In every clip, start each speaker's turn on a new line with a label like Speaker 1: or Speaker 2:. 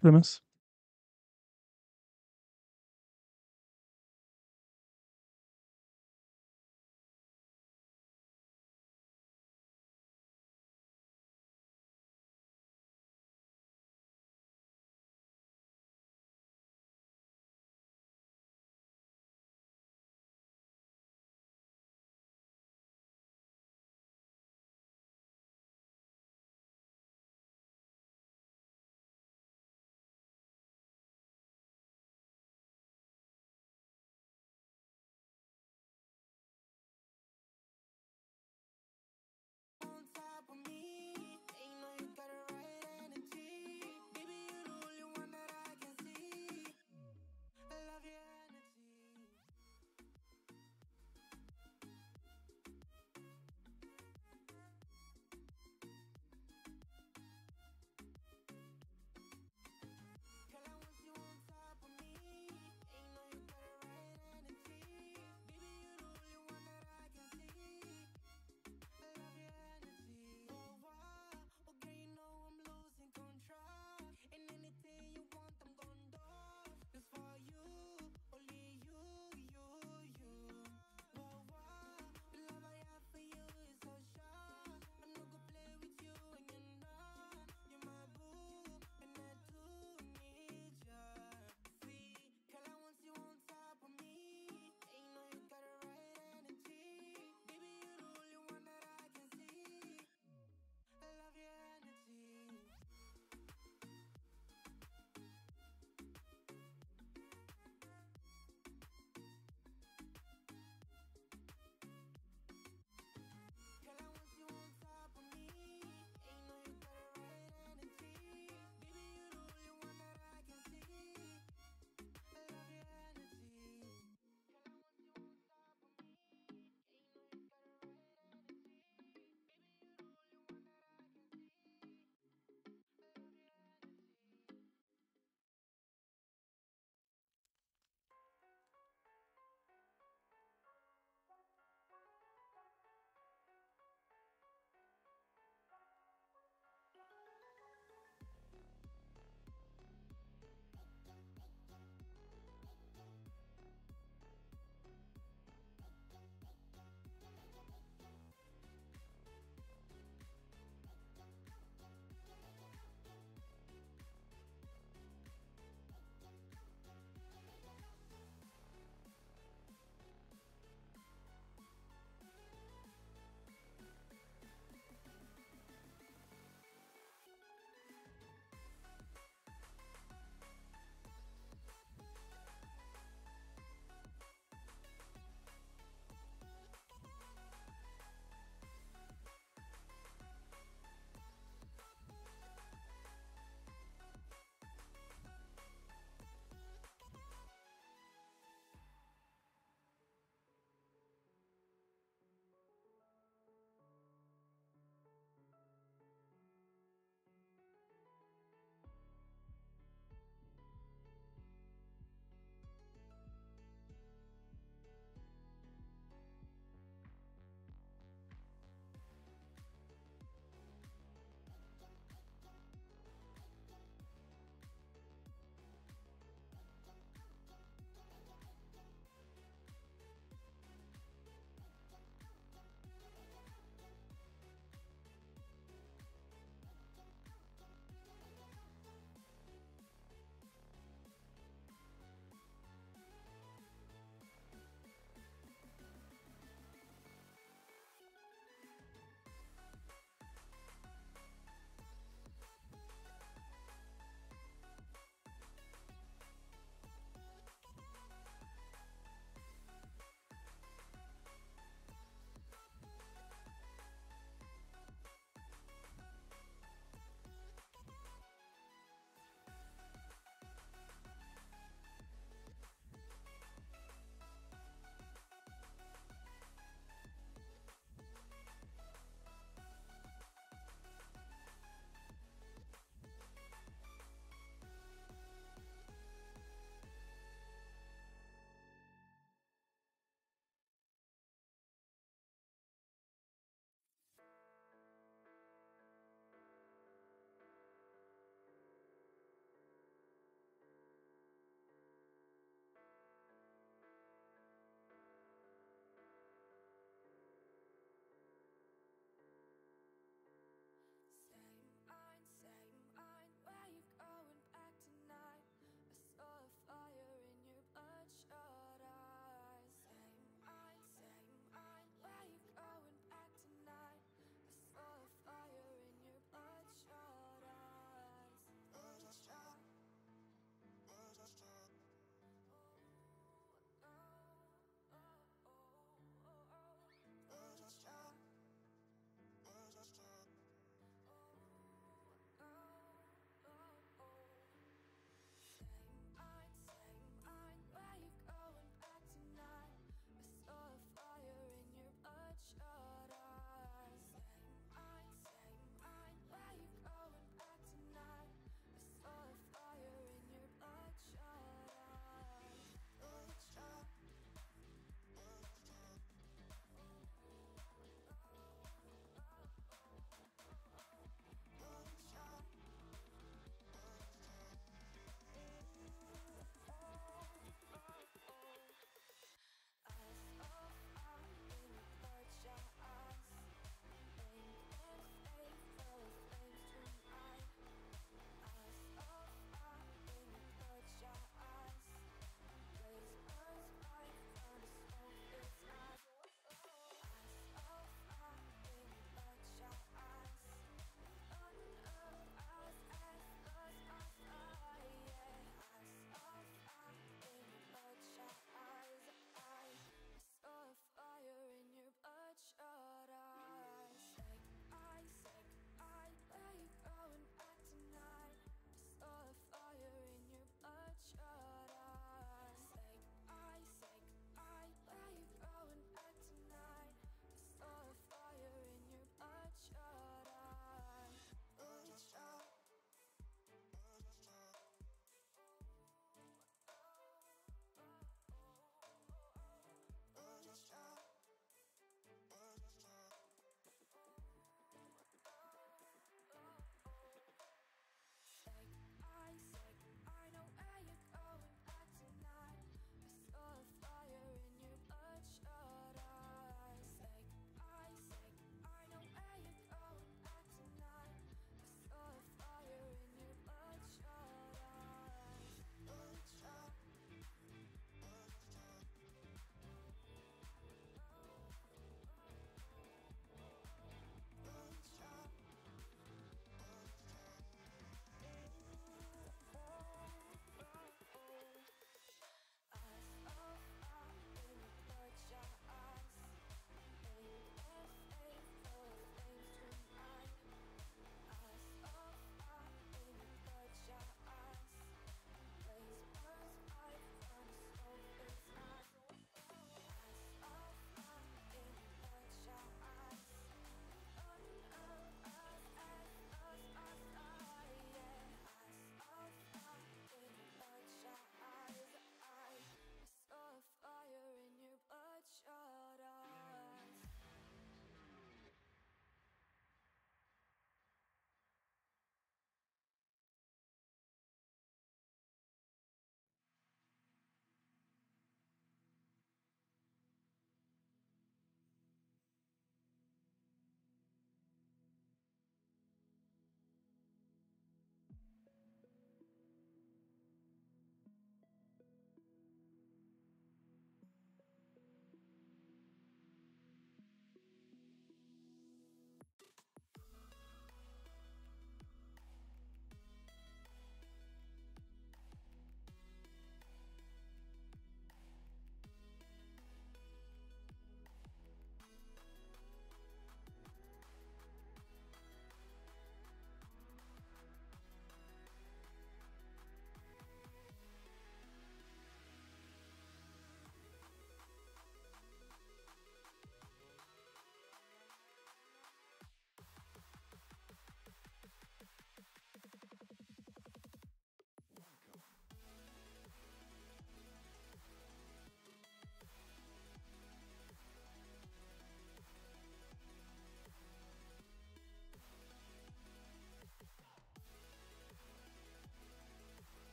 Speaker 1: Problemas.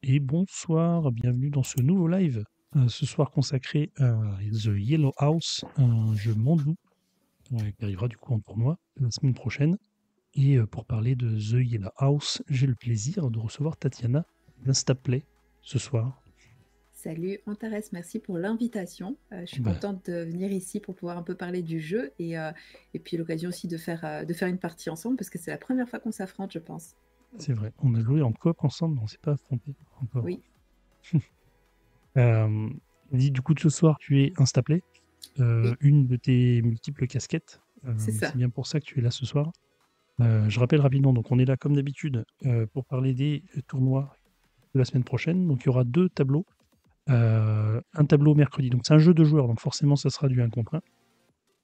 Speaker 1: et bonsoir, bienvenue dans ce nouveau live. Ce soir consacré à The Yellow House, un jeu Mandou qui arrivera du coup en tournoi la semaine prochaine. Et pour parler de The Yellow House, j'ai le plaisir de recevoir Tatiana d'Instaplay ce soir.
Speaker 2: Salut Antares, merci pour l'invitation. Je suis
Speaker 1: Bah,
Speaker 2: contente de venir ici pour pouvoir un peu parler du jeu et puis l'occasion aussi de faire une partie ensemble parce que c'est la première fois qu'on s'affronte, je pense.
Speaker 1: c'est vrai, on a joué en coop ensemble, mais on s'est pas affronté encore.
Speaker 2: Oui,
Speaker 1: Euh, du coup, ce soir, tu es Instaplay,
Speaker 2: oui,
Speaker 1: une de tes multiples casquettes.
Speaker 2: c'est
Speaker 1: Mais
Speaker 2: ça.
Speaker 1: c'est bien pour ça que tu es là ce soir. Je rappelle rapidement, donc on est là comme d'habitude pour parler des tournois de la semaine prochaine. Donc il y aura deux tableaux. Un tableau mercredi, donc c'est un jeu de joueurs, donc forcément ça sera du 1 contre 1.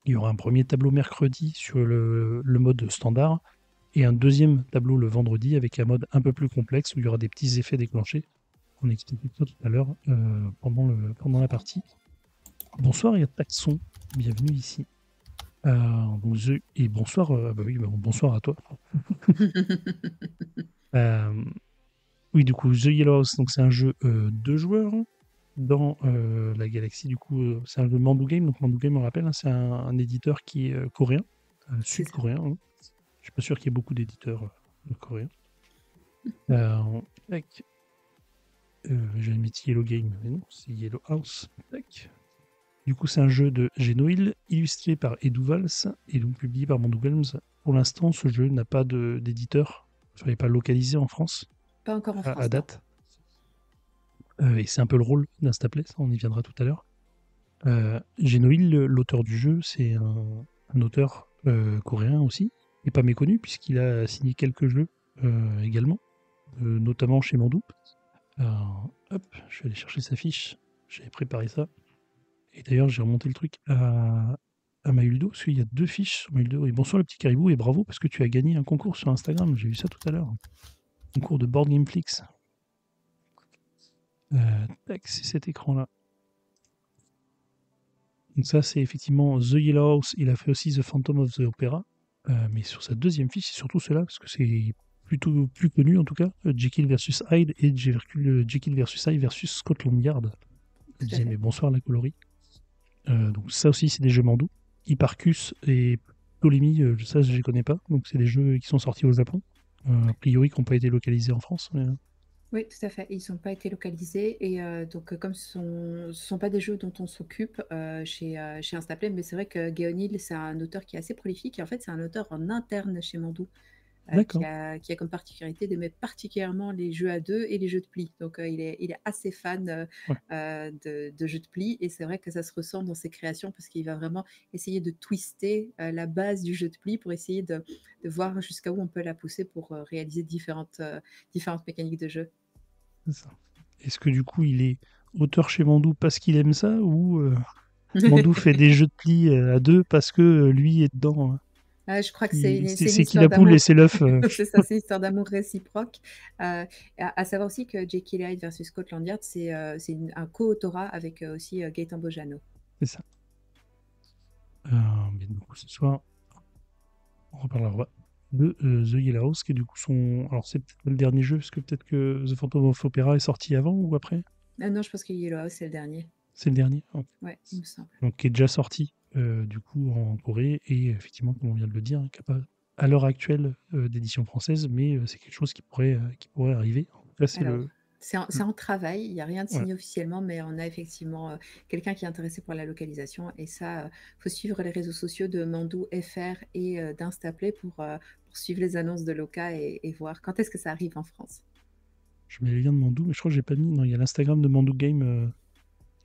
Speaker 1: Il y aura un premier tableau mercredi sur le mode standard et un deuxième tableau le vendredi avec un mode un peu plus complexe où il y aura des petits effets déclenchés. On expliquait ça tout à l'heure pendant la partie. Bonsoir, il y a Taxon, bienvenue ici. Et bonsoir, bonsoir à toi. Euh, Oui, du coup, The Yellow House, donc c'est un jeu 2 joueurs dans la galaxie. Du coup, c'est un jeu Mandou Game. Donc Mandou Game, on rappelle, hein, c'est un éditeur qui est coréen,
Speaker 2: C'est ça.
Speaker 1: sud-coréen, hein. Je suis pas sûr qu'il y ait beaucoup d'éditeurs coréens. Euh, tac. J'avais mis Yellow Game, mais non, c'est Yellow House. Tac. Du coup, c'est un jeu de Genoil, illustré par Edu Vals et donc publié par Mandou Games. Pour l'instant, ce jeu n'a pas d'éditeur. Enfin, il n'est pas localisé en France
Speaker 2: Pas encore en
Speaker 1: à
Speaker 2: France, non.
Speaker 1: date. Et c'est un peu le rôle d'Instaplay, ça on y viendra tout à l'heure. Genoil, l'auteur du jeu, c'est un auteur coréen aussi, et pas méconnu puisqu'il a signé quelques jeux également, notamment chez Mandou. Hop, je vais aller chercher sa fiche, j'avais préparé ça. Et d'ailleurs, j'ai remonté le truc à Maïldo, parce qu'il y a deux fiches sur Maïldo. Et bonsoir le petit caribou, et bravo parce que tu as gagné un concours sur Instagram, j'ai vu ça tout à l'heure. Concours de Board Game Flix. Tac, c'est cet écran-là. Donc ça, c'est effectivement The Yellow House. Il a fait aussi The Phantom of the Opera. Mais sur sa deuxième fiche, c'est surtout cela, parce que c'est plutôt plus connu en tout cas. Jekyll versus Hyde et Jekyll versus Hyde versus Scotland Yard.
Speaker 2: Tout à
Speaker 1: Deuxième,
Speaker 2: fait.
Speaker 1: et bonsoir la colorie. Donc ça aussi, c'est des jeux Mandou. Hipparcus et Ptolemy, ça je les connais pas. Donc c'est des jeux qui sont sortis au Japon. A priori, qui n'ont pas été localisés en France.
Speaker 2: Oui, tout à fait. Ils n'ont pas été localisés et comme ce sont pas des jeux dont on s'occupe chez Instaplay, mais c'est vrai que Geonil, c'est un auteur qui est assez prolifique et en fait, c'est un auteur en interne chez Mandou.
Speaker 1: D'accord.
Speaker 2: Qui a comme particularité d'aimer particulièrement les jeux à deux et les jeux de pli. Donc, il est assez fan
Speaker 1: Ouais,
Speaker 2: de jeux de pli et c'est vrai que ça se ressent dans ses créations parce qu'il va vraiment essayer de twister la base du jeu de pli pour essayer de voir jusqu'à où on peut la pousser pour réaliser différentes mécaniques de jeu.
Speaker 1: c'est ça. Est-ce que du coup, il est auteur chez Mandou parce qu'il aime ça ou Mandou fait des jeux de pli à deux parce que lui est dedans, hein.
Speaker 2: Je crois que c'est une
Speaker 1: C'est qui
Speaker 2: histoire
Speaker 1: la poule et
Speaker 2: d'amour.
Speaker 1: c'est l'œuf.
Speaker 2: C'est ça, c'est une histoire d'amour réciproque. À savoir aussi que Jekyll Hyde versus Scotland Yard, un co-autorat avec aussi Gaëtan Bojano.
Speaker 1: C'est ça. Mais du coup, ce soir, on reparlera de The Yellow House, qui est du coup son. Alors, c'est peut-être le dernier jeu, parce que peut-être que The Phantom of Opera est sorti avant ou après.
Speaker 2: Ah non, je pense que Yellow House, c'est le dernier.
Speaker 1: C'est le dernier. Ok.
Speaker 2: Ouais, il me semble.
Speaker 1: Donc, qui est déjà sorti du coup en Corée, et effectivement, comme on vient de le dire, hein, qui n'a pas à l'heure actuelle d'édition française, mais c'est quelque chose qui pourrait arriver. Là, c'est
Speaker 2: Alors,
Speaker 1: le-
Speaker 2: c'est en travail, il n'y a rien de
Speaker 1: voilà.
Speaker 2: signé officiellement, mais on a effectivement quelqu'un qui est intéressé pour la localisation. Et ça, faut suivre les réseaux sociaux de Mandou FR et d'Instaplay pour suivre les annonces de Loca et voir quand est-ce que ça arrive en France.
Speaker 1: Je mets les liens de Mandou, mais je crois que j'ai pas mis. Non, il y a l'Instagram de Mandou Game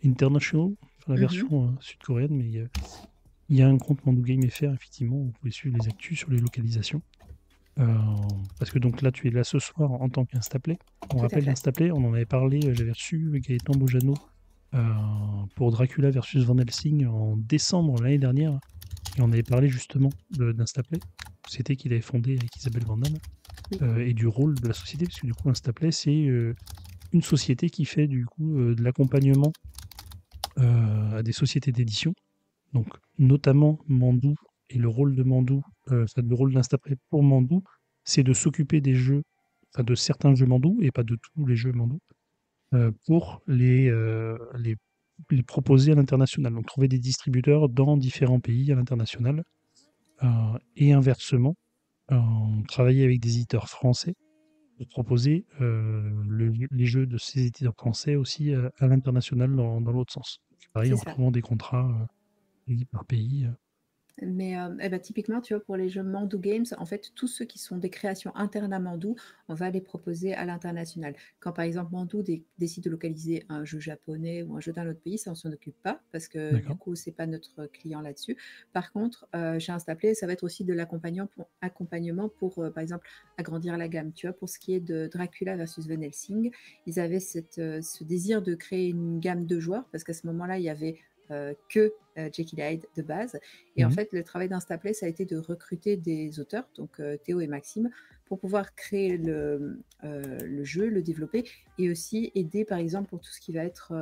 Speaker 1: International, enfin, la
Speaker 2: Mhm,
Speaker 1: version sud-coréenne, mais il y a un compte Mandou Game FR, effectivement, où vous pouvez suivre les actus sur les localisations. Euh, Parce que donc là, tu es là ce soir en tant qu'Instaplay. On
Speaker 2: tout à
Speaker 1: rappelle
Speaker 2: fait.
Speaker 1: l'Instaplay, on en avait parlé, j'avais reçu Gaëtan Bojano euh, pour Dracula versus Van Helsing en décembre l'année dernière. Et on avait parlé justement d'Instaplay, c'était qu'il avait fondé avec Isabelle Van Damme,
Speaker 2: Oui,
Speaker 1: et du rôle de la société, parce que du coup, Instaplay, c'est une société qui fait du coup de l'accompagnement à des sociétés d'édition. Donc, notamment Mandou, et le rôle de Mandou, enfin, le rôle d'Instaplay pour Mandou, c'est de s'occuper des jeux, enfin de certains jeux Mandou, et pas de tous les jeux Mandou, pour les proposer à l'international. Donc trouver des distributeurs dans différents pays à l'international, et inversement, travailler avec des éditeurs français pour proposer, les jeux de ces éditeurs français aussi, à l'international dans l'autre sens. Pareil,
Speaker 2: C'est
Speaker 1: en
Speaker 2: ça.
Speaker 1: retrouvant des contrats, pays par pays,
Speaker 2: Mais, et bah, typiquement, tu vois, pour les jeux Mandou Games, en fait, tous ceux qui sont des créations internes à Mandou, on va les proposer à l'international. Quand, par exemple, Mandou décide de localiser un jeu japonais ou un jeu d'un autre pays, ça, on s'en occupe pas parce que, du
Speaker 1: d'accord.
Speaker 2: coup, c'est pas notre client là-dessus. Par contre, chez Instaplay, ça va être aussi de accompagnement pour, par exemple, agrandir la gamme. Tu vois, pour ce qui est de Dracula versus Van Helsing, ils avaient ce désir de créer une gamme de joueurs parce qu'à ce moment-là, il y avait, que, Jekyll et Hyde de base et en
Speaker 1: Mmh.
Speaker 2: fait, le travail d'Instaplay, ça a été de recruter des auteurs, donc Théo et Maxime, pour pouvoir créer le jeu, le développer et aussi aider, par exemple, pour tout ce qui va être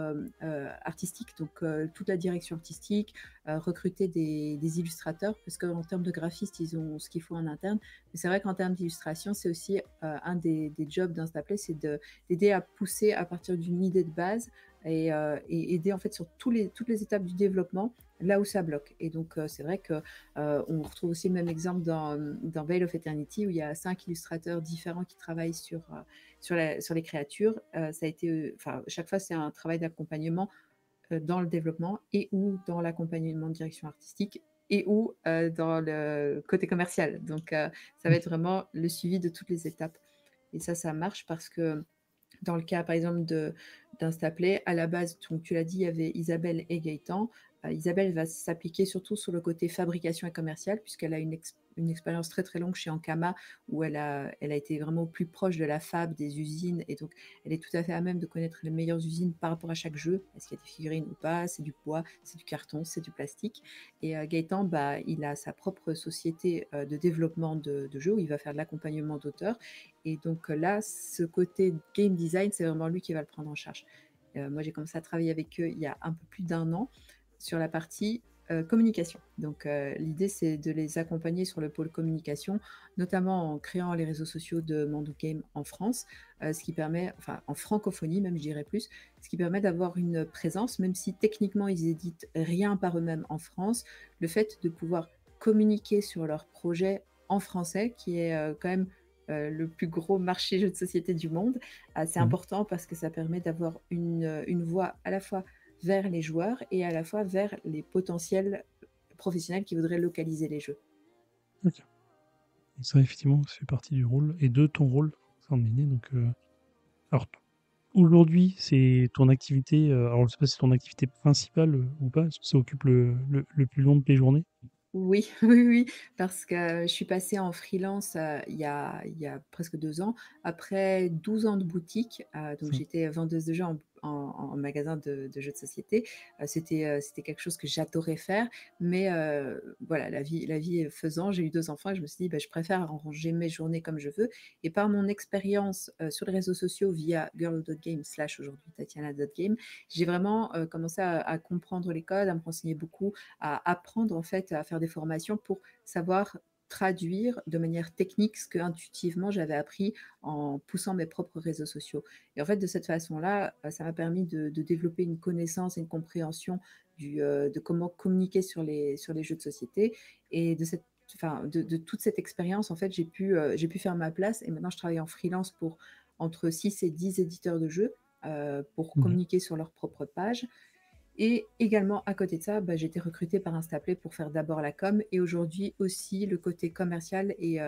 Speaker 2: artistique, donc toute la direction artistique, recruter des illustrateurs, parce qu'en termes de graphistes, ils ont ce qu'il faut en interne. Mais c'est vrai qu'en termes d'illustration, c'est aussi un des jobs d'Instaplay, c'est d'aider à pousser à partir d'une idée de base et aider en fait sur toutes les étapes du développement là où ça bloque. Et donc, c'est vrai que on retrouve aussi le même exemple dans Veil of Eternity, où il y a 5 illustrateurs différents qui travaillent sur les créatures. Ça a été, enfin, chaque fois, c'est un travail d'accompagnement dans le développement et ou dans l'accompagnement de direction artistique et ou dans le côté commercial. Donc, ça va
Speaker 1: OK.
Speaker 2: être vraiment le suivi de toutes les étapes. Et ça marche parce que dans le cas, par exemple, d'Instaplay, à la base, donc tu l'as dit, il y avait Isabelle et Gaëtan. Isabelle va s'appliquer surtout sur le côté fabrication et commercial, puisqu'elle a une expérience très très longue chez Ankama, où elle a été vraiment au plus proche de la fab, des usines, et donc elle est tout à fait à même de connaître les meilleures usines par rapport à chaque jeu. Est-ce qu'il y a des figurines ou pas? C'est du bois, c'est du carton, c'est du plastique. Et Gaëtan, bah, il a sa propre société de développement de jeux, où il va faire de l'accompagnement d'auteurs. Et donc là, ce côté game design, c'est vraiment lui qui va le prendre en charge. Moi, j'ai commencé à travailler avec eux il y a un peu plus d'un an sur la partie communication. Donc l'idée, c'est de les accompagner sur le pôle communication, notamment en créant les réseaux sociaux de Mandou Game en France, ce qui permet, enfin en francophonie même, je dirais plus, ce qui permet d'avoir une présence, même si techniquement ils éditent rien par eux-mêmes en France, le fait de pouvoir communiquer sur leur projet en français, qui est quand même le plus gros marché jeux de société du monde. C'est
Speaker 1: Mmh.
Speaker 2: important parce que ça permet d'avoir une voix à la fois vers les joueurs et à la fois vers les potentiels professionnels qui voudraient localiser les jeux.
Speaker 1: OK. Ça, effectivement, ça fait partie du rôle et de ton rôle au sein de Méné, donc alors aujourd'hui, c'est ton activité, alors je ne sais pas si c'est ton activité principale, ou pas? Est-ce que ça occupe le plus long de tes journées?
Speaker 2: Oui, oui, oui, parce que je suis passée en freelance, il y a presque 2 ans. Après 12 ans de boutique, donc
Speaker 1: Mmh.
Speaker 2: j'étais vendeuse de jeux en magasin de jeux de société. C'était quelque chose que j'adorais faire, mais voilà, la vie faisant, j'ai eu 2 enfants et je me suis dit: «Bah, je préfère arranger mes journées comme je veux» et par mon expérience, sur les réseaux sociaux via girl.game/ aujourd'hui Tatiana.game, j'ai vraiment, commencé à comprendre les codes, à me renseigner beaucoup, à apprendre en fait à faire des formations pour savoir traduire de manière technique ce que intuitivement j'avais appris en poussant mes propres réseaux sociaux. Et en fait, de cette façon-là, ça m'a permis de développer une connaissance et une compréhension de comment communiquer sur les jeux de société. Et de toute cette expérience, en fait, j'ai pu faire ma place et maintenant je travaille en freelance pour entre 6 et 10 éditeurs de jeux pour
Speaker 1: Ouais.
Speaker 2: communiquer sur leur propre page. Et également, à côté de ça, bah, j'ai été recrutée par Instaplay pour faire d'abord la com et aujourd'hui aussi le côté commercial et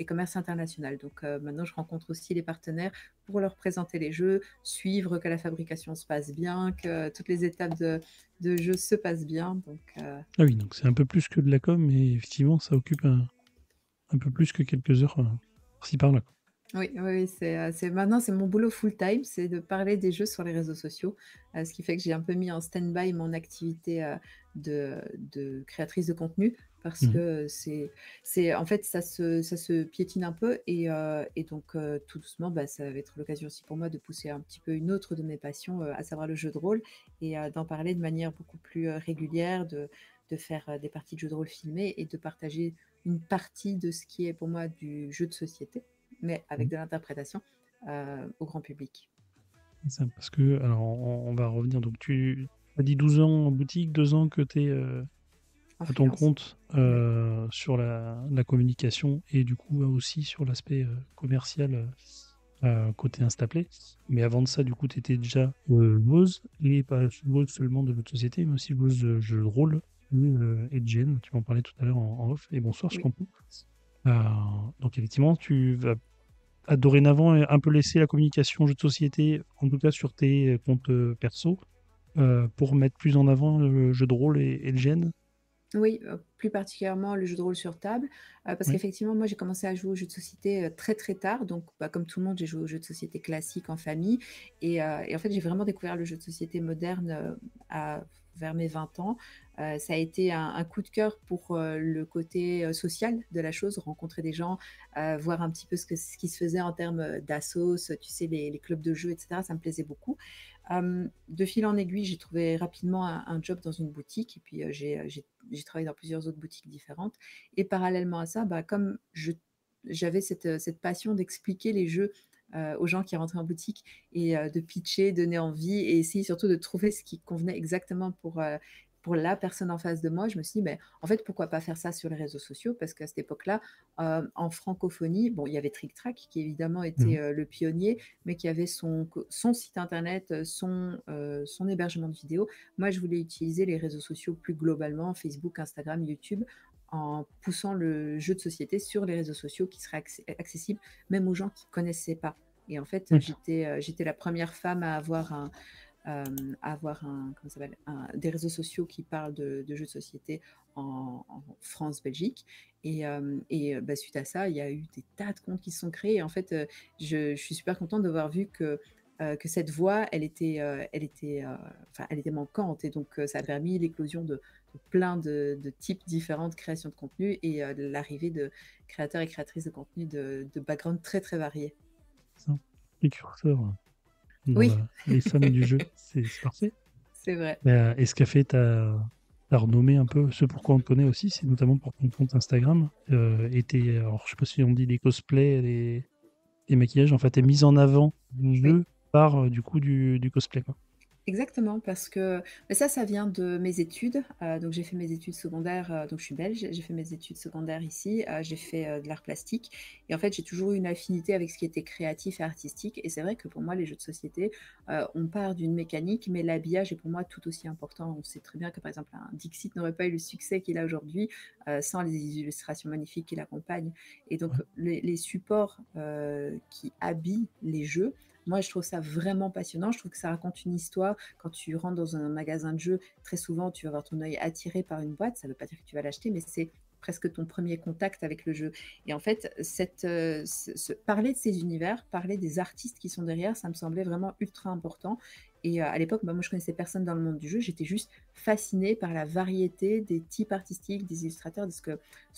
Speaker 2: commerce international. Donc maintenant, je rencontre aussi les partenaires pour leur présenter les jeux, suivre que la fabrication se passe bien, que toutes les étapes de jeu se passent bien. Donc
Speaker 1: Ah oui, donc c'est un peu plus que de la com, mais effectivement, ça occupe un peu plus que quelques heures, par-ci par-là, quoi.
Speaker 2: oui, oui, oui, maintenant c'est mon boulot full time, c'est de parler des jeux sur les réseaux sociaux, ce qui fait que j'ai un peu mis en stand-by mon activité, de créatrice de contenu parce
Speaker 1: Mmh.
Speaker 2: que c'est en fait ça se piétine un peu et donc tout doucement, bah, ça va être l'occasion aussi pour moi de pousser un petit peu une autre de mes passions, à savoir le jeu de rôle et d'en parler de manière beaucoup plus, régulière, de faire, des parties de jeux de rôle filmées et de partager une partie de ce qui est pour moi du jeu de société mais avec
Speaker 1: Mmh.
Speaker 2: de l'interprétation, au grand public.
Speaker 1: C'est ça, parce que alors on va revenir donc tu as dit 12 ans en boutique, 2 ans que tu es,
Speaker 2: en
Speaker 1: à ton
Speaker 2: freelance.
Speaker 1: compte,
Speaker 2: Oui,
Speaker 1: sur la communication et du coup, aussi sur l'aspect, commercial, côté Instaplay. Mais avant de ça, du coup, tu étais déjà, joueuse et pas joueuse seulement de jeux de société, mais aussi joueuse de jeux de rôle et de GN. Tu m'en parlais tout à l'heure en off et bonsoir, je
Speaker 2: oui.
Speaker 1: comprends. Heu, donc effectivement, tu vas dorénavant un peu laisser la communication jeux de société, en tout cas sur tes comptes, perso, pour mettre plus en avant le jeu de rôle et le GN?
Speaker 2: Oui, plus particulièrement le jeu de rôle sur table, parce
Speaker 1: Oui.
Speaker 2: qu'effectivement, moi, j'ai commencé à jouer aux jeux de société, très, très tard. Donc, bah, comme tout le monde, j'ai joué aux jeux de société classiques en famille et en fait, j'ai vraiment découvert le jeu de société moderne, à vers mes 20 ans. Ça a été un coup de cœur pour, le côté, social de la chose, rencontrer des gens, voir un petit peu ce qui se faisait en termes, d'assos, tu sais, les clubs de jeux et cetera, ça me plaisait beaucoup. De fil en aiguille, j'ai trouvé rapidement un job dans une boutique et puis, j'ai travaillé dans plusieurs autres boutiques différentes et parallèlement à ça, bah, comme j'avais cette passion d'expliquer les jeux, aux gens qui rentraient en boutique et de pitcher, donner envie et essayer surtout de trouver ce qui convenait exactement pour la personne en face de moi. Je me suis dit: «Beh, en fait, pourquoi pas faire ça sur les réseaux sociaux?» parce qu'à cette époque-là, en francophonie, bon, il y avait Trick Track qui évidemment
Speaker 1: Mmh.
Speaker 2: était, le pionnier, mais qui avait son site internet, son hébergement de vidéos. Moi, je voulais utiliser les réseaux sociaux plus globalement, Facebook, Instagram, YouTube, en poussant le jeu de société sur les réseaux sociaux qui seraient accessibles même aux gens qui ne connaissaient pas. Et en fait,
Speaker 1: OK.
Speaker 2: j'étais la première femme à avoir comment ça s'appelle, des réseaux sociaux qui parlent de jeux de société en France, Belgique. Et bah, suite à ça, il y a eu des tas de comptes qui se sont créés. Et en fait, je suis super contente d'avoir vu que cette voie, enfin, elle était manquante. Et donc, ça a permis l'éclosion de plein de types différents de création de contenu et l'arrivée de créateurs et créatrices de contenu de backgrounds très, très variés.
Speaker 1: Ça, précurseur dans
Speaker 2: Oui,
Speaker 1: les femmes du jeu, c'est parfait.
Speaker 2: c'est vrai.
Speaker 1: Et ce qu'a fait ta renommée un peu, ce pourquoi on te connaît aussi, c'est notamment pour ton compte Instagram, et alors je sais pas si on dit les cosplays, les maquillages, en fait, tes mises en avant du
Speaker 2: Oui.
Speaker 1: jeu par, du coup, du cosplay, quoi.
Speaker 2: Exactement, parce que mais ça vient de mes études. Donc j'ai fait mes études secondaires, donc je suis belge, j'ai fait mes études secondaires ici, j'ai fait, de l'art plastique et en fait, j'ai toujours eu une affinité avec ce qui était créatif et artistique et c'est vrai que pour moi, les jeux de société, on part d'une mécanique, mais l'habillage est pour moi tout aussi important. On sait très bien que, par exemple, un Dixit n'aurait pas eu le succès qu'il a aujourd'hui, sans les illustrations magnifiques qui l'accompagnent et donc
Speaker 1: Ouais.
Speaker 2: les supports, qui habillent les jeux, moi, je trouve ça vraiment passionnant. Je trouve que ça raconte une histoire. Quand tu rentres dans un magasin de jeux, très souvent, tu vas avoir ton œil attiré par une boîte. Ça ne veut pas dire que tu vas l'acheter, mais c'est presque ton premier contact avec le jeu. Et en fait, parler de ces univers, parler des artistes qui sont derrière, ça me semblait vraiment ultra important. Et à l'époque, bah, moi, je connaissais personne dans le monde du jeu. J'étais juste fascinée par la variété des types artistiques, des illustrateurs, de ce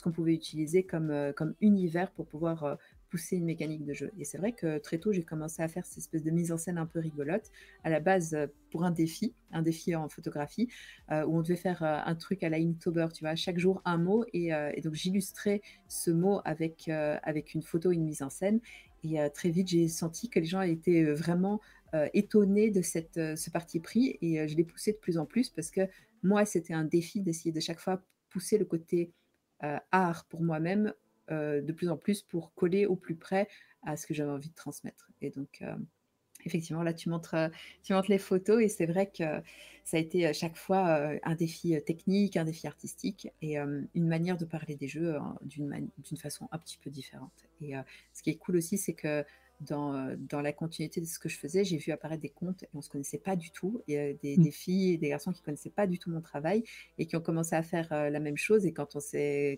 Speaker 2: qu'on pouvait utiliser comme univers pour pouvoir pousser une mécanique de jeu. Et c'est vrai que très tôt, j'ai commencé à faire cette espèce de mise en scène un peu rigolote, à la base pour un défi en photographie, où on devait faire un truc à la Inktober, tu vois, chaque jour un mot, et donc j'illustrais ce mot avec une photo, une mise en scène. Et très vite, j'ai senti que les gens étaient vraiment étonnés de ce parti pris, et je l'ai poussé de plus en plus parce que moi, c'était un défi d'essayer de chaque fois pousser le côté art pour moi-même de plus en plus pour coller au plus près à ce que j'avais envie de transmettre. Et donc, effectivement, là, tu montres les photos et c'est vrai que ça a été chaque fois un défi technique, un défi artistique et une manière de parler des jeux d'une façon un petit peu différente. Et ce qui est cool aussi, c'est que dans la continuité de ce que je faisais, j'ai vu apparaître des comptes et on ne se connaissait pas du tout, et
Speaker 1: Mmh.
Speaker 2: des filles et des garçons qui ne connaissaient pas du tout mon travail et qui ont commencé à faire la même chose. Et quand on s'est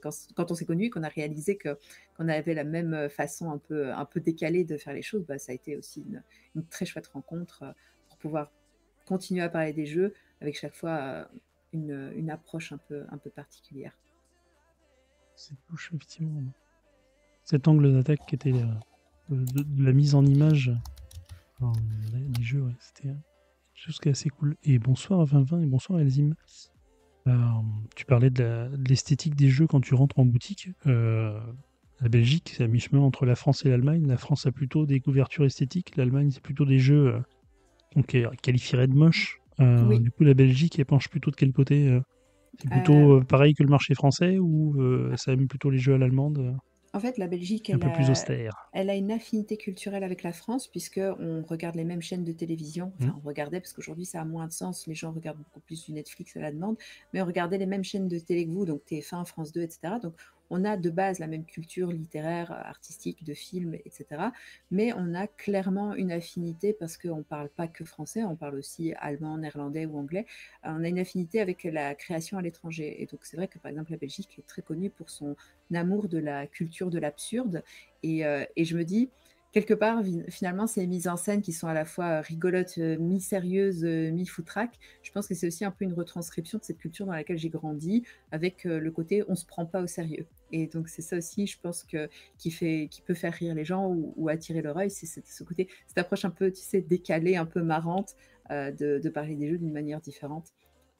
Speaker 2: connus, qu'on a réalisé qu'on avait la même façon un peu décalée de faire les choses, bah, ça a été aussi une très chouette rencontre pour pouvoir continuer à parler des jeux avec chaque fois une approche un peu particulière.
Speaker 1: Cette touche, effectivement, cet angle d'attaque qui était, de la mise en image, enfin, des jeux, ouais, c'était, quelque chose qui est assez cool et bonsoir 2020 et bonsoir Elzim. Tu parlais de l'esthétique des jeux quand tu rentres en boutique. La Belgique, c'est à mi-chemin entre la France et l'Allemagne. La France a plutôt des couvertures esthétiques, l'Allemagne, c'est plutôt des jeux, qualifierait de moche.
Speaker 2: Oui.
Speaker 1: Du coup, la Belgique, elle penche plutôt de quel côté c'est
Speaker 2: Euh,
Speaker 1: plutôt pareil que le marché français ou ça aime plutôt les jeux à l'allemande,
Speaker 2: En fait, la Belgique,
Speaker 1: un peu plus austère?
Speaker 2: elle a une affinité culturelle avec la France, puisqu'on regarde les mêmes chaînes de télévision.
Speaker 1: Hmm.
Speaker 2: Enfin, on regardait, parce qu'aujourd'hui, ça a moins de sens. Les gens regardent beaucoup plus du Netflix à la demande. Mais on regardait les mêmes chaînes de télé que vous, donc TF1, France 2, etc. Donc, on a de base la même culture littéraire, artistique, de films, etc. Mais on a clairement une affinité, parce qu'on ne parle pas que français, on parle aussi allemand, néerlandais ou anglais. On a une affinité avec la création à l'étranger. Et donc, c'est vrai que, par exemple, la Belgique est très connue pour son amour de la culture de l'absurde. Et je me dis, quelque part, finalement, ces mises en scène qui sont à la fois rigolotes, mi-sérieuses, mi-foutraques, je pense que c'est aussi un peu une retranscription de cette culture dans laquelle j'ai grandi, avec le côté on se prend pas au sérieux. Et donc c'est ça aussi, je pense que qui peut faire rire les gens ou attirer leur œil, c'est ce côté, cette approche un peu, tu sais, décalée, un peu marrante, de parler des jeux d'une manière différente.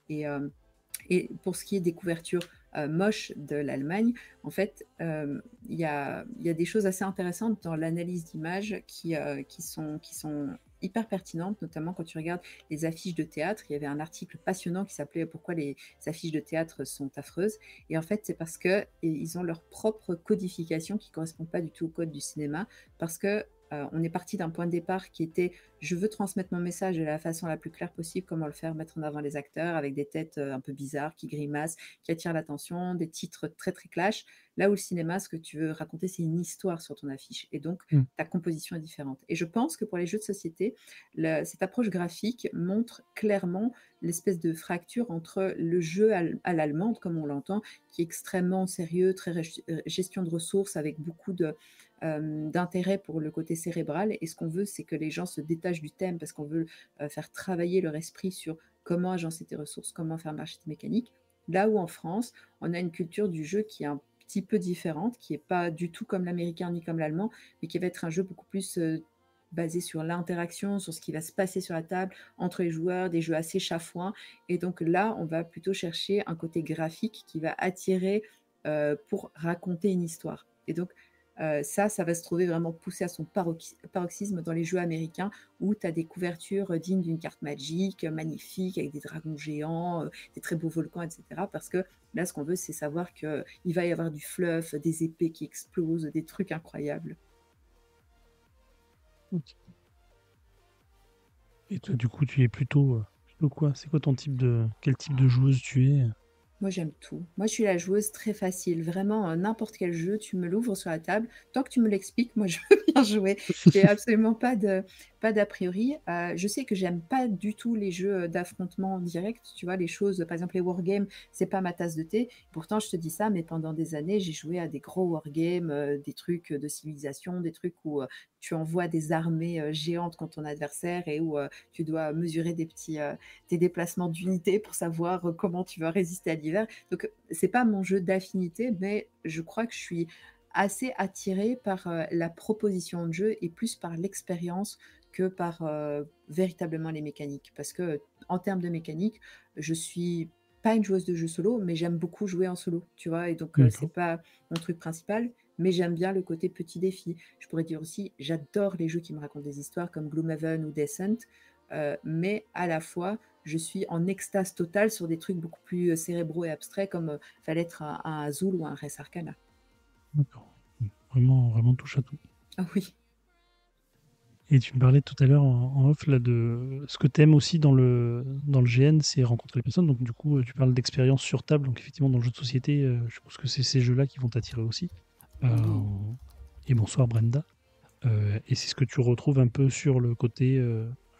Speaker 2: Et, euh, et pour ce qui est des couvertures moches de l'Allemagne, en fait, il y a des choses assez intéressantes dans l'analyse d'images qui sont hyper pertinentes, notamment quand tu regardes les affiches de théâtre. Il y avait un article passionnant qui s'appelait Pourquoi les affiches de théâtre sont affreuses. Et en fait, c'est parce qu'ils ont leur propre codification qui ne correspond pas du tout au code du cinéma, parce que on est parti d'un point de départ qui était je veux transmettre mon message de la façon la plus claire possible, comment le faire, mettre en avant les acteurs avec des têtes un peu bizarres qui grimacent, qui attirent l'attention, des titres très très clash. Là où le cinéma, ce que tu veux raconter, c'est une histoire sur ton affiche. Et donc,
Speaker 1: Hmm.
Speaker 2: ta composition est différente. Et je pense que pour les jeux de société, cette approche graphique montre clairement l'espèce de fracture entre le jeu à l'allemande, comme on l'entend, qui est extrêmement sérieux, très gestion de ressources, avec beaucoup d'intérêt pour le côté cérébral. Et ce qu'on veut, c'est que les gens se détachent du thème parce qu'on veut faire travailler leur esprit sur comment agencer tes ressources, comment faire marcher tes mécaniques. Là où en France, on a une culture du jeu qui est un petit peu différente, qui n'est pas du tout comme l'américain ni comme l'allemand, mais qui va être un jeu beaucoup plus basé sur l'interaction, sur ce qui va se passer sur la table entre les joueurs, des jeux assez chafouins. Et donc là, on va plutôt chercher un côté graphique qui va attirer pour raconter une histoire. Et donc, ça va se trouver vraiment poussé à son paroxysme dans les jeux américains où tu as des couvertures dignes d'une carte magique, magnifique, avec des dragons géants, des très beaux volcans, etc. Parce que là, ce qu'on veut, c'est savoir qu'il va y avoir du fluff, des épées qui explosent, des trucs incroyables.
Speaker 1: Ok. Et toi, du coup, tu es plutôt quoi? C'est quoi ton quel type de joueuse tu es?
Speaker 2: Moi, j'aime tout. Moi, je suis la joueuse très facile. Vraiment, n'importe quel jeu, tu me l'ouvres sur la table. Tant que tu me l'expliques, moi, je veux bien jouer. J'ai absolument pas d'a priori. Je sais que j'aime pas du tout les jeux d'affrontement direct. Tu vois, les choses, par exemple, les wargames, c'est pas ma tasse de thé. Pourtant, je te dis ça, mais pendant des années, j'ai joué à des gros wargames, des trucs de civilisation, des trucs où tu envoies des armées géantes contre ton adversaire et où tu dois mesurer tes déplacements d'unités pour savoir comment tu vas résister à l'hiver. Donc, c'est pas mon jeu d'affinité, mais je crois que je suis assez attirée par la proposition de jeu et plus par l'expérience que par véritablement les mécaniques. Parce que en termes de mécanique, je suis pas une joueuse de jeu solo, mais j'aime beaucoup jouer en solo, tu vois. Et donc, c'est
Speaker 1: D'accord.
Speaker 2: pas mon truc principal, mais j'aime bien le côté petit défi. Je pourrais dire aussi, j'adore les jeux qui me racontent des histoires comme Gloomhaven ou Descent, mais à la fois, je suis en extase totale sur des trucs beaucoup plus cérébraux et abstraits comme fallait être un Azul ou un Res Arcana.
Speaker 1: D'accord. Vraiment, vraiment touche à tout.
Speaker 2: Ah oui,
Speaker 1: Et tu me parlais tout à l'heure en off là, de ce que tu aimes aussi dans le GN, c'est rencontrer les personnes. Donc, du coup, tu parles d'expérience sur table. Donc, effectivement, dans le jeu de société, je pense que c'est ces jeux-là qui vont t'attirer aussi. Euh,
Speaker 2: oui.
Speaker 1: et bonsoir, Brenda. Et c'est ce que tu retrouves un peu sur le côté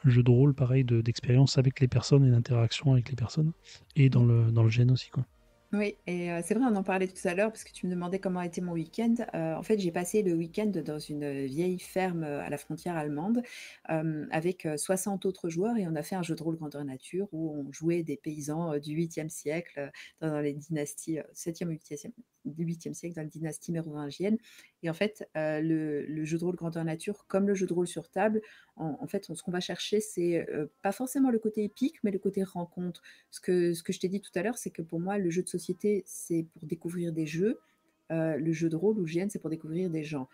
Speaker 1: jeu de rôle, pareil, d'expérience avec les personnes et d'interaction avec les personnes. Et dans le GN aussi, quoi.
Speaker 2: Oui, et c'est vrai, on en parlait tout à l'heure parce que tu me demandais comment était mon week-end. En fait, j'ai passé le week-end dans une vieille ferme à la frontière allemande avec 60 autres joueurs et on a fait un jeu de rôle grandeur nature où on jouait des paysans du 8e siècle dans les dynasties 7e ou 8e, du 8e siècle dans les dynasties mérovingiennes. Et en fait, le jeu de rôle grandeur nature, comme le jeu de rôle sur table, en fait, ce qu'on va chercher, c'est pas forcément le côté épique, mais le côté rencontre. Ce que je t'ai dit tout à l'heure, c'est que pour moi, le jeu de société, c'est pour découvrir des jeux. le jeu de rôle ou GN, c'est pour découvrir des gens.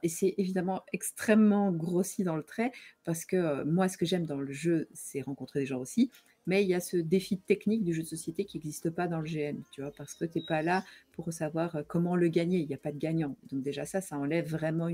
Speaker 2: Et c'est évidemment extrêmement grossi dans le trait parce que, moi, ce que j'aime dans le jeu, c'est rencontrer des gens aussi, mais il y a ce défi technique du jeu de société qui n'existe pas dans le GN, tu vois? Parce que tu es pas là pour savoir, comment le gagner. Il y a pas de gagnant. Donc déjà ça enlève vraiment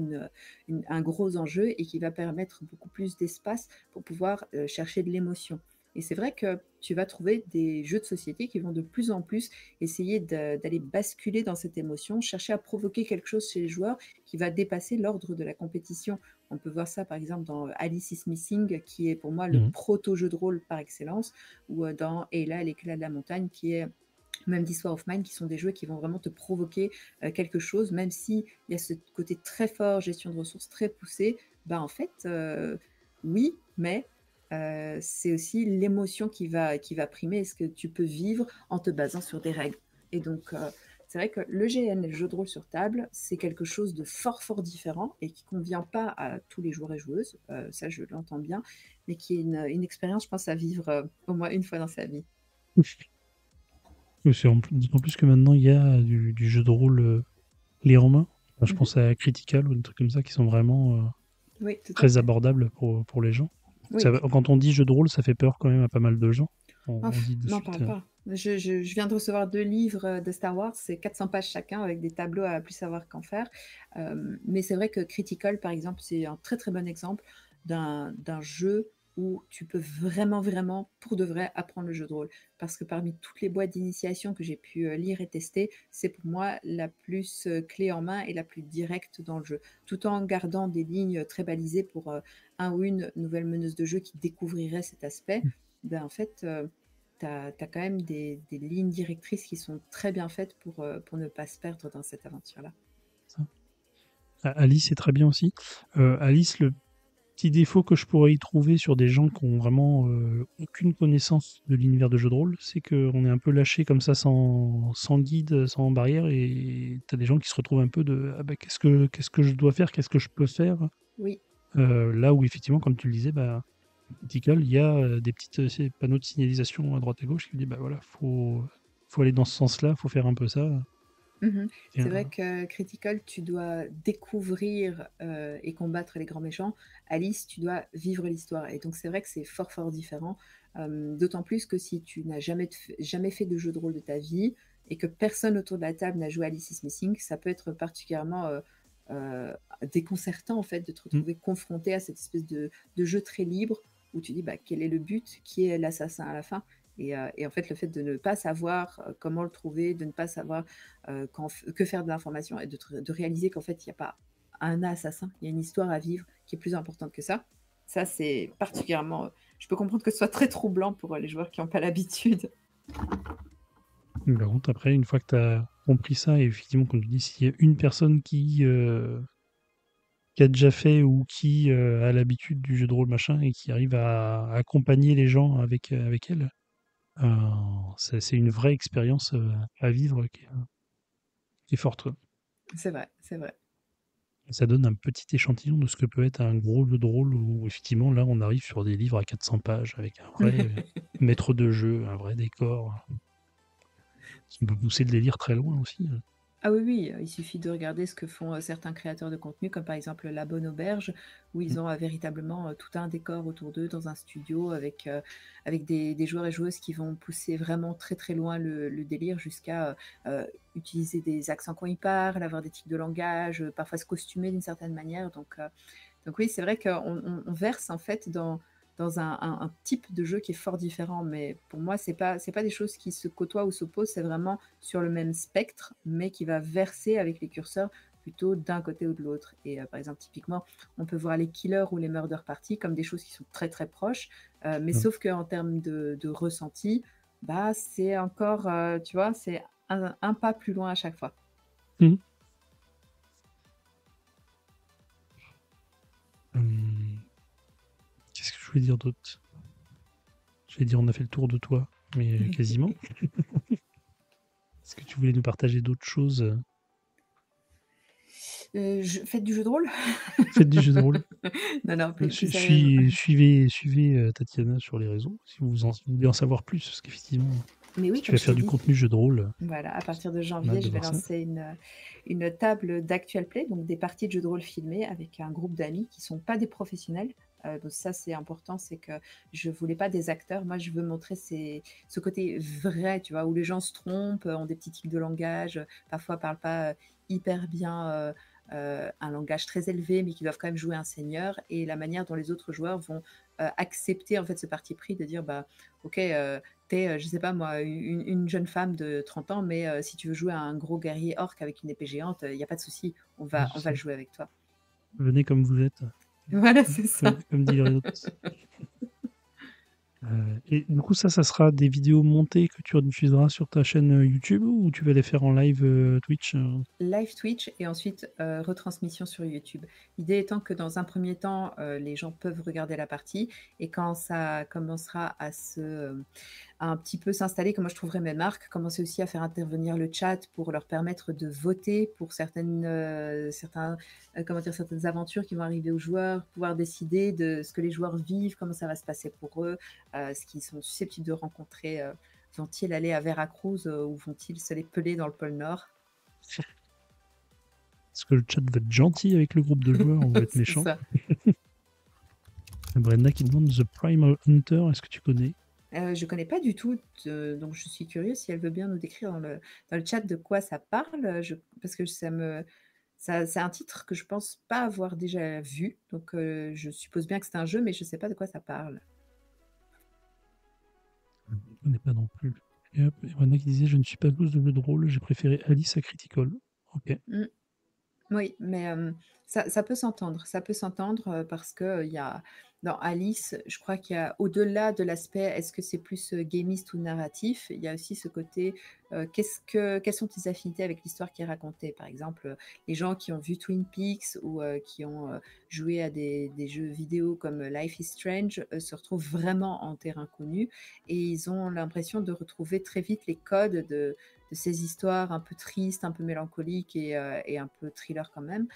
Speaker 2: un gros enjeu et qui va permettre beaucoup plus d'espace pour pouvoir, chercher de l'émotion. Et c'est vrai que tu vas trouver des jeux de société qui vont de plus en plus essayer d'aller basculer dans cette émotion, chercher à provoquer quelque chose chez les joueurs qui va dépasser l'ordre de la compétition. On peut voir ça par exemple dans Alice is Missing, qui est pour moi le
Speaker 1: Mhm.
Speaker 2: proto-jeu de rôle par excellence, ou dans Ayla, l'éclat de la montagne, qui est même This War of Mine, qui sont des jeux qui vont vraiment te provoquer quelque chose, même s'il y a ce côté très fort, gestion de ressources très poussée, bah en fait, oui, mais c'est aussi l'émotion qui va primer, ce que tu peux vivre en te basant sur des règles. Et donc, c'est vrai que le GN, le jeu de rôle sur table, c'est quelque chose de fort, fort différent et qui convient pas à tous les joueurs et joueuses, ça je l'entends bien, mais qui est une expérience, je pense, à vivre au moins une fois dans sa vie.
Speaker 1: Oui, d'autant plus que maintenant, il y a du jeu de rôle clé en main. Enfin, je
Speaker 2: Mhm.
Speaker 1: pense à Critical ou des trucs comme ça qui sont vraiment
Speaker 2: Oui, tout à
Speaker 1: très
Speaker 2: fait.
Speaker 1: abordables pour les gens.
Speaker 2: Oui,
Speaker 1: Quand on dit jeu de rôle, ça fait peur quand même à pas mal de gens. On
Speaker 2: ouf,
Speaker 1: dit de
Speaker 2: n'en
Speaker 1: suite.
Speaker 2: parle pas. Je viens de recevoir 2 livres, de Star Wars, c'est 400 pages chacun avec des tableaux à plus savoir qu'en faire. Mais c'est vrai que Critical, par exemple, c'est un très, très bon exemple d'un jeu où tu peux vraiment, vraiment, pour de vrai, apprendre le jeu de rôle. Parce que parmi toutes les boîtes d'initiation que j'ai pu, lire et tester, c'est pour moi la plus, clé en main et la plus directe dans le jeu. Tout en gardant des lignes, très balisées pour, un ou une nouvelle meneuse de jeu qui découvrirait cet aspect. Ben, en fait, tu as quand même des lignes directrices qui sont très bien faites pour ne pas se perdre dans cette aventure-là.
Speaker 1: Ça. Alice est très bien aussi. Alice, le petit défaut que je pourrais y trouver sur des gens qui ont vraiment aucune connaissance de l'univers de jeu de rôle, c'est qu'on est un peu lâché comme ça sans guide, sans barrière, et tu as des gens qui se retrouvent un peu de ah bah, qu'est-ce que je dois faire, qu'est-ce que je peux faire.
Speaker 2: Oui,
Speaker 1: Là où effectivement, comme tu le disais, bah, Critical, il y a des petits panneaux de signalisation à droite et gauche qui disent bah voilà, faut aller dans ce sens-là, faut faire un peu ça.
Speaker 2: mhm.
Speaker 1: Et,
Speaker 2: C'est vrai que Critical, tu dois découvrir et combattre les grands méchants. Alice, tu dois vivre l'histoire. Et donc c'est vrai que c'est fort, fort différent. D'autant plus que si tu n'as jamais fait de jeu de rôle de ta vie et que personne autour de la table n'a joué à Alice is Missing, ça peut être particulièrement déconcertant en fait de te
Speaker 1: mm,
Speaker 2: retrouver confronté à cette espèce de jeu très libre où tu dis bah, quel est le but, qui est l'assassin à la fin. Et en fait, le fait de ne pas savoir comment le trouver, de ne pas savoir que faire de l'information et de réaliser qu'en fait, il n'y a pas un assassin, il y a une histoire à vivre qui est plus importante que ça. Ça, c'est particulièrement. Je peux comprendre que ce soit très troublant pour les joueurs qui n'ont pas l'habitude.
Speaker 1: par contre, après, une fois que tu as compris ça, et effectivement, comme tu dis, s'il y a une personne qui a déjà fait ou qui a l'habitude du jeu de rôle machin et qui arrive à accompagner les gens avec elle, euh, c'est une vraie expérience à vivre qui est forte, quoi.
Speaker 2: C'est vrai, c'est vrai.
Speaker 1: Ça donne un petit échantillon de ce que peut être un gros jeu de rôle où effectivement là on arrive sur des livres à 400 pages avec un vrai maître de jeu, un vrai décor qui peut pousser le délire très loin aussi.
Speaker 2: Ah oui, oui, il suffit de regarder ce que font, certains créateurs de contenu, comme par exemple La Bonne Auberge, où
Speaker 1: Mm.
Speaker 2: ils ont, véritablement, tout un décor autour d'eux dans un studio avec des joueurs et joueuses qui vont pousser vraiment très, très loin le délire jusqu'à, utiliser des accents quand ils parlent, avoir des tics de langage, parfois se costumer d'une certaine manière. Donc oui, c'est vrai qu'on verse en fait dans un type de jeu qui est fort différent, mais pour moi, c'est pas des choses qui se côtoient ou s'opposent, c'est vraiment sur le même spectre, mais qui va verser avec les curseurs plutôt d'un côté ou de l'autre. Et par exemple, typiquement, on peut voir les killers ou les murder parties comme des choses qui sont très très proches, mais
Speaker 1: Mm.
Speaker 2: sauf qu'en termes de ressenti, bah, c'est encore, tu vois, c'est un pas plus loin à chaque fois.
Speaker 1: Mm. Hum, Qu'est-ce que je voulais dire d'autre? Je vais dire on a fait le tour de toi, mais quasiment. Est-ce que tu voulais nous partager d'autres choses?
Speaker 2: Faites du jeu de rôle.
Speaker 1: Faites du jeu de rôle.
Speaker 2: Non, non, plus sérieusement.
Speaker 1: Suivez Tatiana sur les réseaux si vous voulez en savoir plus, parce qu'effectivement.
Speaker 2: Mais
Speaker 1: Si
Speaker 2: oui,
Speaker 1: tu
Speaker 2: comme
Speaker 1: vas
Speaker 2: je t'ai
Speaker 1: faire du
Speaker 2: dit,
Speaker 1: contenu jeu de rôle,
Speaker 2: voilà, à partir de
Speaker 1: on a
Speaker 2: janvier,
Speaker 1: hâte de
Speaker 2: je vais
Speaker 1: voir ça.
Speaker 2: lancer une table d'actual play, donc des parties de jeux de rôle filmées avec un groupe d'amis qui sont pas des professionnels. Donc ça, c'est important, c'est que je voulais pas des acteurs. Moi, je veux montrer ce côté vrai, tu vois, où les gens se trompent, ont des petits tics de langage, parfois parlent pas hyper bien un langage très élevé, mais qui doivent quand même jouer un seigneur, et la manière dont les autres joueurs vont accepter en fait ce parti pris de dire bah ok, t'es, je sais pas moi, une jeune femme de 30 ans, mais si tu veux jouer à un gros guerrier orc avec une épée géante, il y a pas de souci,
Speaker 1: Oui,
Speaker 2: on
Speaker 1: c'est
Speaker 2: va
Speaker 1: ça.
Speaker 2: le jouer avec toi.
Speaker 1: Venez comme vous êtes,
Speaker 2: Voilà, c'est ça.
Speaker 1: comme dit Larios. Et du coup, ça sera des vidéos montées que tu rediffuseras sur ta chaîne YouTube ou tu vas les faire en live Twitch
Speaker 2: Live Twitch et ensuite retransmission sur YouTube. L'idée étant que dans un premier temps, les gens peuvent regarder la partie, et quand ça commencera à un petit peu s'installer, que moi je trouverai mes marques, commencer aussi à faire intervenir le chat pour leur permettre de voter pour comment dire, certaines aventures qui vont arriver aux joueurs, pouvoir décider de ce que les joueurs vivent, comment ça va se passer pour eux, ce qu'ils sont susceptibles de rencontrer. Vont-ils aller à Veracruz ou vont-ils se les peler dans le pôle Nord?
Speaker 1: Est-ce que le chat va être gentil avec le groupe de joueurs ou va être
Speaker 2: C'est
Speaker 1: méchant?
Speaker 2: ça.
Speaker 1: Brenda qui demande The Primal Hunter, est-ce que tu connais?
Speaker 2: Je connais pas du tout, donc je suis curieuse si elle veut bien nous décrire dans le chat de quoi ça parle, parce que c'est un titre que je pense pas avoir déjà vu, donc je suppose bien que c'est un jeu, mais je sais pas de quoi ça parle.
Speaker 1: Je ne connais pas non plus. Et hop, et Brenda qui disait Je ne suis pas douce de jeu de rôle, j'ai préféré Alice à Critical. Ok.
Speaker 2: Mmh. Oui, mais ça peut s'entendre. Ça peut s'entendre, parce que, il y a dans Alice, je crois qu'il y a au-delà de l'aspect est-ce que c'est plus, gamiste ou narratif, il y a aussi ce côté, quelles sont tes affinités avec l'histoire qui est racontée? Par exemple, les gens qui ont vu Twin Peaks ou qui ont, joué à des jeux vidéo comme, Life is Strange, se retrouvent vraiment en terrain connu, et ils ont l'impression de retrouver très vite les codes de ces histoires un peu tristes, un peu mélancoliques et un peu thriller quand même.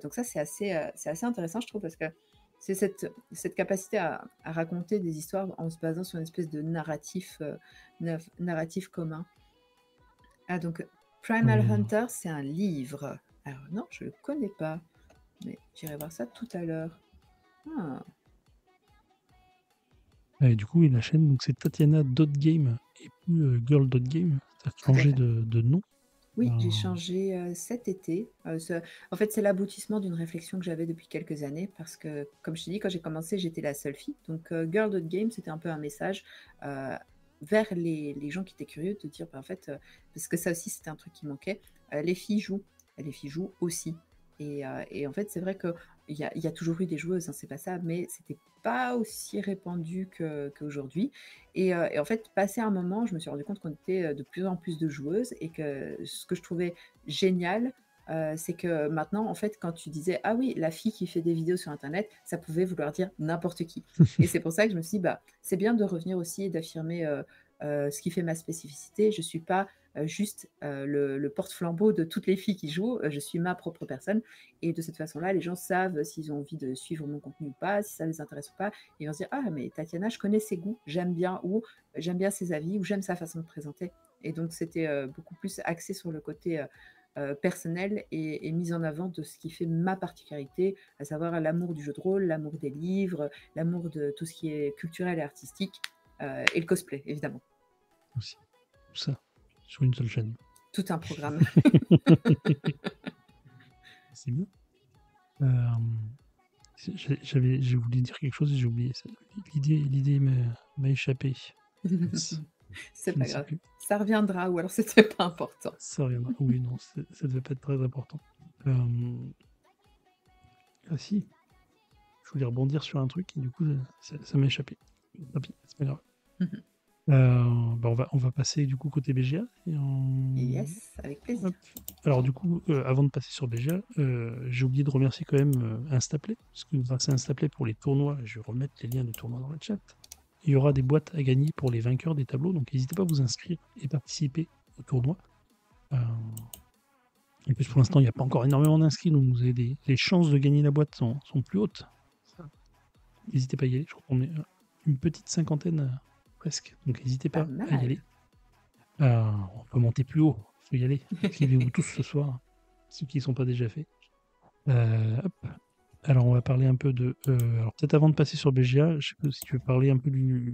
Speaker 2: Donc ça, c'est assez intéressant, je trouve, parce que c'est cette capacité à raconter des histoires en se basant sur une espèce de narratif commun. Ah, donc Primal
Speaker 1: Oui.
Speaker 2: Hunter, c'est un livre. Alors non, je ne le connais pas, mais j'irai voir ça tout à l'heure. Ah,
Speaker 1: Et du coup, la chaîne, donc c'est Tatiana.game et plus Girl.game. Ça a
Speaker 2: tout à
Speaker 1: changé
Speaker 2: fait.
Speaker 1: de nom.
Speaker 2: Oui, j'ai
Speaker 1: Euh,
Speaker 2: changé, cet été. En fait, c'est l'aboutissement d'une réflexion que j'avais depuis quelques années parce que, comme je t'ai dit, quand j'ai commencé, j'étais la seule fille. Donc, Girl.game, c'était un peu un message, heu, vers les gens qui étaient curieux de dire, bah, en fait, parce que ça aussi, c'était un truc qui manquait, les filles jouent aussi, et en fait, c'est vrai qu'il y a toujours eu des joueuses, hein, c'est pas ça, mais c'était pas aussi répandu qu'aujourd'hui, et en fait, passé un moment, je me suis rendu compte qu'on était, de plus en plus de joueuses, et que ce que je trouvais génial, c'est que maintenant, en fait, quand tu disais: «Ah oui, la fille qui fait des vidéos sur internet», ça pouvait vouloir dire n'importe qui, et c'est pour ça que je me suis dit: «Bah, c'est bien de revenir aussi et d'affirmer, ce qui fait ma spécificité. Je suis pas, juste, le porte-flambeau de toutes les filles qui jouent, je suis ma propre personne», et de cette façon-là, les gens savent s'ils ont envie de suivre mon contenu ou pas, si ça les intéresse ou pas. Ils vont se dire: «Ah mais Tatiana, je connais ses goûts, j'aime bien», ou «J'aime bien ses avis», ou «J'aime sa façon de présenter», et donc c'était, beaucoup plus axé sur le côté, personnel, et mise en avant de ce qui fait ma particularité, à savoir l'amour du jeu de rôle, l'amour des livres, l'amour de tout ce qui est culturel et artistique, et le cosplay évidemment.
Speaker 1: aussi. Tout ça sur une seule chaîne.
Speaker 2: Tout un programme.
Speaker 1: C'est bien. J'ai voulu dire quelque chose et j'ai oublié. L'idée m'a échappé.
Speaker 2: C'est
Speaker 1: Je ne
Speaker 2: pas
Speaker 1: sais
Speaker 2: grave.
Speaker 1: plus.
Speaker 2: Ça reviendra, ou alors c'était pas important.
Speaker 1: Ça reviendra. Oui, non, ça devait pas être très important. Ah si, je voulais rebondir sur un truc et du coup, ça m'a échappé. Tant pis, c'est pas grave. Bah, on va passer du coup côté BGA.
Speaker 2: Yes, avec plaisir.
Speaker 1: Hop. Alors du coup, avant de passer sur BGA, j'ai oublié de remercier quand même Instaplay, parce que grâce à Instaplay pour les tournois, je vais remettre les liens de tournois dans le chat. Il y aura des boîtes à gagner pour les vainqueurs des tableaux, donc n'hésitez pas à vous inscrire et participer au tournoi. En plus, pour l'instant, il n'y a pas encore énormément d'inscrits, donc vous avez les chances de gagner la boîte sont plus hautes. N'hésitez pas à y aller. Je crois qu'on est une petite cinquantaine presque, donc n'hésitez
Speaker 2: Pas
Speaker 1: pas à y
Speaker 2: mal.
Speaker 1: aller. On peut monter plus haut, faut y aller. Inscrivez-vous tous ce soir, ceux qui ne sont pas déjà faits. Hop. Alors on va parler un peu de, alors peut-être avant de passer sur BGA, je sais pas si tu veux parler un peu du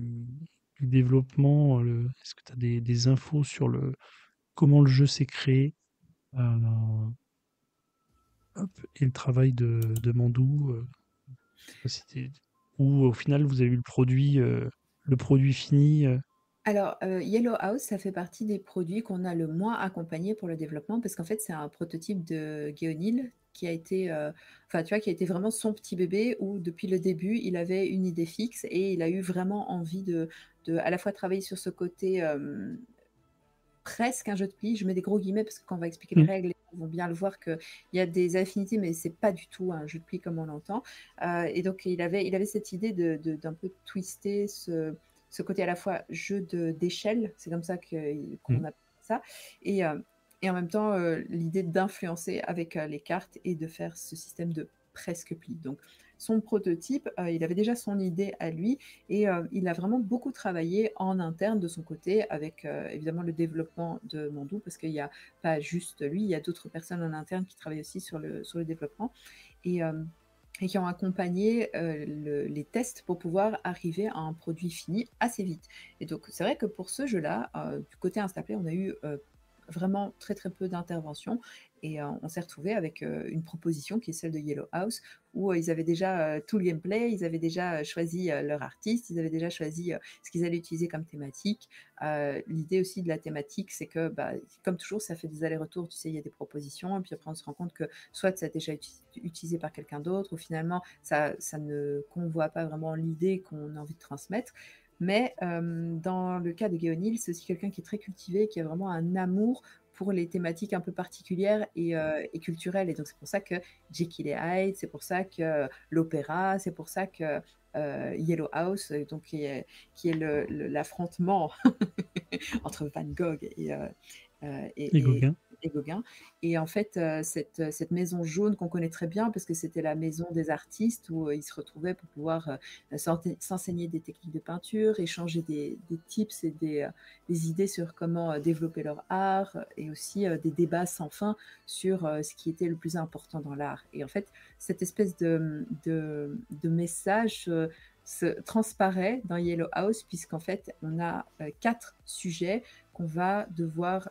Speaker 1: développement, est-ce que tu as des infos sur comment le jeu s'est créé? Hop, et le travail de Mandou, je sais pas si ou au final vous avez eu le produit fini.
Speaker 2: Alors, Yellow House, ça fait partie des produits qu'on a le moins accompagnés pour le développement parce qu'en fait, c'est un prototype de Geonil qui a été, enfin, tu vois, qui a été vraiment son petit bébé où depuis le début, il avait une idée fixe et il a eu vraiment envie de à la fois travailler sur ce côté, presque un jeu de pli. Je mets des gros guillemets parce que quand on va expliquer les
Speaker 1: Mmh.
Speaker 2: règles, ils vont bien le voir qu'il y a des affinités, mais c'est pas du tout un jeu de pli comme on l'entend. Et donc, il avait cette idée d'un peu twister ce côté à la fois jeu d'échelle, c'est comme ça
Speaker 1: Mmh.
Speaker 2: qu'on appelle ça, et, euh, et en même temps l'idée d'influencer avec les cartes et de faire ce système de presque pli. Donc, son prototype, il avait déjà son idée à lui et il a vraiment beaucoup travaillé en interne de son côté avec évidemment le développement de Mandou, parce qu'il n'y a pas juste lui, il y a d'autres personnes en interne qui travaillent aussi sur le développement et, euh, et qui ont accompagné les tests pour pouvoir arriver à un produit fini assez vite. Et donc c'est vrai que pour ce jeu-là, du côté Instaplay, on a eu vraiment très très peu d'interventions et on s'est retrouvé avec une proposition qui est celle de Yellow House où ils avaient déjà tout le gameplay, ils avaient déjà choisi leur artiste, ils avaient déjà choisi ce qu'ils allaient utiliser comme thématique. L'idée aussi de la thématique, c'est que, bah, comme toujours, ça fait des allers-retours, tu sais, il y a des propositions, et puis après on se rend compte que soit ça a déjà été utilisé par quelqu'un d'autre, ou finalement ça ne convoit pas vraiment l'idée qu'on a envie de transmettre. Mais dans le cas de Geonil, c'est aussi quelqu'un qui est très cultivé, qui a vraiment un amour pour les thématiques un peu particulières et culturelles. Et donc c'est pour ça que Jekyll et Hyde, c'est pour ça que l'opéra, c'est pour ça que Yellow House, donc qui est l'affrontement entre Van Gogh
Speaker 1: Et
Speaker 2: et
Speaker 1: Gauguin.
Speaker 2: Gauguin. Et en fait, cette maison jaune qu'on connaît très bien, parce que c'était la maison des artistes où ils se retrouvaient pour pouvoir s'enseigner des techniques de peinture, échanger des tips et des idées sur comment développer leur art, et aussi des débats sans fin sur ce qui était le plus important dans l'art. Et en fait, cette espèce de message se transparaît dans Yellow House, puisqu'en fait, on a 4 sujets qu'on va devoir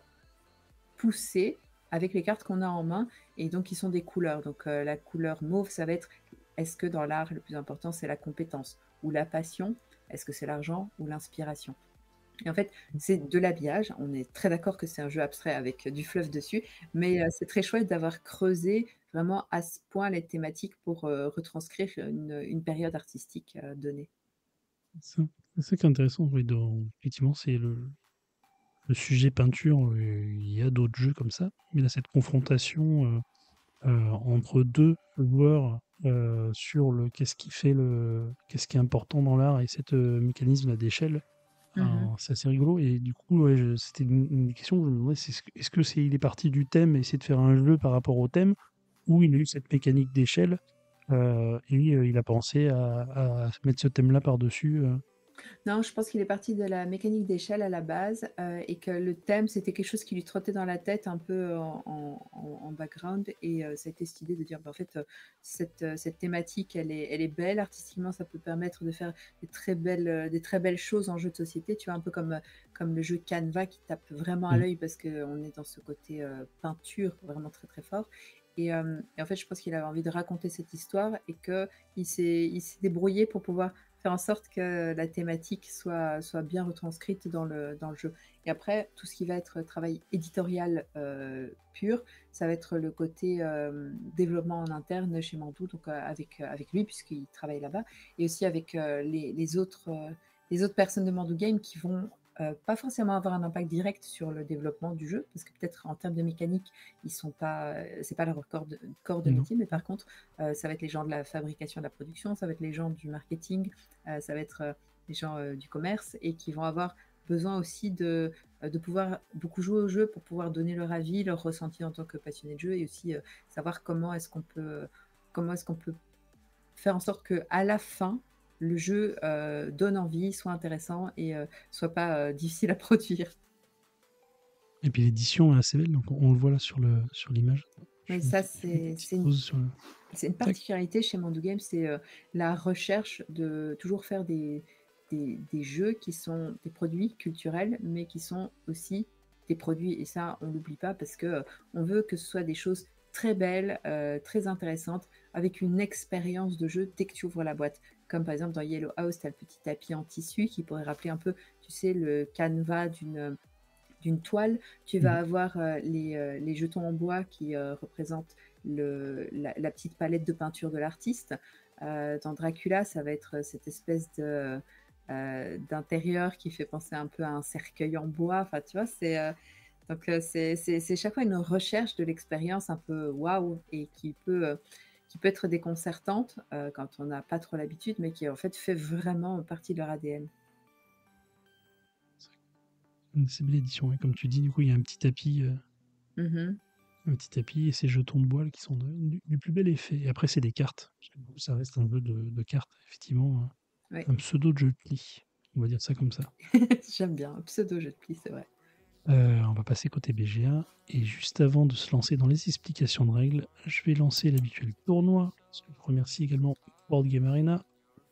Speaker 2: pousser avec les cartes qu'on a en main, et donc qui sont des couleurs. Donc la couleur mauve, ça va être, est-ce que dans l'art, le plus important, c'est la compétence ou la passion? Est-ce que c'est l'argent ou l'inspiration? Et en fait, c'est de l'habillage. On est très d'accord que c'est un jeu abstrait avec du fluff dessus, mais c'est très chouette d'avoir creusé vraiment à ce point les thématiques pour retranscrire une période artistique donnée.
Speaker 1: Ça c'est ça qui est intéressant, oui, effectivement, c'est le sujet peinture, il y a d'autres jeux comme ça, mais là, cette confrontation, entre 2 joueurs, sur qu'est-ce qui est important dans l'art et cette, mécanisme-là d'échelle,
Speaker 2: Mhm.
Speaker 1: c'est assez rigolo et du coup, ouais, c'était une des questions que je me demandais, c'est est-ce que il est parti du thème, essayer de faire un jeu par rapport au thème ou il a eu cette mécanique d'échelle, et il a pensé à mettre ce thème-là par-dessus,
Speaker 2: Non, je pense qu'il est parti de la mécanique d'échelle à la base et que le thème, c'était quelque chose qui lui trottait dans la tête un peu en background. Et ça a été cette idée de dire, bah, en fait, cette thématique, elle est belle. Artistiquement, ça peut permettre de faire des très belles choses en jeu de société. Tu vois, un peu comme le jeu Canva qui tape vraiment à
Speaker 1: mmh,
Speaker 2: l'œil parce qu'on est dans ce côté peinture vraiment très très fort. Et en fait, je pense qu'il avait envie de raconter cette histoire et qu'il s'est débrouillé pour pouvoir faire en sorte que la thématique soit bien retranscrite dans le jeu. Et après, tout ce qui va être travail éditorial pur, ça va être le côté développement en interne chez Mandou, donc avec lui, puisqu'il travaille là-bas, et aussi avec les autres personnes de Mandou Game qui vont pas forcément avoir un impact direct sur le développement du jeu, parce que peut-être en termes de mécanique, ils sont pas, c'est pas leur corps de
Speaker 1: non.
Speaker 2: métier, mais par contre, ça va être les gens de la fabrication, de la production, ça va être les gens du marketing, ça va être les gens du commerce, et qui vont avoir besoin aussi de pouvoir beaucoup jouer au jeu pour pouvoir donner leur avis, leur ressenti en tant que passionné de jeu, et aussi savoir comment est-ce qu'on peut faire en sorte que à la fin, le jeu donne envie, soit intéressant et soit pas difficile à produire.
Speaker 1: Et puis l'édition est assez belle, donc on le voit là sur l'image.
Speaker 2: Mais
Speaker 1: Je fais
Speaker 2: ça,
Speaker 1: une
Speaker 2: c'est
Speaker 1: petite
Speaker 2: une
Speaker 1: pause sur le.
Speaker 2: c'est une
Speaker 1: Tac.
Speaker 2: particularité chez Mandu Games, c'est, la recherche de toujours faire des jeux qui sont des produits culturels, mais qui sont aussi des produits et ça, on l'oublie pas parce que, on veut que ce soit des choses très belles, très intéressantes, avec une expérience de jeu dès que tu ouvres la boîte. Comme par exemple dans Yellow House, tu as le petit tapis en tissu qui pourrait rappeler un peu, tu sais, le canevas d'une toile. Tu vas
Speaker 1: Mhm.
Speaker 2: avoir les jetons en bois qui représentent la petite palette de peinture de l'artiste. Dans Dracula, ça va être cette espèce d'intérieur qui fait penser un peu à un cercueil en bois. Enfin, tu vois, c'est chaque fois une recherche de l'expérience un peu waouh et qui peut être déconcertante quand on n'a pas trop l'habitude, mais qui en fait fait vraiment partie de leur ADN.
Speaker 1: C'est belle édition, et comme tu dis, du coup, il y a
Speaker 2: Mhm.
Speaker 1: un petit tapis et ces jetons de bois là, qui sont du plus bel effet. Et après, c'est des cartes. Parce que, du coup, ça reste un jeu de cartes, effectivement,
Speaker 2: Ouais.
Speaker 1: un pseudo de jeu de pli. On va dire ça comme ça.
Speaker 2: J'aime bien, un pseudo jeu de pli, c'est vrai.
Speaker 1: On va passer côté BGA. Et juste avant de se lancer dans les explications de règles, je vais lancer l'habituel tournoi. Je remercie également Board Game Arena.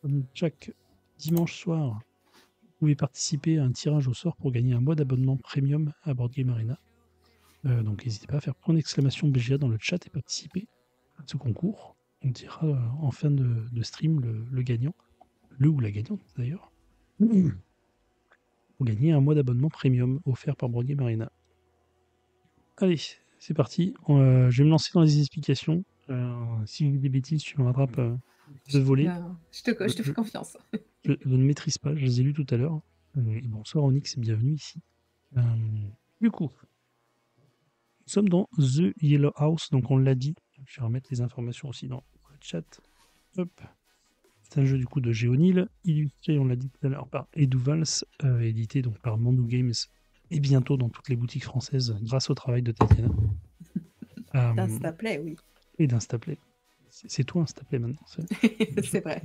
Speaker 1: Comme chaque dimanche soir, vous pouvez participer à un tirage au sort pour gagner un mois d'abonnement premium à Board Game Arena. Donc n'hésitez pas à faire point d'exclamation BGA dans le chat et participer à ce concours. On dira en fin de stream le gagnant, le ou la gagnante d'ailleurs, pour gagner un mois d'abonnement premium offert par Board Game Arena. Allez, c'est parti. Je vais me lancer dans les explications. Si j'ai des bêtises, tu me rattrapes de voler.
Speaker 2: Ben,
Speaker 1: Je,
Speaker 2: je te
Speaker 1: je-
Speaker 2: fais confiance.
Speaker 1: je ne maîtrise pas, je les ai lus tout à l'heure. Et bonsoir Onyx, bienvenue ici. Euh, du coup, nous sommes dans The Yellow House, donc on l'a dit. Je vais remettre les informations aussi dans le chat. Hop. C'est un jeu du coup de Géonil, illustré, on l'a dit tout à l'heure, par Edu Valls, édité donc par Mondo Games et bientôt dans toutes les boutiques françaises grâce au travail de Tatiana. Euh,
Speaker 2: D'Instaplay, oui.
Speaker 1: et d'Instaplay. C'est toi Instaplay maintenant.
Speaker 2: C'est vrai.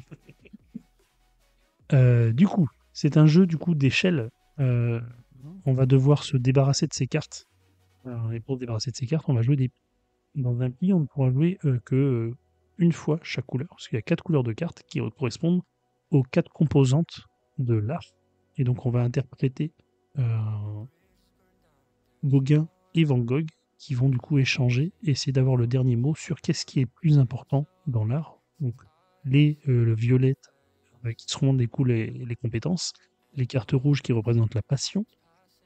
Speaker 1: Du coup, c'est un jeu du coup d'échelle. Euh, on va devoir se débarrasser de ces cartes. Et pour se débarrasser de ces cartes, on va jouer dans un pli, on ne pourra jouer que une fois chaque couleur, parce qu'il y a 4 couleurs de cartes qui correspondent aux 4 composantes de l'art. Et donc on va interpréter euh, Gauguin et Van Gogh qui vont du coup échanger et essayer d'avoir le dernier mot sur qu'est-ce qui est plus important dans l'art. Donc le violet qui seront des coups les compétences, les cartes rouges qui représentent la passion,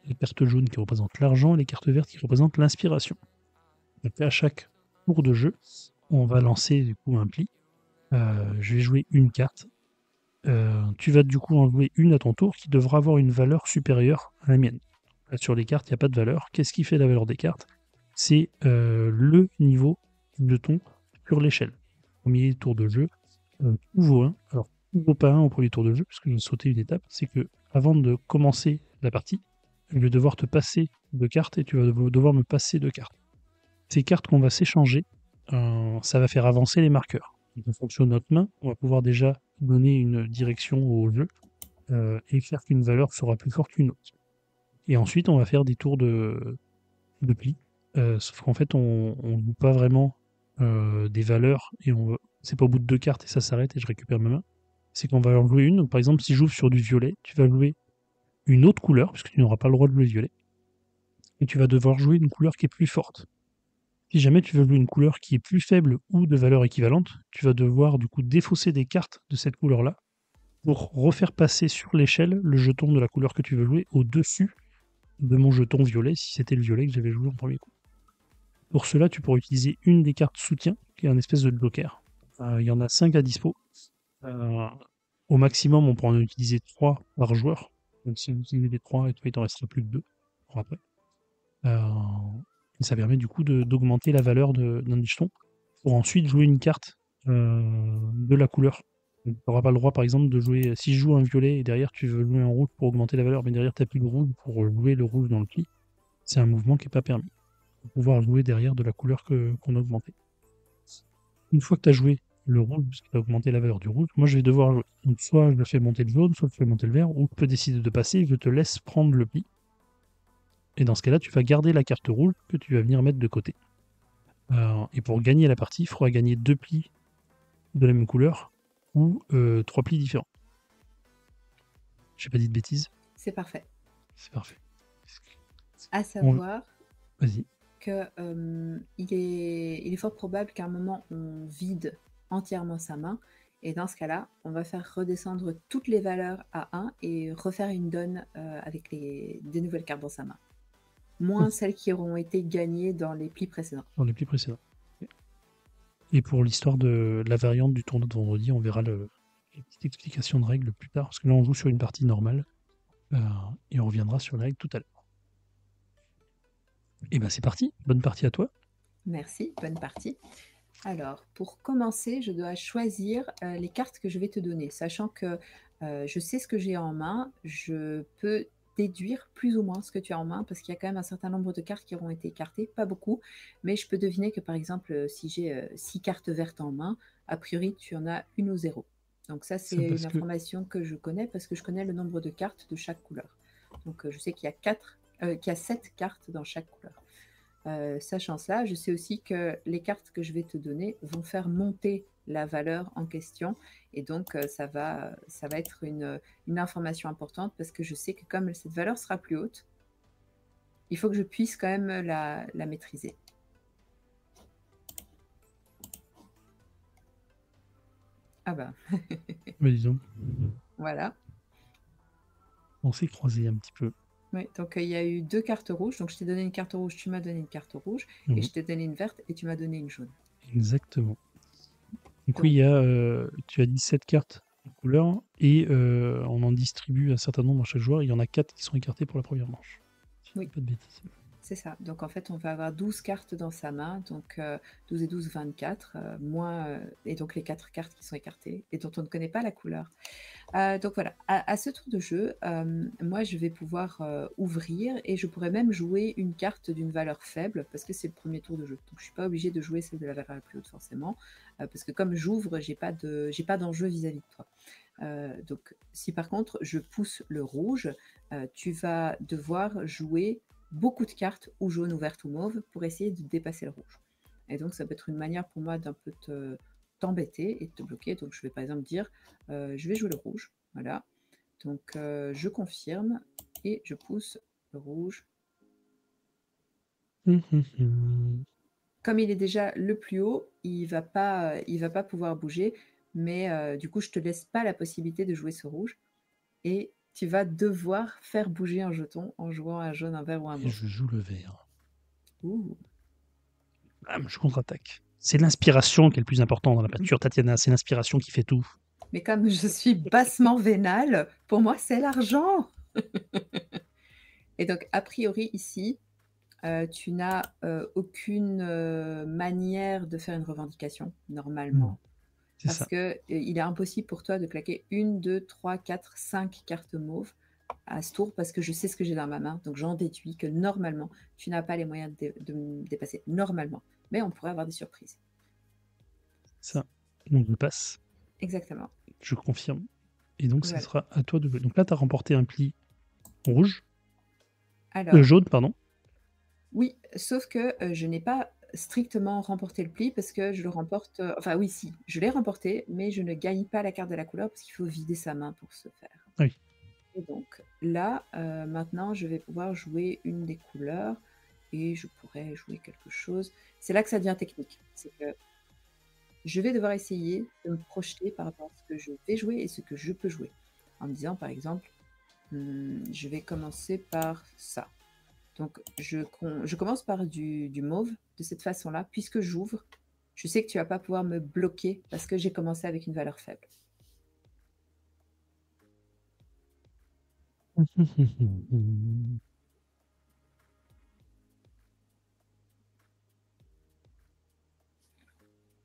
Speaker 1: les cartes jaunes qui représentent l'argent et les cartes vertes qui représentent l'inspiration. Donc à chaque tour de jeu, on va lancer du coup un pli. Je vais jouer une carte. Tu vas du coup en jouer une à ton tour qui devra avoir une valeur supérieure à la mienne. Là, sur les cartes, il n'y a pas de valeur. Qu'est-ce qui fait la valeur des cartes? C'est le niveau de ton sur l'échelle. Premier tour de jeu, tout vaut 1. Alors, tout vaut pas 1 au premier tour de jeu, parce que je vais sauter une étape. C'est que avant de commencer la partie, je vais devoir te passer de cartes et tu vas devoir me passer de cartes. Ces cartes qu'on va s'échanger, ça va faire avancer les marqueurs. Donc, en fonction de notre main, on va pouvoir déjà donner une direction au jeu et faire qu'une valeur sera plus forte qu'une autre. Et ensuite, on va faire des tours de pli. Sauf qu'en fait, on ne joue pas vraiment des valeurs et c'est pas au bout de 2 cartes et ça s'arrête et je récupère ma main. C'est qu'on va en jouer une. Donc, par exemple, si j'ouvre sur du violet, tu vas jouer une autre couleur, puisque tu n'auras pas le droit de jouer violet. Et tu vas devoir jouer une couleur qui est plus forte. Si jamais tu veux jouer une couleur qui est plus faible ou de valeur équivalente, tu vas devoir du coup défausser des cartes de cette couleur-là pour refaire passer sur l'échelle le jeton de la couleur que tu veux jouer au-dessus de mon jeton violet, si c'était le violet que j'avais joué en premier coup. Pour cela, tu pourras utiliser une des cartes soutien, qui est un espèce de joker. Il y en a 5 à dispo. Euh, Au maximum, on pourra en utiliser 3 par joueur. Donc si vous utilisez les 3, il t'en restera plus que 2 pour après. Euh, et ça permet du coup d'augmenter la valeur d'un des jetons pour ensuite jouer une carte de la couleur. Tu n'auras pas le droit, par exemple, de jouer. Si je joue un violet et derrière tu veux jouer un rouge pour augmenter la valeur, mais derrière tu n'as plus de rouge pour jouer le rouge dans le pli, c'est un mouvement qui n'est pas permis. Pour pouvoir jouer derrière de la couleur qu'on a augmentée. Une fois que tu as joué le rouge, parce que tu as augmenté la valeur du rouge, moi je vais devoir jouer. Donc soit je le fais monter le jaune, soit je fais monter le vert, ou je peux décider de passer, je te laisse prendre le pli. Et dans ce cas-là, tu vas garder la carte rouge que tu vas venir mettre de côté. Et pour gagner la partie, il faudra gagner 2 plis de la même couleur ou 3 plis différents. J'ai pas dit de bêtises.
Speaker 2: C'est parfait.
Speaker 1: C'est parfait.
Speaker 2: À savoir
Speaker 1: Vas-y.
Speaker 2: que il est fort probable qu'à un moment, on vide entièrement sa main. Et dans ce cas-là, on va faire redescendre toutes les valeurs à 1 et refaire une donne avec des nouvelles cartes dans sa main. Moins celles qui auront été gagnées dans les plis précédents.
Speaker 1: Dans les plis précédents. Et pour l'histoire de la variante du tournoi de vendredi, on verra les petites explications de règles plus tard, parce que là on joue sur une partie normale, et on reviendra sur les règles tout à l'heure. Et ben c'est parti, bonne partie à toi.
Speaker 2: Merci, bonne partie. Alors, pour commencer, je dois choisir les cartes que je vais te donner, sachant que je sais ce que j'ai en main, je peux déduire plus ou moins ce que tu as en main, parce qu'il y a quand même un certain nombre de cartes qui auront été écartées, pas beaucoup, mais je peux deviner que par exemple, si j'ai 6 cartes vertes en main, a priori tu en as une ou 0. Donc ça, c'est une information que je connais, parce que je connais le nombre de cartes de chaque couleur. Donc je sais qu'il y a 7 cartes dans chaque couleur. Sachant cela, je sais aussi que les cartes que je vais te donner vont faire monter la valeur en question, et donc ça va être une information importante, parce que je sais que comme cette valeur sera plus haute, il faut que je puisse quand même la maîtriser. Ah bah.
Speaker 1: Mais disons.
Speaker 2: Voilà.
Speaker 1: On s'est croisés un petit peu.
Speaker 2: Oui, donc il y a eu 2 cartes rouges, donc je t'ai donné une carte rouge, tu m'as donné une carte rouge, et je t'ai donné une verte, et tu m'as donné une jaune.
Speaker 1: Exactement. Du coup, il y a, tu as 17 cartes de couleur, et on en distribue un certain nombre à chaque joueur. Il y en a 4 qui sont écartées pour la première manche.
Speaker 2: Oui.
Speaker 1: Pas de bêtises.
Speaker 2: C'est ça. Donc en fait, on va avoir 12 cartes dans sa main, donc 12 et 12, 24, et donc les 4 cartes qui sont écartées et dont on ne connaît pas la couleur. Donc voilà, à ce tour de jeu, moi je vais pouvoir ouvrir, et je pourrais même jouer une carte d'une valeur faible, parce que c'est le premier tour de jeu. Donc je ne suis pas obligée de jouer celle de la valeur la plus haute forcément, parce que comme j'ouvre, j'ai pas d'enjeu vis-à-vis de toi. Donc si par contre je pousse le rouge, tu vas devoir jouer beaucoup de cartes, ou jaune, ou verte, ou mauve, pour essayer de dépasser le rouge. Et donc ça peut être une manière pour moi d'un peu t'embêter et de te bloquer. Donc je vais par exemple dire, je vais jouer le rouge, voilà. Donc je confirme, et je pousse le rouge. Comme il est déjà le plus haut, il va pas pouvoir bouger, mais du coup je te laisse pas la possibilité de jouer ce rouge, et tu vas devoir faire bouger un jeton en jouant un jaune, un vert ou un mauve.
Speaker 1: Et je joue le vert.
Speaker 2: Ouh.
Speaker 1: Bam, je contre-attaque. C'est l'inspiration qui est le plus important dans la peinture, Tatiana. C'est l'inspiration qui fait tout.
Speaker 2: Mais comme je suis bassement vénale, pour moi c'est l'argent. Et donc a priori ici, tu n'as aucune manière de faire une revendication normalement. Parce que il est impossible pour toi de claquer 1, 2, 3, 4, 5 cartes mauves à ce tour, parce que je sais ce que j'ai dans ma main. Donc j'en déduis que normalement, tu n'as pas les moyens de me dépasser. Normalement. Mais on pourrait avoir des surprises.
Speaker 1: Ça. Donc je passe.
Speaker 2: Exactement.
Speaker 1: Je confirme. Et donc
Speaker 2: Voilà.
Speaker 1: ça sera à toi de jouer. Donc là, tu as remporté un pli rouge.
Speaker 2: Alors,
Speaker 1: jaune, pardon.
Speaker 2: oui, sauf que je n'ai pas strictement remporté le pli, parce que je le remporte. Enfin, oui, si, je l'ai remporté, mais je ne gagne pas la carte de la couleur, parce qu'il faut vider sa main pour ce faire.
Speaker 1: Ah oui.
Speaker 2: Et donc là, maintenant, je vais pouvoir jouer une des couleurs, et je pourrais jouer quelque chose. C'est là que ça devient technique. C'est que je vais devoir essayer de me projeter par rapport à ce que je vais jouer et ce que je peux jouer. En me disant, par exemple, je vais commencer par ça. Donc, je commence par du mauve, de cette façon-là. Puisque j'ouvre, je sais que tu vas pas pouvoir me bloquer, parce que j'ai commencé avec une valeur faible.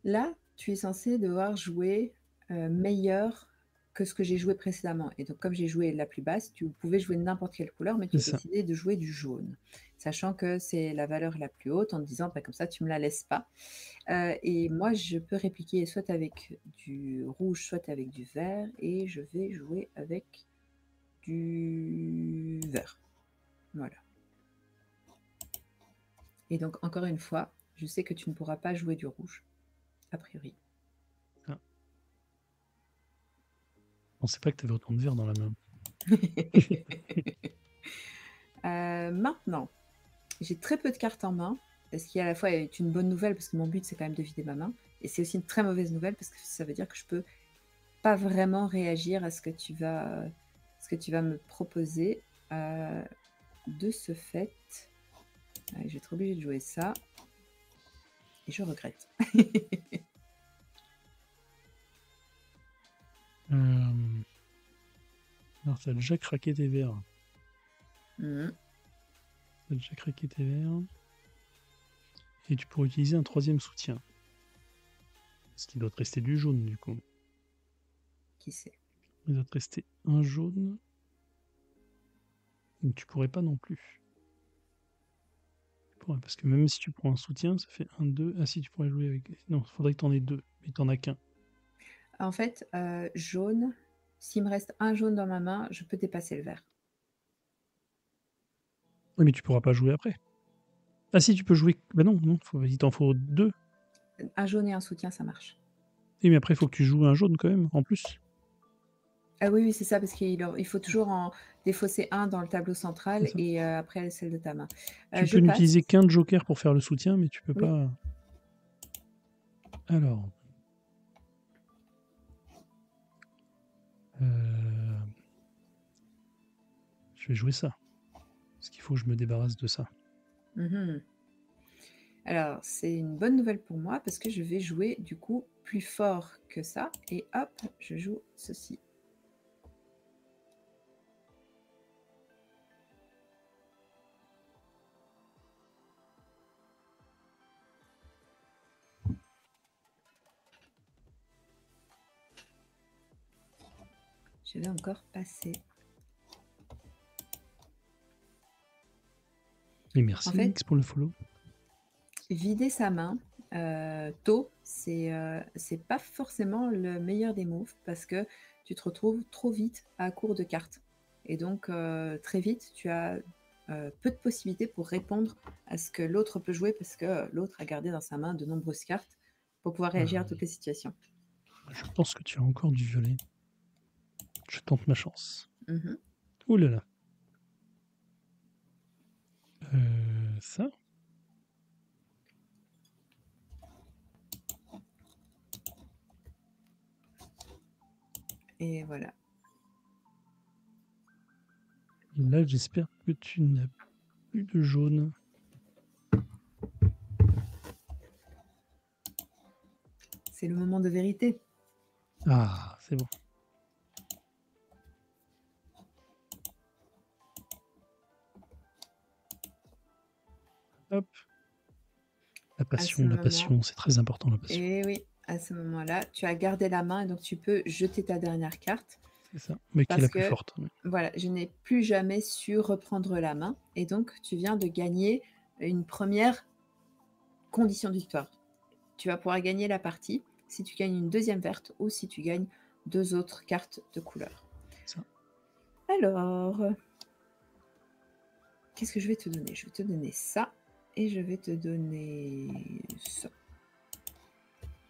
Speaker 2: Là, tu es censé devoir jouer meilleur que ce que j'ai joué précédemment. Et donc, comme j'ai joué la plus basse, tu pouvais jouer n'importe quelle couleur, mais tu as décidé de jouer du jaune, sachant que c'est la valeur la plus haute, en te disant, bah, comme ça, tu ne me la laisses pas. Et moi, je peux répliquer soit avec du rouge, soit avec du vert, et je vais jouer avec du vert. Voilà. Et donc, encore une fois, je sais que tu ne pourras pas jouer du rouge, a priori.
Speaker 1: Ah. Je pensais pas que tu avais autant de verre dans la main.
Speaker 2: Maintenant, j'ai très peu de cartes en main, ce qui à la fois est une bonne nouvelle parce que mon but c'est quand même de vider ma main, et c'est aussi une très mauvaise nouvelle parce que ça veut dire que je peux pas vraiment réagir à ce que tu vas me proposer. De ce fait, je vais être obligée de jouer ça, et je regrette.
Speaker 1: Alors, tu as déjà craqué tes verres.
Speaker 2: Mhm.
Speaker 1: Tu as déjà craqué tes verres. Et tu pourrais utiliser un troisième soutien. Ce qui doit te rester du jaune, du coup.
Speaker 2: Qui sait?
Speaker 1: Il doit te rester un jaune. Donc tu pourrais pas non plus. Tu pourrais, parce que même si tu prends un soutien, ça fait 1, 2. Ah si, tu pourrais jouer avec... Non, il faudrait que tu en aies 2. Mais tu n'en as qu'un.
Speaker 2: En fait, jaune, s'il me reste un jaune dans ma main, je peux dépasser le vert.
Speaker 1: Oui, mais tu pourras pas jouer après. Ah si, tu peux jouer... Bah non, non, il t'en faut 2.
Speaker 2: Un jaune et un soutien, ça marche.
Speaker 1: Oui, mais après, il faut que tu joues un jaune quand même, en plus.
Speaker 2: Ah oui, oui, c'est ça, parce il faut toujours en défausser un dans le tableau
Speaker 1: C'est
Speaker 2: central
Speaker 1: ça.
Speaker 2: et après celle de ta main.
Speaker 1: Tu
Speaker 2: Je
Speaker 1: peux
Speaker 2: passe.
Speaker 1: n'utiliser qu'un joker pour faire le soutien, mais tu peux
Speaker 2: Oui.
Speaker 1: pas... Alors... Je vais jouer ça. Parce qu'il faut que je me débarrasse de ça.
Speaker 2: Mhm. Alors, c'est une bonne nouvelle pour moi parce que je vais jouer du coup plus fort que ça. Et hop, je joue ceci. Je vais encore passer.
Speaker 1: Et merci,
Speaker 2: En fait,
Speaker 1: X, pour le follow.
Speaker 2: vider sa main tôt, c'est pas forcément le meilleur des moves parce que tu te retrouves trop vite à court de cartes. Et donc, très vite, tu as peu de possibilités pour répondre à ce que l'autre peut jouer parce que l'autre a gardé dans sa main de nombreuses cartes pour pouvoir réagir à toutes les situations.
Speaker 1: Je pense que tu as encore du violet. Je tente ma chance.
Speaker 2: Mhm.
Speaker 1: Ouh là là. Ça.
Speaker 2: Et voilà.
Speaker 1: Et là, j'espère que tu n'as plus de jaune.
Speaker 2: C'est le moment de vérité.
Speaker 1: Ah, c'est bon. Hop.
Speaker 2: À ce
Speaker 1: La
Speaker 2: moment,
Speaker 1: passion, c'est très important, la passion.
Speaker 2: et oui, à ce moment-là, tu as gardé la main et donc tu peux jeter ta dernière carte.
Speaker 1: C'est ça. Mais qui est
Speaker 2: Parce
Speaker 1: la plus
Speaker 2: que,
Speaker 1: forte.
Speaker 2: voilà, je n'ai plus jamais su reprendre la main. Et donc, tu viens de gagner une première condition de victoire. Tu vas pouvoir gagner la partie si tu gagnes une deuxième verte ou si tu gagnes 2 autres cartes de couleur.
Speaker 1: Ça.
Speaker 2: Alors, qu'est-ce que je vais te donner? Je vais te donner ça et je vais te donner ça.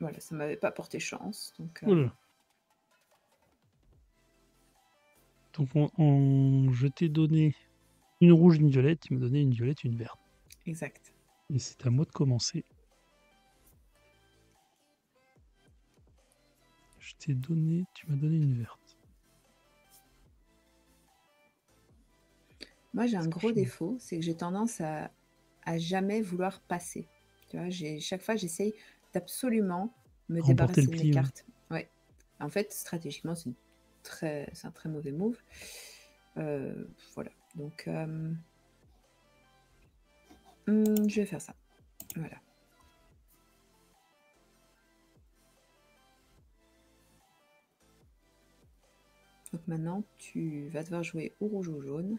Speaker 2: Voilà, ça ne m'avait pas porté chance. Donc,
Speaker 1: Oh là là. Donc, je t'ai donné une rouge, une violette. Tu m'as donné une violette, une verte.
Speaker 2: exact.
Speaker 1: Et c'est à moi de commencer. Je t'ai donné, tu m'as donné une verte.
Speaker 2: Moi, j'ai un gros défaut, c'est que j'ai tendance à jamais vouloir passer. Tu vois, chaque fois, j'essaye d'absolument me
Speaker 1: Remporter le
Speaker 2: débarrasser de mes
Speaker 1: pli, ouais.
Speaker 2: cartes. Ouais. En fait, stratégiquement, c'est un très mauvais move. Voilà. Donc, je vais faire ça. Voilà. Donc maintenant, tu vas devoir jouer au rouge ou au jaune.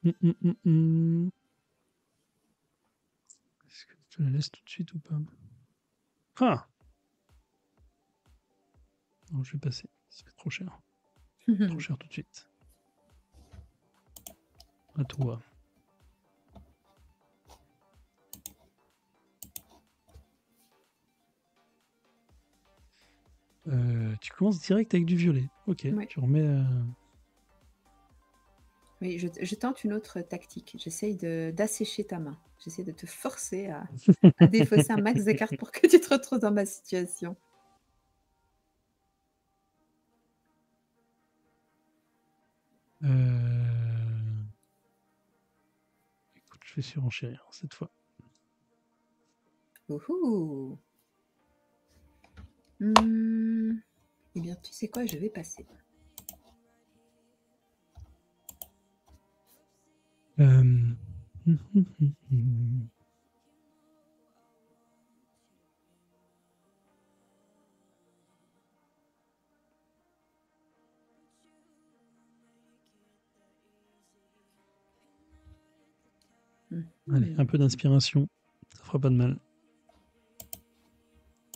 Speaker 1: Est-ce que tu la laisses tout de suite ou pas? Ah! Non, je vais passer. Ça fait trop cher. Trop cher tout de suite. À toi. Tu commences direct avec du violet. Ok,
Speaker 2: Ouais.
Speaker 1: tu remets.
Speaker 2: Oui, je tente une autre tactique. J'essaye d'assécher ta main. J'essaie de te forcer à défausser un max de cartes pour que tu te retrouves dans ma situation.
Speaker 1: Écoute, je vais surenchérir cette fois.
Speaker 2: Ouhou. Eh bien, tu sais quoi, je vais passer.
Speaker 1: Allez, un
Speaker 2: Mhm.
Speaker 1: peu d'inspiration, ça fera pas de mal.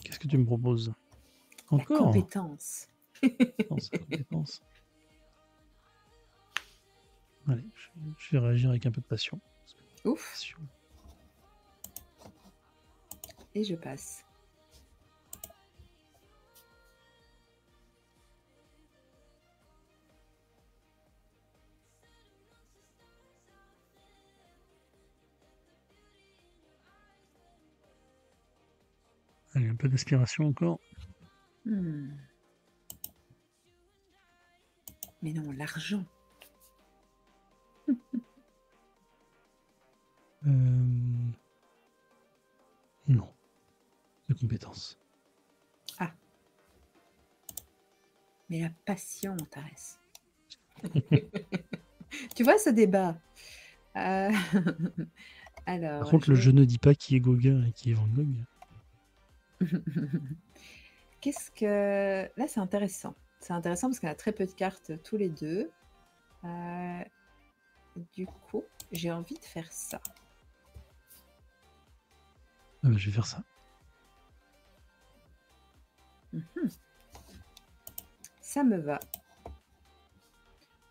Speaker 1: Qu'est-ce que tu me proposes?
Speaker 2: La
Speaker 1: Encore?
Speaker 2: compétence.
Speaker 1: Compétence, compétence. Allez, je vais réagir avec un peu de passion.
Speaker 2: Ouf,
Speaker 1: Passion.
Speaker 2: et je passe.
Speaker 1: Allez, un peu d'inspiration encore.
Speaker 2: Hmm. Mais non, l'argent.
Speaker 1: Non, de compétence.
Speaker 2: Ah, mais la passion, Tharès. Tu vois ce débat? Euh,
Speaker 1: Par
Speaker 2: Alors,
Speaker 1: contre,
Speaker 2: je
Speaker 1: le
Speaker 2: vais...
Speaker 1: jeu ne dit pas qui est Gauguin et qui est Van Gogh.
Speaker 2: Qu'est-ce que... Là, c'est intéressant. C'est intéressant parce qu'on a très peu de cartes tous les deux. Du coup, j'ai envie de faire ça.
Speaker 1: Ah bah, je vais faire ça.
Speaker 2: Ça me va.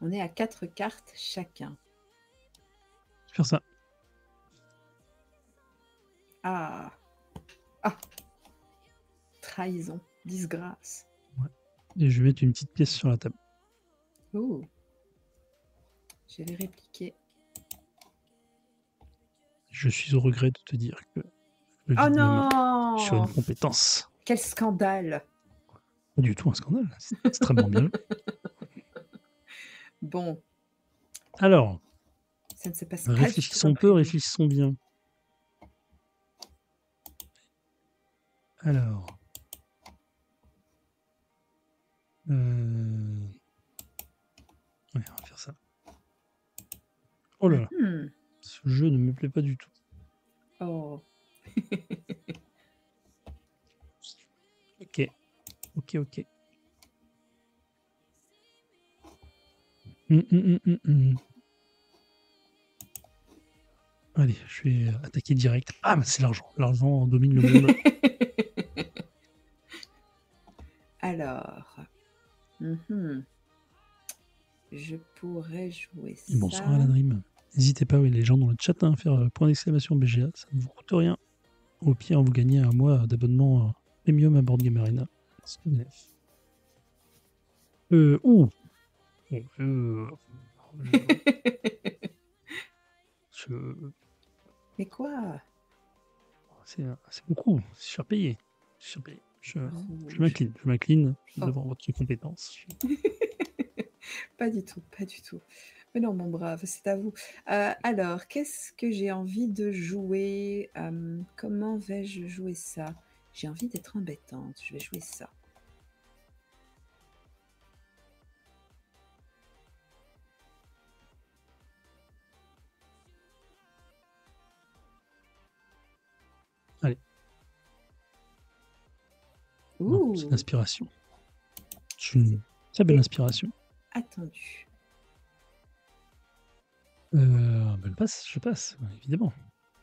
Speaker 2: On est à 4 cartes chacun.
Speaker 1: Je vais faire ça.
Speaker 2: Ah, ah, trahison, disgrâce.
Speaker 1: Ouais. Et je vais mettre une petite pièce sur la table.
Speaker 2: Ouh. Je vais répliquer.
Speaker 1: Je suis au regret de te dire que le
Speaker 2: Oh
Speaker 1: vide ma main sur une
Speaker 2: non!
Speaker 1: compétence.
Speaker 2: Quel scandale!
Speaker 1: Pas du tout un scandale. C'est extrêmement bien.
Speaker 2: Bon,
Speaker 1: Alors,
Speaker 2: ça ne se passe pas du tout comme
Speaker 1: réfléchissons peu,
Speaker 2: prévu.
Speaker 1: réfléchissons bien. Alors, ouais, on va faire ça. Oh là là,
Speaker 2: Mhm.
Speaker 1: ce jeu ne me plaît pas du tout.
Speaker 2: Oh,
Speaker 1: Ok, ok, ok. Hum. Allez, je vais attaquer direct. Ah, mais c'est l'argent. L'argent domine le monde.
Speaker 2: alors, mhm. Je pourrais jouer
Speaker 1: Et bonsoir à
Speaker 2: ça.
Speaker 1: la Dream. N'hésitez pas, oui, les gens dans le chat, à faire point d'exclamation BGA. Ça ne vous coûte rien. Au pire, vous gagnez un mois d'abonnement premium à Board Game Arena. Ouh. Euh, je-
Speaker 2: Mais quoi?
Speaker 1: c'est beaucoup. C'est surpayé. C'est surpayé. Je
Speaker 2: Rouge.
Speaker 1: m'incline. Je m'incline
Speaker 2: Oh,
Speaker 1: devant votre compétence.
Speaker 2: pas du tout, pas du tout. Mais non, mon brave, c'est à vous. Alors, qu'est-ce que j'ai envie de jouer? Comment vais-je jouer ça? J'ai envie d'être embêtante. Je vais jouer ça.
Speaker 1: Allez, non, c'est
Speaker 2: Ouh,
Speaker 1: l'inspiration. C'est une très belle
Speaker 2: c'est
Speaker 1: inspiration.
Speaker 2: attendu.
Speaker 1: Ben, je passe, évidemment.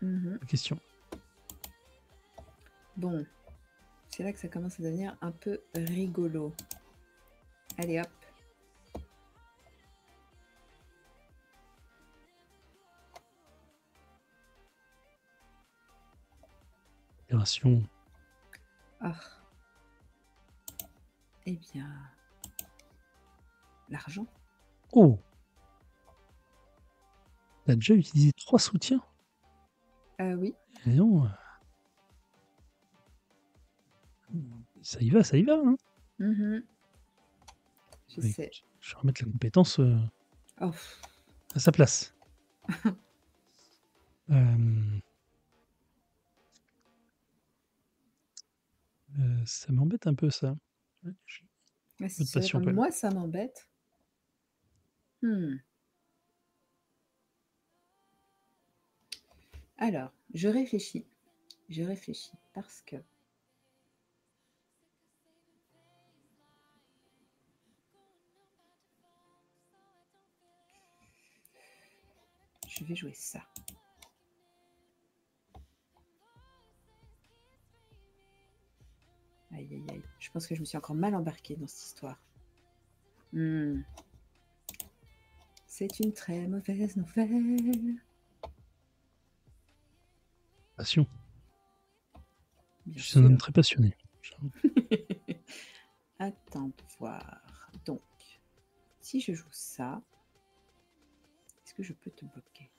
Speaker 2: Mhm.
Speaker 1: Pas question.
Speaker 2: Bon, c'est là que ça commence à devenir un peu rigolo. Allez hop.
Speaker 1: Inspiration.
Speaker 2: Ah, Eh bien, l'argent.
Speaker 1: Oh! T'as déjà utilisé 3 soutiens?
Speaker 2: Oui.
Speaker 1: Eh non, ça y va, hein.
Speaker 2: Mmh. Je
Speaker 1: Bah,
Speaker 2: sais.
Speaker 1: écoute, je vais remettre la compétence,
Speaker 2: Oh,
Speaker 1: à sa place. Hem, Ça m'embête un peu ça. Ouais, j'ai un
Speaker 2: ah,
Speaker 1: peu
Speaker 2: si
Speaker 1: de
Speaker 2: tu savais
Speaker 1: passion
Speaker 2: comme
Speaker 1: quand même.
Speaker 2: moi ça m'embête. Mmh. Alors, je réfléchis parce que je vais jouer ça. Aïe, aïe, aïe. Je pense que je me suis encore mal embarquée dans cette histoire. Mmh. C'est une très mauvaise nouvelle.
Speaker 1: Passion.
Speaker 2: Bien
Speaker 1: Je suis un homme
Speaker 2: sûr.
Speaker 1: très passionné.
Speaker 2: Attends de voir. Donc, si je joue ça, est-ce que je peux te bloquer?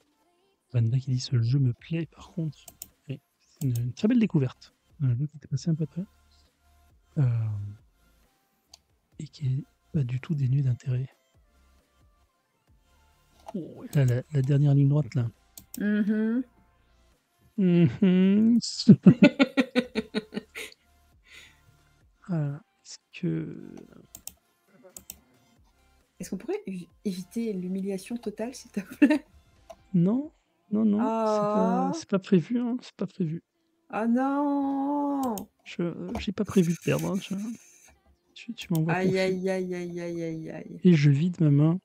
Speaker 1: Vanda qui dit: «Ce jeu me plaît par contre». Oui, c'est une très belle découverte. Un jeu qui était passé un peu près, et qui est pas du tout dénué d'intérêt. Oh, là, la dernière ligne droite là.
Speaker 2: Mmh.
Speaker 1: Mmh. Ah, est-ce que
Speaker 2: Est-ce qu'on pourrait éviter l'humiliation totale, s'il te plaît?
Speaker 1: non, non, non,
Speaker 2: Oh!
Speaker 1: c'est pas prévu, hein, c'est pas prévu.
Speaker 2: Oh non!
Speaker 1: J'ai pas prévu de perdre, hein, tu m'envoies
Speaker 2: Aïe,
Speaker 1: confus
Speaker 2: aïe, aïe, aïe, aïe, aïe, aïe.
Speaker 1: et je vide ma main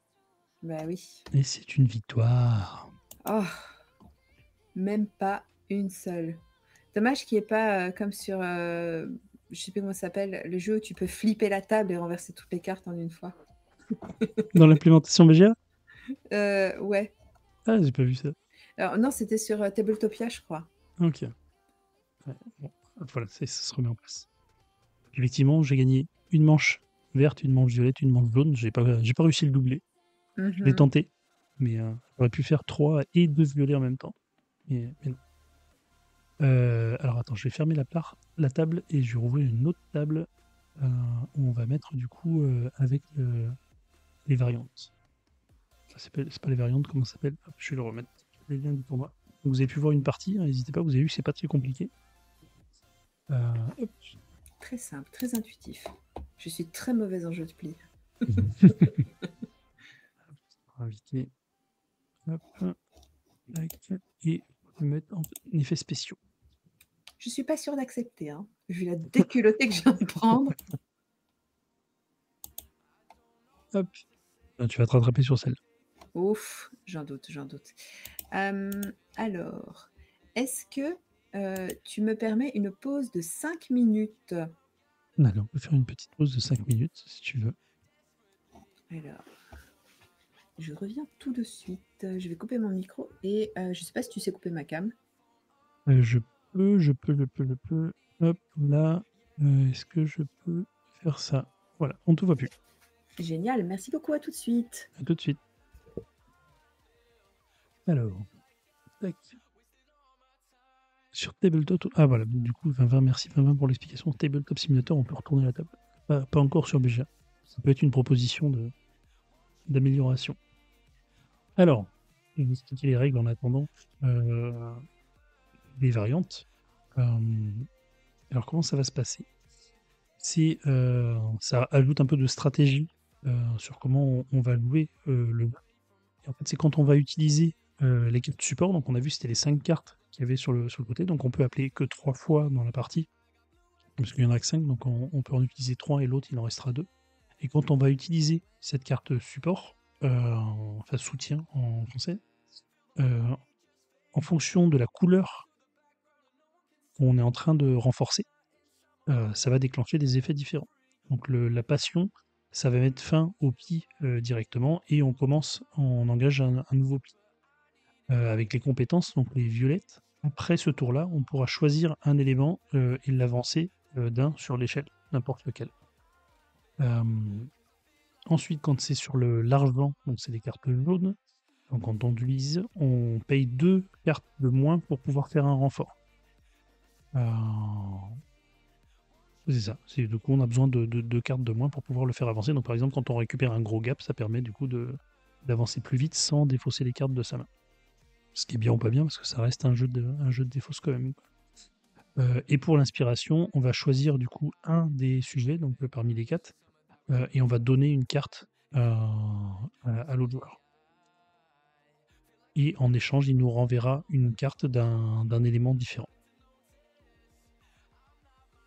Speaker 2: Bah oui.
Speaker 1: et c'est une victoire.
Speaker 2: Oh, même pas une seule. Dommage qu'il y ait pas, comme sur, je sais plus comment ça s'appelle, le jeu où tu peux flipper la table et renverser toutes les cartes en une fois.
Speaker 1: Dans l'implémentation BGA?
Speaker 2: Ouais.
Speaker 1: Ah, j'ai pas vu ça.
Speaker 2: Alors non, c'était sur, Tabletopia, je crois.
Speaker 1: OK. Ouais, bon, voilà, ça se remet en place. Effectivement, j'ai gagné une manche verte, une manche violette, une manche jaune. J'ai pas réussi le doublé. Je l'ai
Speaker 2: Mmh.
Speaker 1: tenté, mais j'aurais pu faire 3 et 2 violets en même temps. Mais non. Alors attends, je vais fermer la table et je vais rouvrir une autre table, où on va mettre du coup, avec, les variantes. C'est pas les variantes, comment ça s'appelle? Hop, je vais le remettre les liens du tournoi. Donc vous avez pu voir une partie, hein, n'hésitez pas, vous avez vu que c'est pas très compliqué. Hop.
Speaker 2: Très simple, très intuitif. Je suis très mauvaise en jeu de pli.
Speaker 1: Invité. Hop, tac, et je vais mettre en effets spéciaux.
Speaker 2: Je suis pas sûre d'accepter, hein, vu la déculottée que je viens de prendre.
Speaker 1: Hop. Ah, tu vas te rattraper sur celle.
Speaker 2: Ouf, j'en doute, j'en doute. Alors, est-ce que, tu me permets une pause de 5 minutes?
Speaker 1: Allez, on peut faire une petite pause de 5 minutes si tu veux.
Speaker 2: Alors, je reviens tout de suite. Je vais couper mon micro et je sais pas si tu sais couper ma cam?
Speaker 1: Je peux. Hop, là, est-ce que je peux faire ça? Voilà, on te voit plus.
Speaker 2: Génial, merci beaucoup, à tout de suite.
Speaker 1: À tout de suite. Alors, tac. Sur Tabletop, ah voilà, donc du coup, 20 merci 20 pour l'explication. Tabletop Simulator, on peut retourner la table. Pas encore sur BGA. Ça peut être une proposition d'amélioration. Alors, je vais vous expliquer les règles en attendant, les variantes. Alors, comment ça va se passer? Ça ajoute un peu de stratégie, sur comment on va louer, le jeu. Et en fait, c'est quand on va utiliser, les cartes support, donc on a vu c'était les 5 cartes qu'il y avait sur le côté, donc on peut appeler que 3 fois dans la partie, parce qu'il y en a que 5, donc on peut en utiliser 3 et l'autre il en restera 2. Et quand on va utiliser cette carte support, enfin soutien en français, heu, en fonction de la couleur qu'on est en train de renforcer, ça va déclencher des effets différents. Donc la passion, ça va mettre fin au pli, directement, et on engage un nouveau pli. Avec les compétences, donc les violettes, après ce tour-là, on pourra choisir un élément, et l'avancer, d'un sur l'échelle, n'importe lequel. Ensuite, quand c'est sur l'argent, donc c'est des cartes jaunes. Donc quand on utilise, on paye 2 cartes de moins pour pouvoir faire un renfort. C'est ça. Du coup, on a besoin de 2 cartes de moins pour pouvoir le faire avancer. Donc par exemple, quand on récupère un gros gap, ça permet du coup d'avancer plus vite sans défausser les cartes de sa main. Ce qui est bien ou pas bien, parce que ça reste un jeu de défausse quand même. Et pour l'inspiration, on va choisir du coup un des sujets, donc parmi les 4, et on va donner une carte à l'autre joueur. Et en échange, il nous renverra une carte d'un élément différent.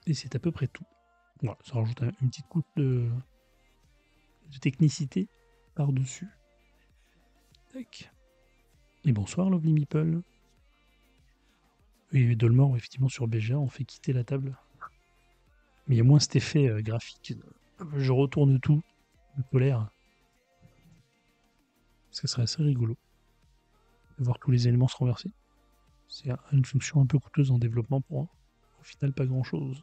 Speaker 1: Et c'est à peu près tout. Voilà, ça rajoute une petite couche de technicité par-dessus. Tac. Et bonsoir, Lovely Meeple. Et Dolmor, effectivement, sur BGA, on fait quitter la table. Mais il y a moins cet effet graphique. Je retourne tout, de colère. Ça serait assez rigolo de voir tous les éléments se renverser. C'est une fonction un peu coûteuse en développement pour un. Au final, pas grand-chose.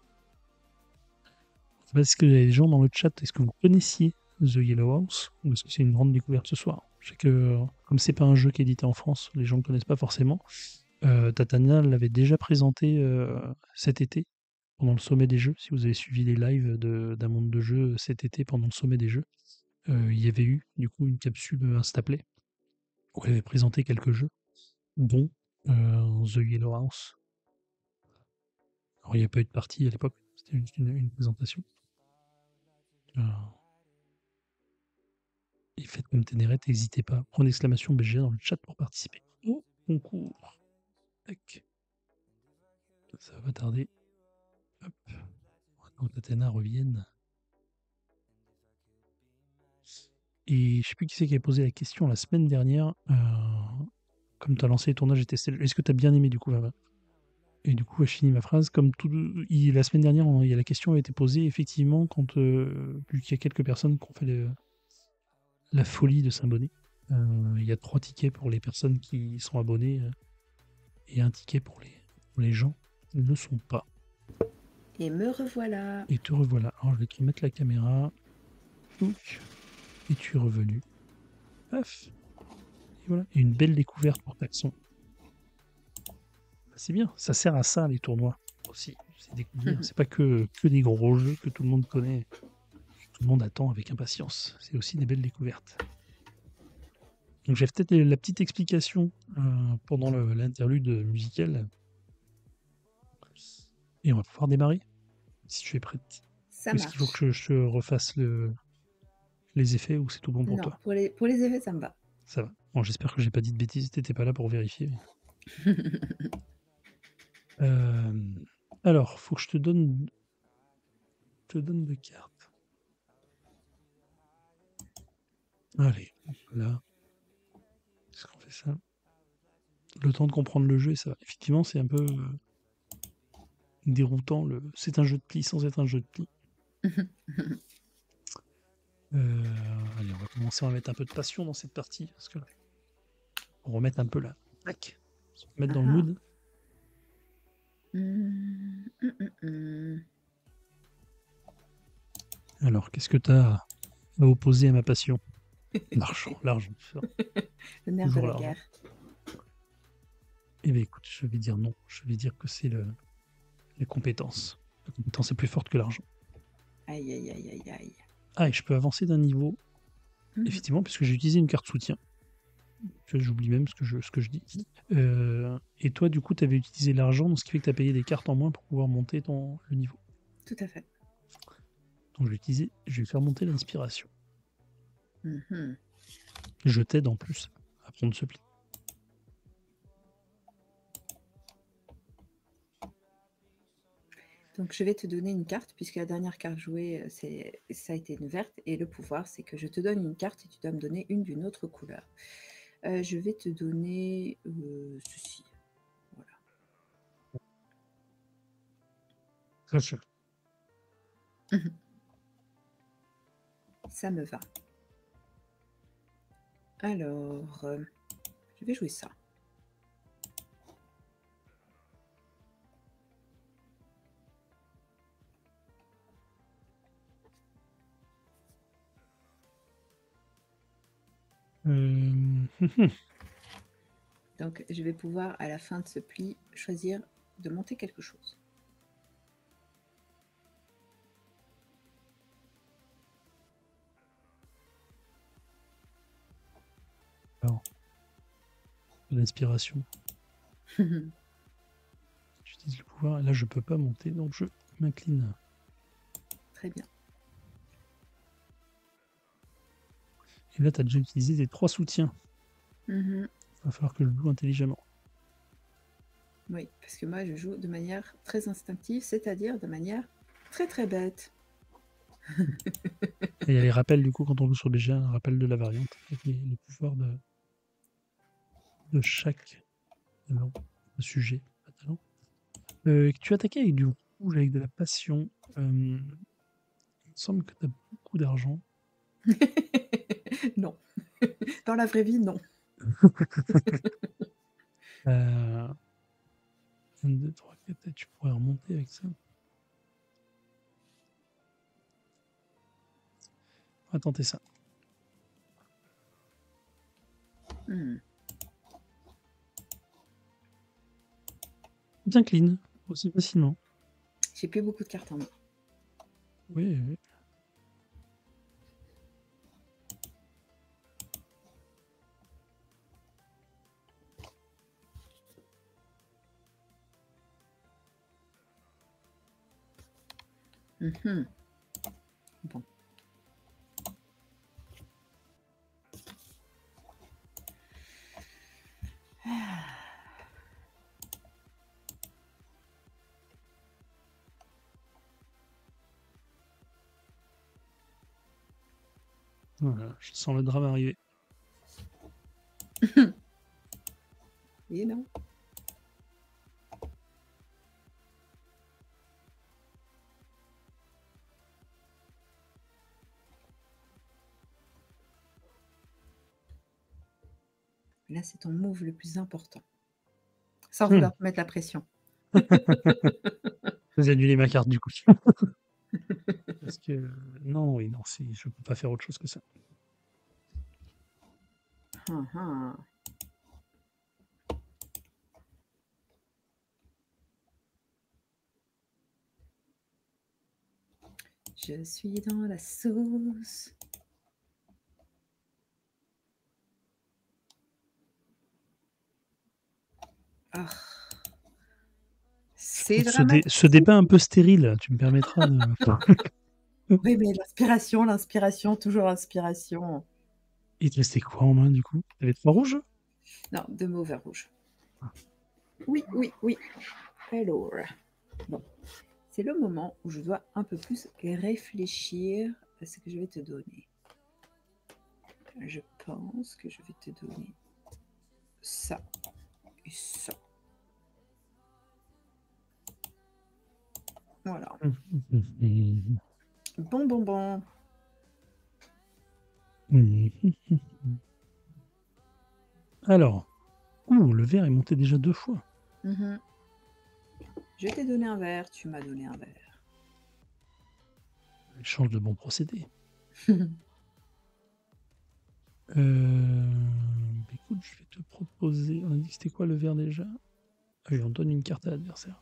Speaker 1: Est-ce que les gens dans le chat, est-ce que vous connaissiez The Yellow House ou est-ce que c'est une grande découverte ce soir? Je sais que, comme c'est pas un jeu qui est édité en France, les gens ne connaissent pas forcément. Tatania l'avait déjà présenté cet été, pendant le sommet des jeux. Si vous avez suivi les lives d'un monde de jeux cet été pendant le sommet des jeux, il y avait eu du coup une capsule Instaplay où elle avait présenté quelques jeux, dont The Yellow House. Alors il n'y a pas eu de partie à l'époque, c'était juste une présentation. Et faites comme Ténéret, n'hésitez pas. Point d'exclamation BGA dans le chat pour participer au concours. Tac. Ça va pas tarder. Hop. On attend que Athéna revienne. Et je sais plus qui c'est qui a posé la question la semaine dernière. Comme tu as lancé les tournages et testé, est-ce que tu as bien aimé du coup là-bas? Et du coup, je finis ma phrase. Comme la semaine dernière, la question a été posée effectivement quand, vu qu'il y a quelques personnes qui ont fait la folie de s'abonner. Il y a 3 tickets pour les personnes qui sont abonnées et un ticket pour les gens qui ne le sont pas.
Speaker 2: Et me revoilà.
Speaker 1: Et te revoilà. Alors, je vais te remettre la caméra. Et tu es revenu. Paf. Et voilà. Et une belle découverte pour Taxon. C'est bien. Ça sert à ça, les tournois. Aussi. C'est découvrir. C'est pas que des gros jeux que tout le monde connaît. Tout le monde attend avec impatience. C'est aussi des belles découvertes. Donc, j'ai peut-être la petite explication pendant l'interlude musicale. Et on va pouvoir démarrer. Si tu es prête.
Speaker 2: Ça
Speaker 1: Est-ce qu'il faut
Speaker 2: marche.
Speaker 1: que je refasse les effets ou c'est tout bon pour
Speaker 2: Non,
Speaker 1: toi?
Speaker 2: pour les effets, ça me va.
Speaker 1: Ça va. Bon, j'espère que j'ai pas dit de bêtises, t'étais pas là pour vérifier. Alors, faut que je te donne 2 cartes. Allez, là. Est-ce qu'on fait ça? Le temps de comprendre le jeu et ça va. Effectivement, c'est un peu déroutant. C'est un jeu de pli sans être un jeu de pli. Allez, on va commencer à mettre un peu de passion dans cette partie. Parce que on remettre un peu là. Tac. Se mettre dans le mood. Alors, qu'est-ce que tu as à opposer à ma passion? L'argent, l'argent.
Speaker 2: Le nerf de
Speaker 1: Toujours
Speaker 2: la
Speaker 1: l'argent.
Speaker 2: guerre.
Speaker 1: Eh bien, écoute, je vais dire non. Je vais dire que c'est les compétences. La compétence est plus forte que l'argent.
Speaker 2: Aïe, aïe, aïe, aïe, aïe.
Speaker 1: Ah, et je peux avancer d'un niveau, effectivement, puisque j'ai utilisé une carte soutien. J'oublie même ce que je dis. Et toi, du coup, tu avais utilisé l'argent, donc ce qui fait que tu as payé des cartes en moins pour pouvoir monter le niveau.
Speaker 2: Tout à fait.
Speaker 1: Donc je vais faire monter l'inspiration.
Speaker 2: Mhm.
Speaker 1: Je t'aide en plus à prendre ce pli.
Speaker 2: Donc, je vais te donner une carte, puisque la dernière carte jouée, ça a été une verte. Et le pouvoir, c'est que je te donne une carte et tu dois me donner une d'une autre couleur. Je vais te donner ceci. Voilà. Ça me va. Alors, je vais jouer ça.
Speaker 1: Euh,
Speaker 2: Donc, je vais pouvoir, à la fin de ce pli, choisir de monter quelque chose.
Speaker 1: Alors, l'inspiration. J'utilise le pouvoir. Et là, je peux pas monter, donc je m'incline.
Speaker 2: Très bien.
Speaker 1: Et là, tu as déjà utilisé tes 3 soutiens.
Speaker 2: Mhm.
Speaker 1: Il va falloir que je joue intelligemment.
Speaker 2: Oui, parce que moi, je joue de manière très instinctive, c'est-à-dire de manière très très bête.
Speaker 1: Et il y a les rappels, du coup, quand on joue sur BGA, un rappel de la variante, avec les pouvoirs de chaque talent, sujet, pas talent. Tu attaquais avec du rouge, avec de la passion. Il me semble que tu as beaucoup d'argent.
Speaker 2: Non. Dans la vraie vie, non.
Speaker 1: 1, 2, 3, 4, tu pourrais remonter avec ça. On va tenter ça.
Speaker 2: Hmm.
Speaker 1: Bien clean, aussi facilement.
Speaker 2: J'ai plus beaucoup de cartes en main.
Speaker 1: Oui, oui.
Speaker 2: Mhm. Bon.
Speaker 1: Voilà, je sens le drame arriver.
Speaker 2: Et non. Là, c'est ton move le plus important. Sans vouloir te mettre la pression.
Speaker 1: J'ai annulé ma carte du coup. Parce que non, oui, non, je peux pas faire autre chose que ça.
Speaker 2: Ah. Je suis dans la sauce. Ah.
Speaker 1: Je
Speaker 2: C'est
Speaker 1: trouve
Speaker 2: dramatique.
Speaker 1: ce débat un peu stérile. Tu me permettras de.
Speaker 2: Oui, mais l'inspiration, toujours l'inspiration.
Speaker 1: Il te restait quoi en main du coup? T'avais 3 rouges?
Speaker 2: Non, 2 mauvais rouges. Oui, oui, oui. Alors, bon, c'est le moment où je dois un peu plus réfléchir à ce que je vais te donner. Je pense que je vais te donner ça et ça. Voilà. Bon.
Speaker 1: Alors, le verre est monté déjà 2 fois.
Speaker 2: Mhm. Je t'ai donné un verre, tu m'as donné un verre.
Speaker 1: Échange de bons procédés. Écoute, je vais te proposer. On a dit que c'était quoi le verre déjà? Ah oui, on donne une carte à l'adversaire.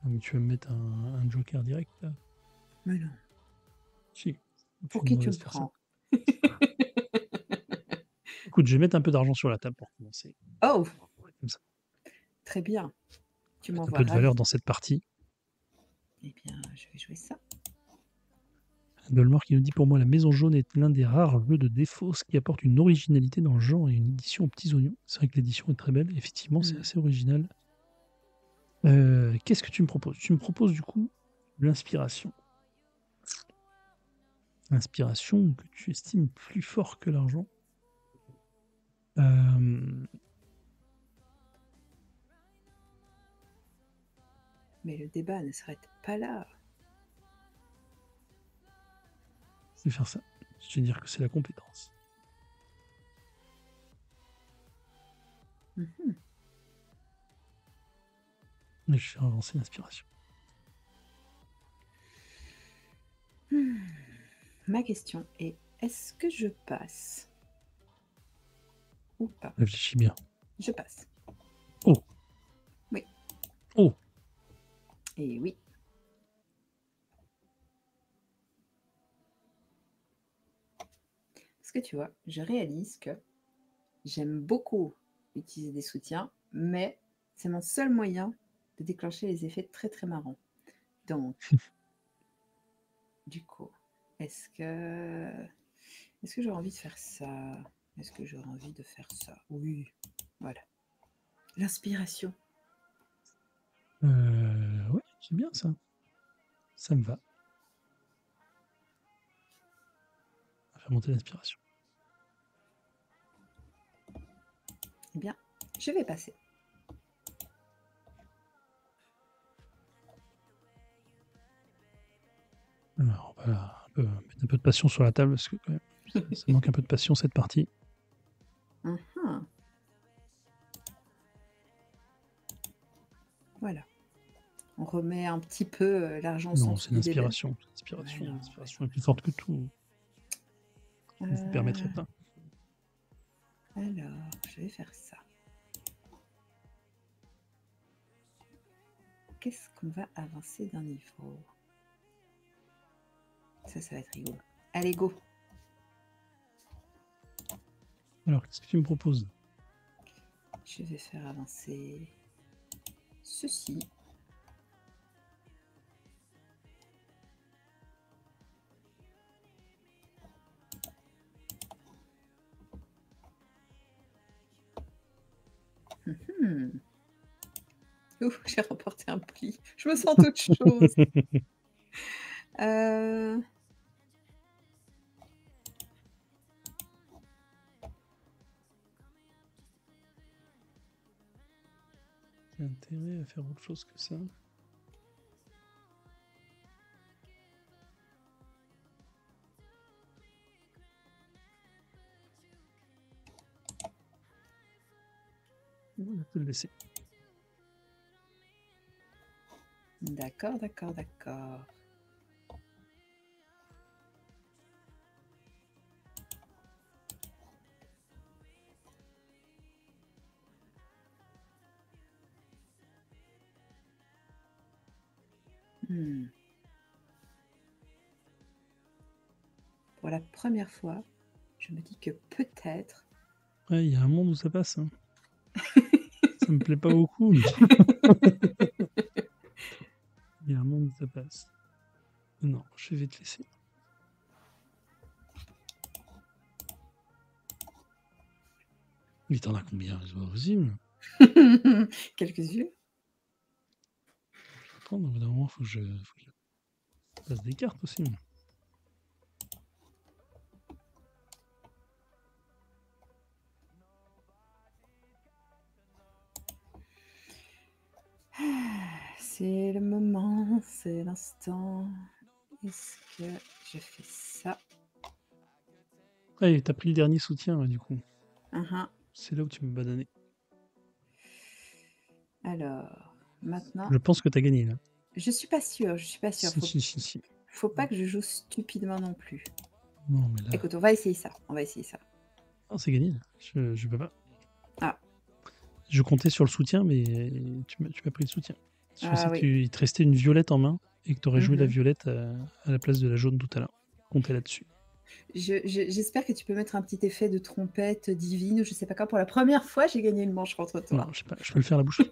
Speaker 1: Ah, mais tu vas me mettre un joker direct là?
Speaker 2: Mais non.
Speaker 1: Si.
Speaker 2: Pour
Speaker 1: Tu
Speaker 2: qui
Speaker 1: me
Speaker 2: tu
Speaker 1: laisses
Speaker 2: me
Speaker 1: faire ça.
Speaker 2: prends?
Speaker 1: Écoute, je vais mettre un peu d'argent sur la table pour commencer.
Speaker 2: Oh,
Speaker 1: Comme ça,
Speaker 2: très bien. Tu
Speaker 1: mettre un
Speaker 2: m'envoies
Speaker 1: peu de valeur
Speaker 2: ravi.
Speaker 1: dans cette partie.
Speaker 2: Eh bien, je vais jouer ça.
Speaker 1: Dolmar qui nous dit pour moi la Maison Jaune est l'un des rares jeux de défausse qui apporte une originalité dans le genre et une édition aux petits oignons. C'est vrai que l'édition est très belle, effectivement, c'est assez original. Qu'est-ce que tu me proposes? Tu me proposes du coup l'inspiration. L'inspiration que tu estimes plus fort que l'argent. Euh,
Speaker 2: Mais le débat ne s'arrête pas là.
Speaker 1: je vais faire ça. Je vais dire que c'est la compétence.
Speaker 2: Mhm.
Speaker 1: Et je vais avancer l'inspiration.
Speaker 2: ma question est, est-ce que je passe ou pas?
Speaker 1: Réfléchis bien.
Speaker 2: Je passe.
Speaker 1: Oh.
Speaker 2: Oui.
Speaker 1: Oh.
Speaker 2: Et oui. Parce que tu vois, je réalise que j'aime beaucoup utiliser des soutiens, mais c'est mon seul moyen de déclencher les effets très très marrants. Donc, du coup, est-ce que j'aurais envie de faire ça? Est-ce que j'aurais envie de faire ça? Oui, voilà. L'inspiration.
Speaker 1: Ouais, c'est bien ça. Ça me va. On va faire monter l'inspiration.
Speaker 2: Eh bien, je vais passer.
Speaker 1: Alors, on va mettre un peu de passion sur la table parce que quand même, ça manque un peu de passion cette partie.
Speaker 2: Mhm. Voilà. On remet un petit peu l'argent au
Speaker 1: Non,
Speaker 2: centre
Speaker 1: c'est
Speaker 2: du débat.
Speaker 1: l'inspiration. L'inspiration,
Speaker 2: Alors,
Speaker 1: l'inspiration est plus forte que tout. Je ne vous permettrai pas.
Speaker 2: alors, je vais faire ça. Qu'est-ce qu'on va avancer d'un niveau? Ça va être rigolo. Allez, go.
Speaker 1: Alors, qu'est-ce que tu me proposes?
Speaker 2: Je vais faire avancer ceci. Ouf, j'ai remporté un pli. Je me sens toute chose.
Speaker 1: J'ai intérêt à faire autre chose que ça. On va te le laisser.
Speaker 2: D'accord, d'accord, d'accord. Pour la première fois, je me dis que peut-être...
Speaker 1: Ouais, il y a un monde où ça passe. Hein. Ça me plaît pas beaucoup. Mais... il y a un monde où ça passe. Non, je vais te laisser. Mais t'en as combien? C'est pas possible.
Speaker 2: Quelques-unes.
Speaker 1: Je vais prendre, au bout d'un moment, faut que je passe des cartes aussi.
Speaker 2: C'est le moment, c'est l'instant. Est-ce que je fais ça?
Speaker 1: Ouais, t'as pris le dernier soutien, là, du coup.
Speaker 2: Uh-huh.
Speaker 1: C'est là où tu me badannais.
Speaker 2: Alors, maintenant...
Speaker 1: Je pense que t'as gagné, là.
Speaker 2: Je suis pas sûre, je suis pas sûre.
Speaker 1: Si.
Speaker 2: Faut pas que je joue stupidement non plus.
Speaker 1: Non, mais là...
Speaker 2: Écoute, on va essayer ça. On va essayer ça.
Speaker 1: Non, c'est gagné, là. Je peux pas.
Speaker 2: Ah.
Speaker 1: Je comptais sur le soutien, mais tu m'as pris le soutien. Je pensais
Speaker 2: Ah oui.
Speaker 1: qu'il te restait une violette en main et que tu aurais joué la
Speaker 2: Mhm.
Speaker 1: violette à la place de la jaune tout à l'heure. Comptez là-dessus.
Speaker 2: J'espère que tu peux mettre un petit effet de trompette divine ou je sais pas quoi. Pour la première fois, j'ai gagné une manche contre toi.
Speaker 1: Non, je sais pas, je peux le faire à la bouche.
Speaker 2: C'est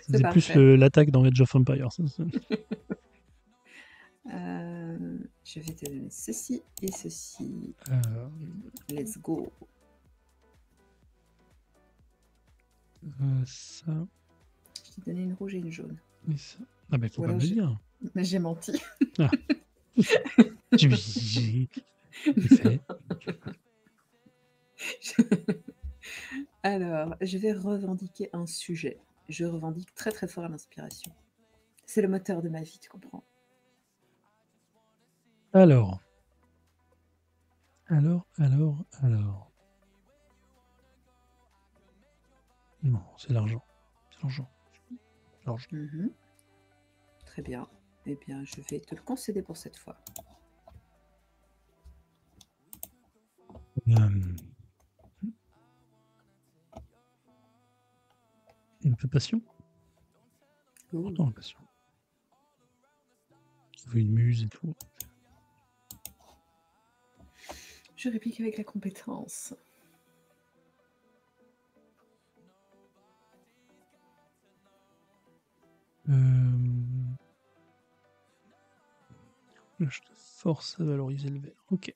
Speaker 1: C'est plus
Speaker 2: parfait.
Speaker 1: l'attaque dans Age of Empires.
Speaker 2: Je vais te donner ceci et ceci. Let's go.
Speaker 1: Ça.
Speaker 2: Je t'ai donné une rouge et une jaune.
Speaker 1: Et ça. Ah ben, faut
Speaker 2: Ou
Speaker 1: pas
Speaker 2: alors
Speaker 1: me le dire.
Speaker 2: j'ai menti.
Speaker 1: Ah. J'ai fait.
Speaker 2: Alors, je vais revendiquer un sujet. Je revendique très très fort l'inspiration. C'est le moteur de ma vie, tu comprends?
Speaker 1: Alors. Non, c'est l'argent. C'est l'argent. L'argent.
Speaker 2: Très bien. Eh bien, je vais te le concéder pour cette fois.
Speaker 1: Un peu passion.
Speaker 2: Ouh.
Speaker 1: Pourtant, la passion. Tu veux une muse et tout.
Speaker 2: Je réplique avec la compétence.
Speaker 1: Je te force à valoriser le verre. Ok,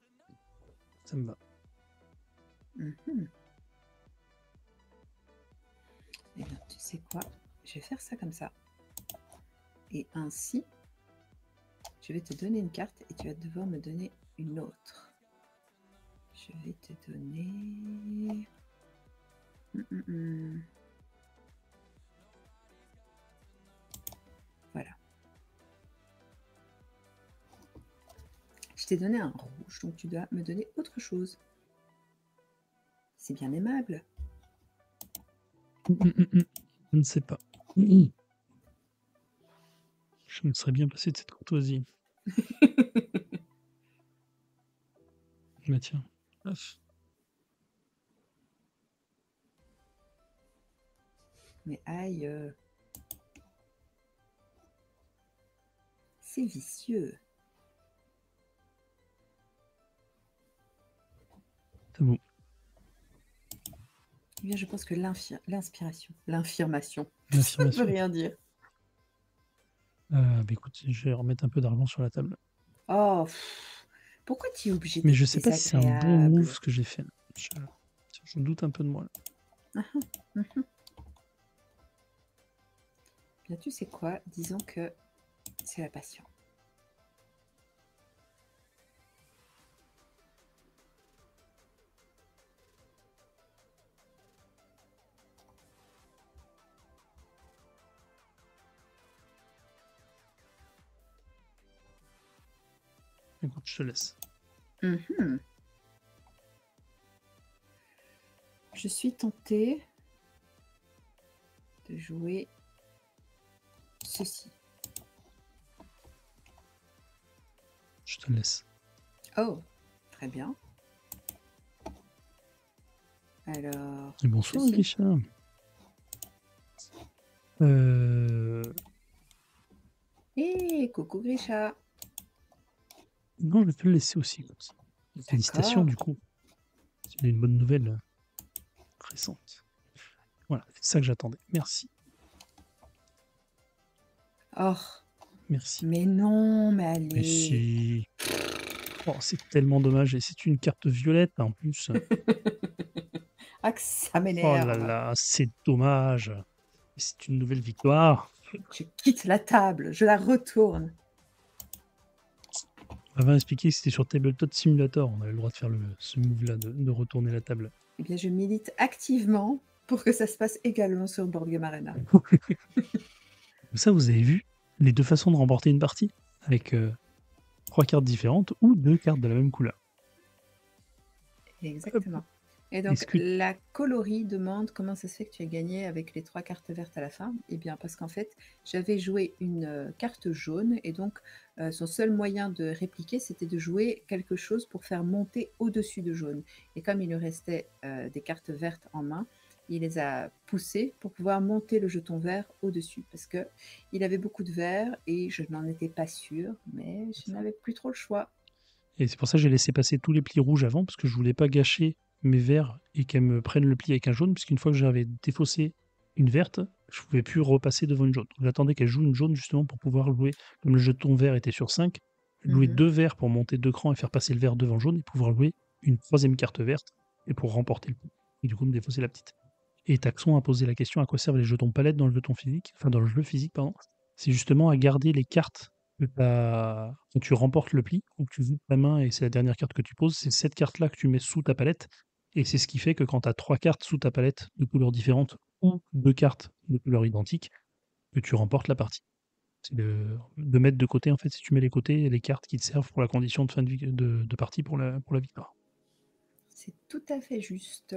Speaker 1: ça me va.
Speaker 2: Mhm. Eh bien, tu sais quoi? Je vais faire ça comme ça. Et ainsi, je vais te donner une carte et tu vas devoir me donner une autre. Je vais te donner... Voilà. Je t'ai donné un rouge, donc tu dois me donner autre chose. C'est bien aimable.
Speaker 1: Je ne sais pas. Je me serais bien passé de cette courtoisie. Mais tiens, hop.
Speaker 2: Mais aïe, c'est vicieux.
Speaker 1: C'est bon.
Speaker 2: Eh bien, je pense que l'infirmation, ça ne veut
Speaker 1: L'affirmation.
Speaker 2: rien dire.
Speaker 1: Bah écoute, je vais remettre un peu d'argent sur la table.
Speaker 2: Oh, pourquoi tu es obligé
Speaker 1: Mais
Speaker 2: d'être
Speaker 1: je sais pas si c'est un bon move
Speaker 2: désagréable?
Speaker 1: ce que j'ai fait. Je doute un peu de moi. Là.
Speaker 2: Bien, tu sais quoi? Disons que c'est la passion.
Speaker 1: Écoute, je te laisse.
Speaker 2: Je suis tentée de jouer ceci.
Speaker 1: Je te laisse.
Speaker 2: Oh, très bien. Alors,
Speaker 1: Et bonsoir,
Speaker 2: ceci.
Speaker 1: Grisha.
Speaker 2: Hé, coucou Grisha.
Speaker 1: Non, je vais te le laisser aussi. Comme ça. Félicitations,
Speaker 2: D'accord.
Speaker 1: du coup. C'est une bonne nouvelle récente. Voilà, c'est ça que j'attendais. Merci.
Speaker 2: Oh,
Speaker 1: Merci.
Speaker 2: mais non, mais
Speaker 1: Mais
Speaker 2: allez.
Speaker 1: si. Oh, c'est tellement dommage. Et c'est une carte violette en plus.
Speaker 2: Ah, que ça
Speaker 1: Oh là
Speaker 2: m'énerve.
Speaker 1: là, c'est dommage. C'est une nouvelle victoire.
Speaker 2: Je quitte la table, je la retourne.
Speaker 1: On m'avait expliqué que c'était sur Tabletop Simulator. On avait le droit de faire ce move-là, de retourner la table.
Speaker 2: Eh bien, je milite activement pour que ça se passe également sur Board Game Arena.
Speaker 1: Comme ça, vous avez vu les deux façons de remporter une partie avec 3 cartes différentes ou 2 cartes de la même couleur. Hop.
Speaker 2: Exactement. Et donc,
Speaker 1: Est-ce que
Speaker 2: la colorie demande comment ça se fait que tu as gagné avec les 3 cartes vertes à la fin. Eh bien, parce qu'en fait, j'avais joué une carte jaune et donc son seul moyen de répliquer, c'était de jouer quelque chose pour faire monter au-dessus de jaune. Et comme il lui restait des cartes vertes en main, il les a poussées pour pouvoir monter le jeton vert au-dessus. Parce qu'il avait beaucoup de vert et je n'en étais pas sûre, mais je n'avais plus trop le choix.
Speaker 1: Et c'est pour ça que j'ai laissé passer tous les plis rouges avant, parce que je voulais pas gâcher mes verts et qu'elles me prennent le pli avec un jaune, puisqu'une fois que j'avais défaussé une verte, je pouvais plus repasser devant une jaune. Donc j'attendais qu'elle joue une jaune justement pour pouvoir jouer, comme le jeton vert était sur 5, jouer
Speaker 2: Mhm.
Speaker 1: 2 verts pour monter 2 crans et faire passer le vert devant jaune et pouvoir jouer une troisième carte verte et pour remporter le coup. Et du coup me défausser la petite. Et Taxon a posé la question à quoi servent les jetons palettes dans le jeton physique, enfin dans le jeu physique, pardon. C'est justement à garder les cartes que quand tu remportes le pli, ou que tu joues de ta main et c'est la dernière carte que tu poses, c'est cette carte-là que tu mets sous ta palette. Et c'est ce qui fait que quand tu as 3 cartes sous ta palette de couleurs différentes ou 2 cartes de couleurs identiques, que tu remportes la partie. C'est de mettre de côté, en fait, si tu mets les côtés, les cartes qui te servent pour la condition de fin de partie pour la victoire.
Speaker 2: C'est tout à fait juste.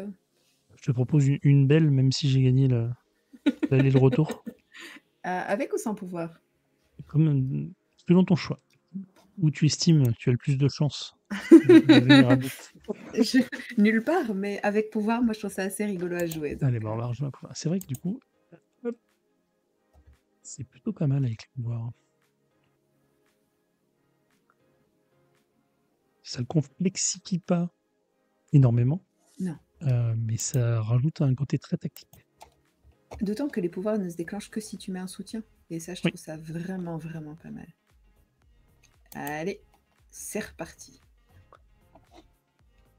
Speaker 1: Je te propose une belle, même si j'ai gagné l'aller et le retour.
Speaker 2: Avec ou sans pouvoir?
Speaker 1: Comme selon ton choix, où tu estimes que tu as le plus de chances de venir à bout.
Speaker 2: Je nulle part, mais avec pouvoir, moi, je trouve ça assez rigolo à jouer,
Speaker 1: Allez,
Speaker 2: donc
Speaker 1: bah, on va rejoindre pouvoir. C'est vrai que du coup, hop, c'est plutôt pas mal avec les pouvoirs. Ça le complexifie pas énormément,
Speaker 2: non.
Speaker 1: mais ça rajoute un côté très tactique.
Speaker 2: D'autant que les pouvoirs ne se déclenchent que si tu mets un soutien. Et ça, je
Speaker 1: Oui.
Speaker 2: trouve ça vraiment, vraiment pas mal. Allez, c'est reparti.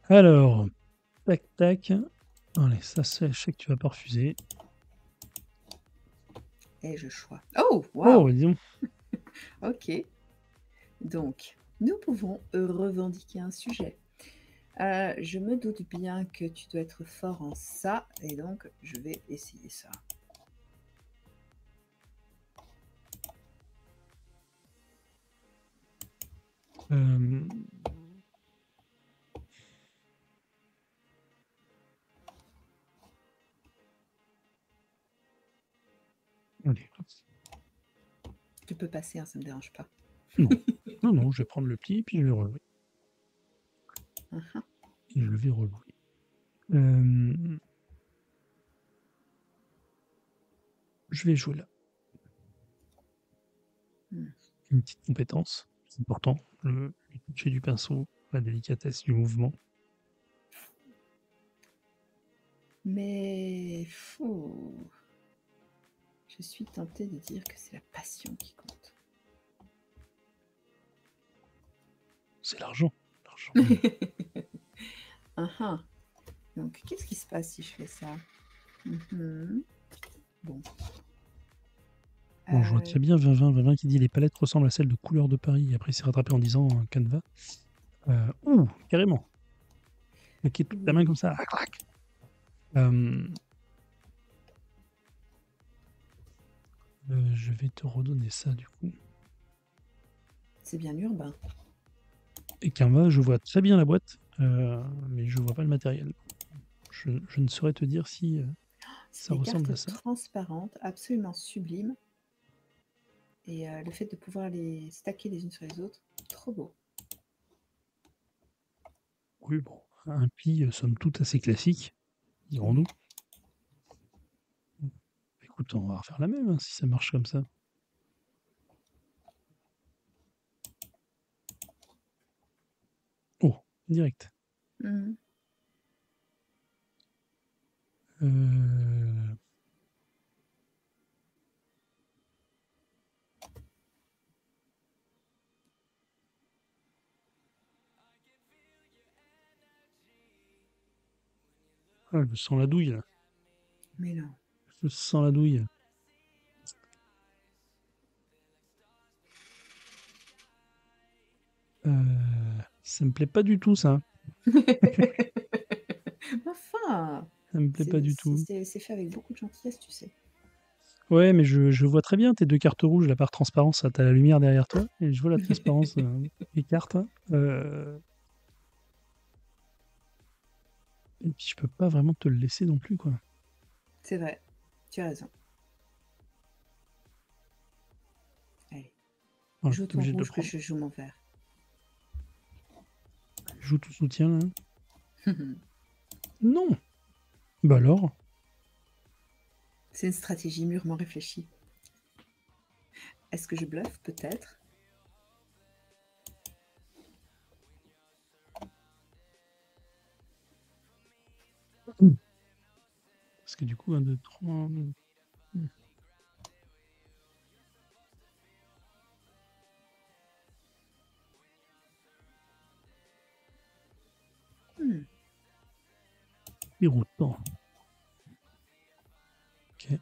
Speaker 1: Alors, tac, tac. Allez, ça, je sais que tu vas pas refuser.
Speaker 2: Et je choisis. Oh,
Speaker 1: Oh,
Speaker 2: waouh!
Speaker 1: dis donc.
Speaker 2: Ok. Donc, nous pouvons revendiquer un sujet. Je me doute bien que tu dois être fort en ça, et donc je vais essayer ça.
Speaker 1: Euh, Allez,
Speaker 2: Tu peux passer, hein, ça ne me dérange pas.
Speaker 1: non. Non, non, je vais prendre le pli, puis je vais relever.
Speaker 2: Uh-huh.
Speaker 1: Et je vais relever. Euh, je vais jouer là.
Speaker 2: Hmm.
Speaker 1: Une petite compétence, c'est important. Le toucher du pinceau, la délicatesse du mouvement.
Speaker 2: Mais je suis tentée de dire que c'est la passion qui compte.
Speaker 1: C'est l'argent. L'argent.
Speaker 2: Uh-huh. Donc, qu'est-ce qui se passe si je fais ça? Mhm. Bon.
Speaker 1: Bon, je vois très bien 20-20 qui dit les palettes ressemblent à celles de couleurs de Paris. Après, il s'est rattrapé en disant un canevas. Ouh, carrément. Claquer toute la main comme ça. Clac. Je vais te redonner ça du coup.
Speaker 2: C'est bien urbain.
Speaker 1: Et Canva, je vois très bien la boîte, mais je vois pas le matériel. Je ne saurais te dire si
Speaker 2: C'est
Speaker 1: ça
Speaker 2: des
Speaker 1: ressemble
Speaker 2: cartes
Speaker 1: à ça.
Speaker 2: transparentes, absolument sublimes. Et le fait de pouvoir les stacker les unes sur les autres, trop beau.
Speaker 1: Oui, bon, un pli, somme toute assez classique, dirons-nous. Écoute, on va refaire la même hein, si ça marche comme ça. Oh, direct.
Speaker 2: Mhm.
Speaker 1: Euh, Ah, je sens la douille là.
Speaker 2: Mais non.
Speaker 1: Je sens la douille. Ça me plaît pas du tout ça.
Speaker 2: Enfin,
Speaker 1: Ça me plaît pas du tout.
Speaker 2: c'est fait avec beaucoup de gentillesse, tu sais.
Speaker 1: Ouais, mais je vois très bien tes deux cartes rouges, la par transparence, tu as la lumière derrière toi, et je vois la transparence des cartes. Et puis je peux pas vraiment te le laisser non plus, quoi.
Speaker 2: C'est vrai, tu as raison. Allez,
Speaker 1: Voilà,
Speaker 2: joue
Speaker 1: t'es
Speaker 2: ton
Speaker 1: obligé de le
Speaker 2: rouge que
Speaker 1: prendre.
Speaker 2: je joue mon vert.
Speaker 1: Joue tout soutien, là. Non. Bah alors.
Speaker 2: C'est une stratégie mûrement réfléchie. Est-ce que je bluffe? Peut-être.
Speaker 1: Parce que du coup, 1, 2, 3.
Speaker 2: Hmm.
Speaker 1: Déroutant. Ok.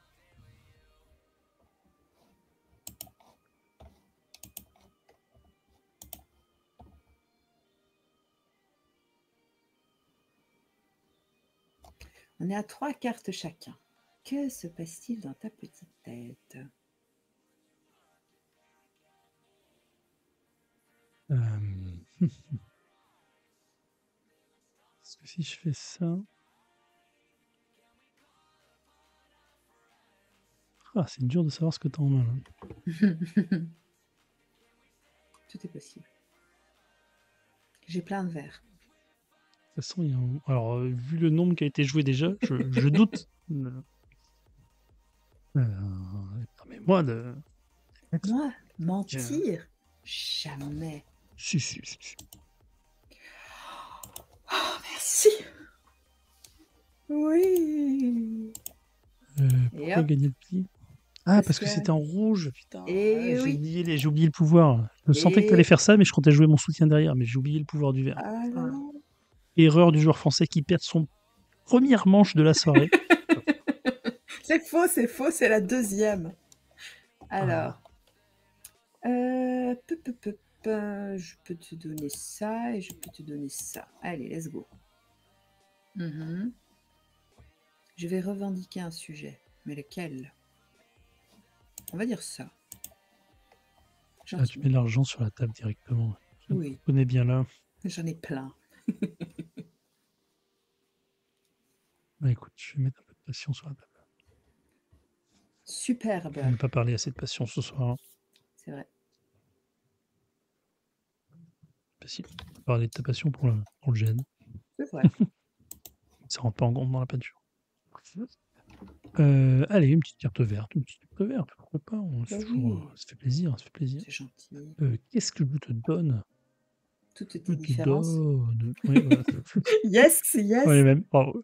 Speaker 2: On est à 3 cartes chacun. Que se passe-t-il dans ta petite tête?
Speaker 1: Parce que si je fais ça. Ah, c'est dur de savoir ce que t'as en main, là.
Speaker 2: Tout est possible. J'ai plein de verres.
Speaker 1: De toute façon, alors, vu le nombre qui a été joué déjà, je doute. Mais moi,
Speaker 2: Moi, mentir? Jamais.
Speaker 1: Si, si, si, si.
Speaker 2: Oh, merci. Oui. Et
Speaker 1: Pourquoi
Speaker 2: hop,
Speaker 1: gagner le pli? Ah, parce que
Speaker 2: que...
Speaker 1: c'était en rouge, putain.
Speaker 2: Et oui.
Speaker 1: J'ai oublié le pouvoir. Je sentais que tu allais faire ça, mais je comptais jouer mon soutien derrière, mais j'ai oublié le pouvoir du vert.
Speaker 2: Ah là là.
Speaker 1: Erreur du joueur français qui perd son première manche de la soirée.
Speaker 2: C'est faux, c'est la deuxième. Alors, je peux te donner ça et je peux te donner ça. Allez, let's go. Mhm. Je vais revendiquer un sujet, mais lequel? On va dire ça.
Speaker 1: Ah, tu mets l'argent sur la table directement.
Speaker 2: Oui.
Speaker 1: Je connais bien là.
Speaker 2: J'en ai plein.
Speaker 1: Bah, écoute, je vais mettre un peu de passion sur la table.
Speaker 2: Superbe.
Speaker 1: On n'a pas parlé assez de passion ce soir. Hein.
Speaker 2: C'est vrai.
Speaker 1: Bah, si, on va parler de ta passion pour le gène.
Speaker 2: C'est vrai.
Speaker 1: Ça rentre pas en compte dans la peinture. Allez, une petite carte verte. Une petite carte verte, pourquoi pas?
Speaker 2: Bah
Speaker 1: toujours,
Speaker 2: oui.
Speaker 1: ça fait plaisir, ça fait plaisir.
Speaker 2: C'est gentil.
Speaker 1: Qu'est-ce que je te donne?
Speaker 2: Toutes tes
Speaker 1: Je te
Speaker 2: différences.
Speaker 1: donne. Oui, voilà.
Speaker 2: Yes, yes.
Speaker 1: Ouais, les mêmes. Bravo.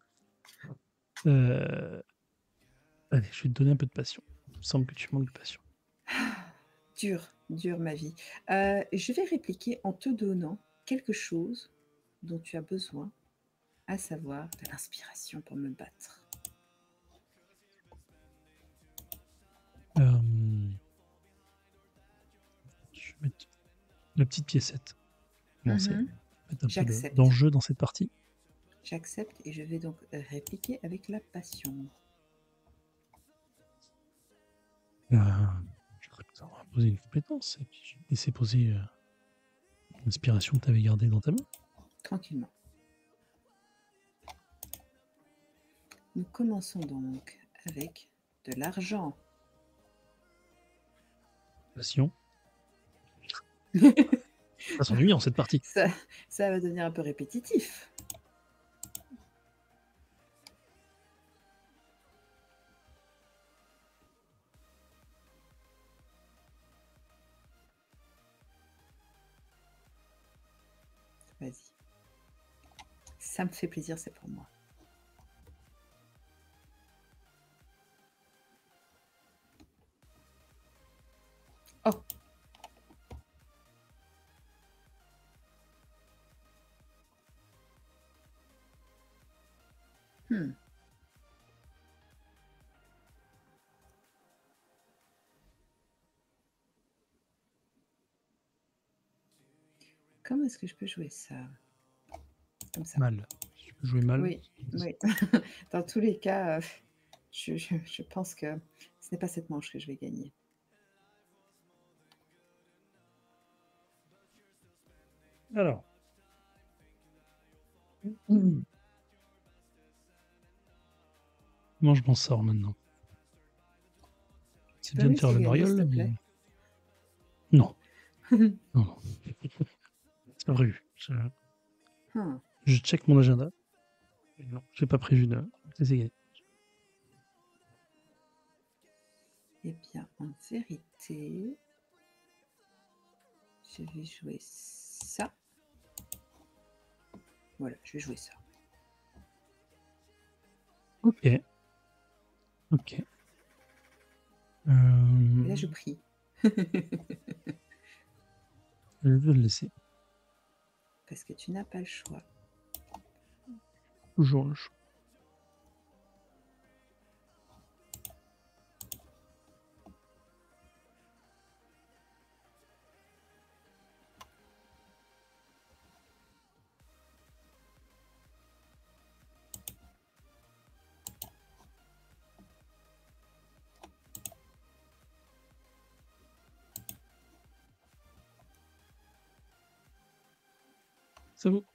Speaker 1: Allez, je vais te donner un peu de passion. Il me semble que tu manques de passion.
Speaker 2: Dur ma vie. Je vais répliquer en te donnant quelque chose dont tu as besoin, à savoir de l'inspiration pour me battre.
Speaker 1: Je vais mettre la petite piécette. Bon, c'est mettre un peu d'enjeu dans cette partie.
Speaker 2: J'accepte et je vais donc répliquer avec la passion.
Speaker 1: Je vais poser une compétence et puis je vais laisser poser l'inspiration que tu avais gardée dans ta main.
Speaker 2: Tranquillement. Nous commençons donc avec de l'argent.
Speaker 1: Passion. Ça s'ennuie en cette partie.
Speaker 2: Ça va devenir un peu répétitif. Vas-y. Ça me fait plaisir, c'est pour moi. Oh. Comment est-ce que je peux jouer ça? Comme ça.
Speaker 1: Mal. Je peux jouer mal.
Speaker 2: Oui, oui. Dans tous les cas, je pense que ce n'est pas cette manche que je vais gagner.
Speaker 1: Alors. Comment je m'en sors maintenant? C'est bien de faire le mariole, mais... Non. Non. C'est pas prévu. Je check mon agenda. Non, j'ai pas prévu de... C'est gagné.
Speaker 2: Eh bien, en vérité, je vais jouer ça. Voilà, je vais jouer ça.
Speaker 1: Ok. Ok.
Speaker 2: Et là, je prie.
Speaker 1: Je vais le laisser.
Speaker 2: Parce que tu n'as pas le choix.
Speaker 1: Toujours le choix. C'est bon.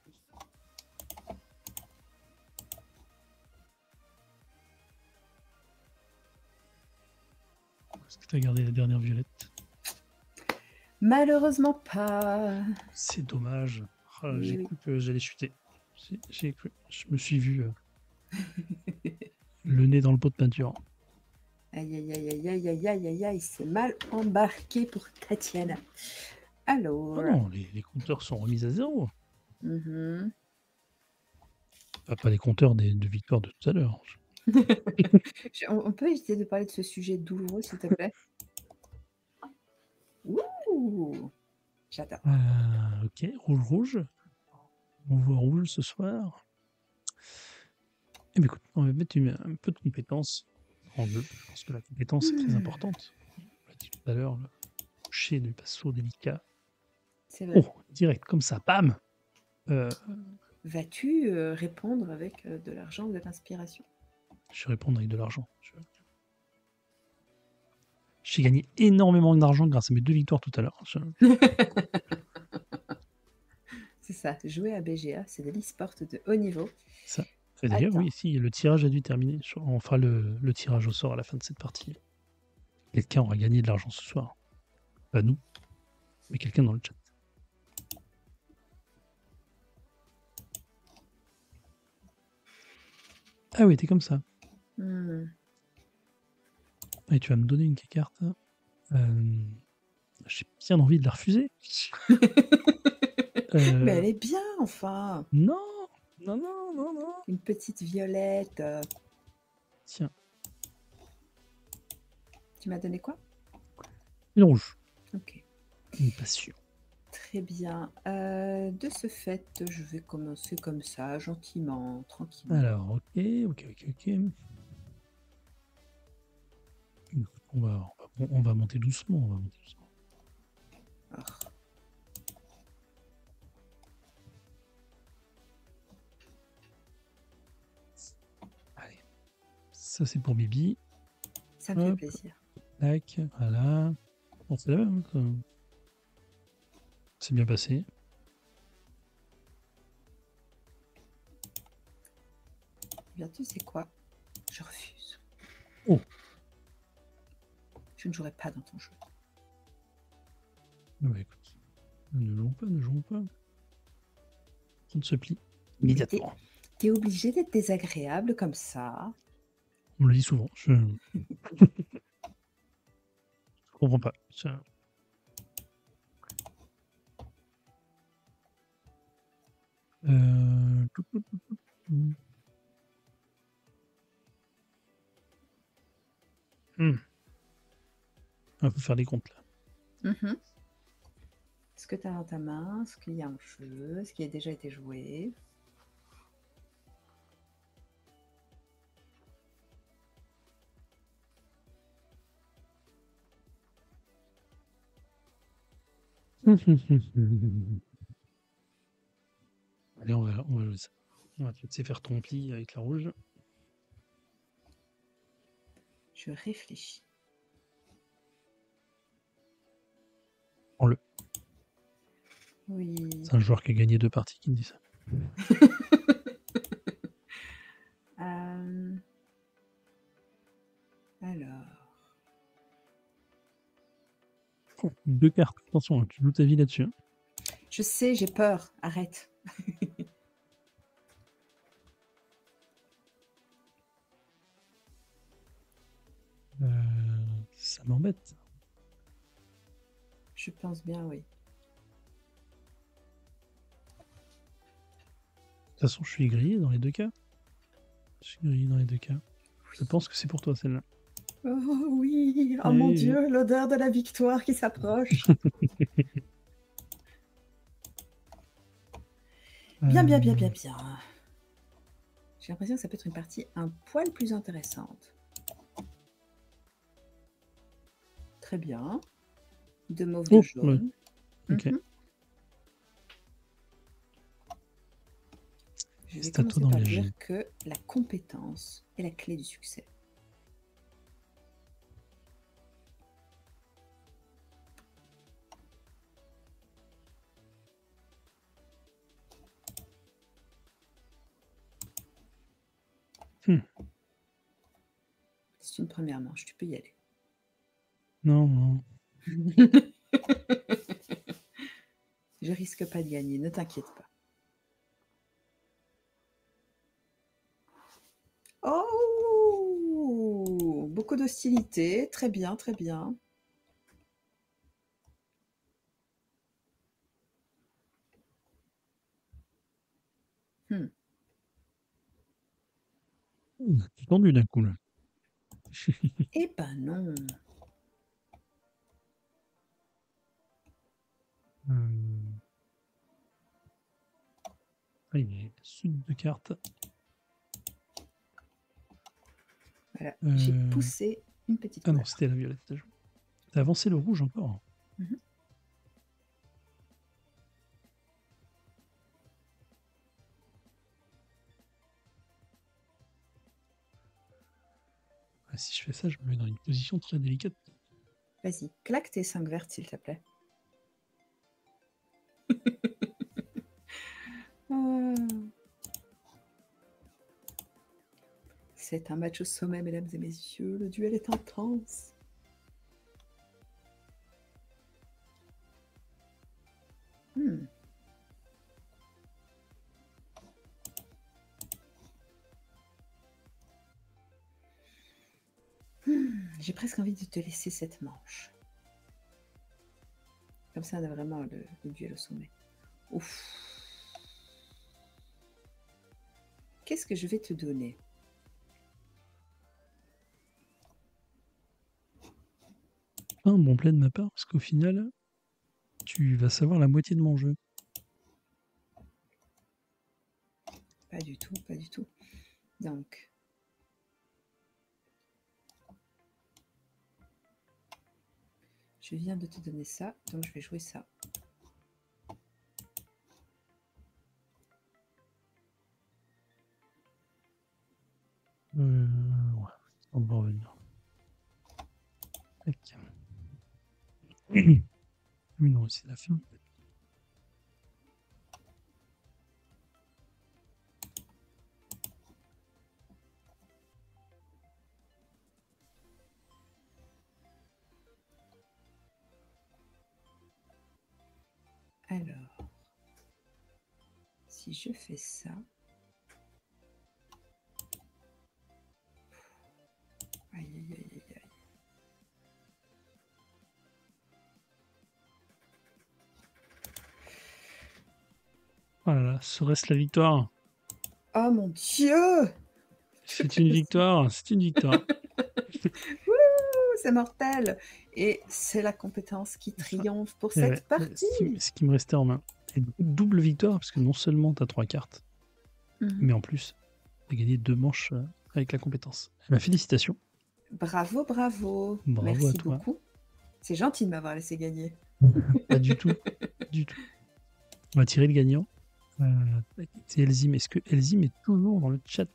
Speaker 1: Est-ce que tu as gardé la dernière violette?
Speaker 2: Malheureusement pas.
Speaker 1: C'est dommage. Ah,
Speaker 2: Eh
Speaker 1: j'ai
Speaker 2: oui.
Speaker 1: cru que j'allais chuter. J'ai cru. Je me suis vu le nez dans le pot de peinture.
Speaker 2: Aïe, aïe, aïe, aïe, aïe, aïe, aïe, aïe, aïe, c'est mal embarqué pour Tatiana.
Speaker 1: Oh
Speaker 2: Alors,
Speaker 1: non, les compteurs sont remis à zéro.
Speaker 2: mhm.
Speaker 1: Enfin, pas les compteurs de victoire de tout à l'heure.
Speaker 2: On peut éviter de parler de ce sujet douloureux, s'il te plaît? Ouh, j'adore.
Speaker 1: Ok, rouge, rouge. On voit rouge ce soir. Eh bien, écoute, on va mettre un peu de compétence en jeu. Je pense que la compétence est très
Speaker 2: Hmm,
Speaker 1: importante. On l'a dit tout à l'heure, le toucher du pinceau délicat.
Speaker 2: c'est vrai.
Speaker 1: Oh, direct, comme ça, bam.
Speaker 2: Vas-tu répondre avec de l'argent ou de l'inspiration?
Speaker 1: Je vais répondre avec de l'argent. J'ai gagné énormément d'argent grâce à mes 2 victoires tout à l'heure.
Speaker 2: C'est ça, jouer à BGA, c'est de l'e-sport de haut niveau.
Speaker 1: Ça. Et d'ailleurs,
Speaker 2: Attends,
Speaker 1: oui, si, le tirage a dû terminer. On fera le tirage au sort à la fin de cette partie. Quelqu'un aura gagné de l'argent ce soir. Pas nous, mais quelqu'un dans le chat. Ah oui, t'es comme ça.
Speaker 2: hmm.
Speaker 1: Et tu vas me donner une carte. J'ai bien envie de la refuser.
Speaker 2: Mais elle
Speaker 1: Euh,
Speaker 2: est bien, enfin.
Speaker 1: non, non, non, non, non.
Speaker 2: Une petite violette.
Speaker 1: Tiens,
Speaker 2: Tu m'as donné quoi?
Speaker 1: une rouge,
Speaker 2: Ok,
Speaker 1: une passion.
Speaker 2: très bien. De ce fait, je vais commencer comme ça, gentiment, tranquillement.
Speaker 1: Alors, ok. On va monter doucement. On va monter doucement.
Speaker 2: Ah,
Speaker 1: Allez, ça c'est pour Bibi.
Speaker 2: ça me fait
Speaker 1: Hop,
Speaker 2: plaisir.
Speaker 1: tac, voilà. Bon, c'est la même. C'est bien passé.
Speaker 2: Eh bien, tu sais quoi? Je refuse.
Speaker 1: Oh,
Speaker 2: Je ne jouerai pas dans ton jeu.
Speaker 1: bah écoute, ne jouons pas, ne jouons pas. On se plie
Speaker 2: Mais
Speaker 1: immédiatement.
Speaker 2: t'es obligé d'être désagréable comme ça.
Speaker 1: On le dit souvent. Je comprends pas. Euh... Hmm. On peut faire des comptes là.
Speaker 2: Mhm. Ce que tu as dans ta main, ce qu'il y a en jeu, ce qui a déjà été joué.
Speaker 1: Allez, on va jouer ça. On va te laisser faire ton pli avec la rouge.
Speaker 2: Je réfléchis.
Speaker 1: Prends-le.
Speaker 2: Oui.
Speaker 1: C'est un joueur qui a gagné 2 parties qui me dit ça.
Speaker 2: Euh, Alors.
Speaker 1: Oh, 2 cartes. Attention, hein, tu joues ta vie là-dessus. Hein.
Speaker 2: Je sais, j'ai peur. Arrête.
Speaker 1: Ça m'embête.
Speaker 2: Je pense bien, oui.
Speaker 1: De toute façon, je suis grillé dans les 2 cas. Je suis grillé dans les 2 cas. Je pense que c'est pour toi celle-là.
Speaker 2: Oh oui, oh mon
Speaker 1: Oui.
Speaker 2: Dieu, l'odeur de la victoire qui s'approche. Bien, bien, bien, bien, bien. J'ai l'impression que ça peut être une partie un poil plus intéressante. Très bien. De mauve, de
Speaker 1: Oh, ouais.
Speaker 2: jaune.
Speaker 1: Ok.
Speaker 2: Mhm. Je vais
Speaker 1: C'est à toi
Speaker 2: commencer par dire
Speaker 1: d'engager.
Speaker 2: que la compétence est la clé du succès.
Speaker 1: Hmm.
Speaker 2: C'est une première manche, tu peux y aller.
Speaker 1: Non, non.
Speaker 2: Je risque pas de gagner, ne t'inquiète pas. Oh! Beaucoup d'hostilité. Très bien, très bien.
Speaker 1: C'est tendu d'un coup, là.
Speaker 2: Eh ben non.
Speaker 1: Il y a suite de cartes.
Speaker 2: Voilà, j'ai poussé une petite
Speaker 1: Ah non,
Speaker 2: couleur.
Speaker 1: c'était la violette. T'as avancé le rouge encore. Si je fais ça, je me mets dans une position très délicate.
Speaker 2: Vas-y, claque tes 5 vertes, s'il te plaît. C'est un match au sommet, mesdames et messieurs. Le duel est intense. J'ai presque envie de te laisser cette manche. Comme ça, on a vraiment le duel au sommet. Ouf. Qu'est-ce que je vais te donner?
Speaker 1: Un bon play de ma part, parce qu'au final, tu vas savoir la moitié de mon jeu.
Speaker 2: Pas du tout, pas du tout. Donc, je viens de te donner ça, donc je vais jouer ça.
Speaker 1: Ouais, on va revenir. Tac. Oui, non, c'est la fin.
Speaker 2: Alors, si je fais ça... Aïe, aïe, aïe, aïe, aïe.
Speaker 1: Oh là là, serait-ce la victoire?
Speaker 2: Oh mon Dieu!
Speaker 1: C'est une victoire, c'est une victoire.
Speaker 2: C'est mortel! Et c'est la compétence qui triomphe pour
Speaker 1: Et
Speaker 2: cette
Speaker 1: ouais,
Speaker 2: partie!
Speaker 1: ce qui me restait en main. Et double victoire, parce que non seulement tu as 3 cartes, mais en plus, tu as gagné 2 manches avec la compétence. Félicitations.
Speaker 2: Bravo, bravo!
Speaker 1: Bravo à
Speaker 2: Merci
Speaker 1: toi.
Speaker 2: beaucoup. C'est gentil de m'avoir laissé gagner.
Speaker 1: Pas du tout. Du tout. On va tirer le gagnant. C'est Elzim. Est-ce que Elzim est toujours dans le chat?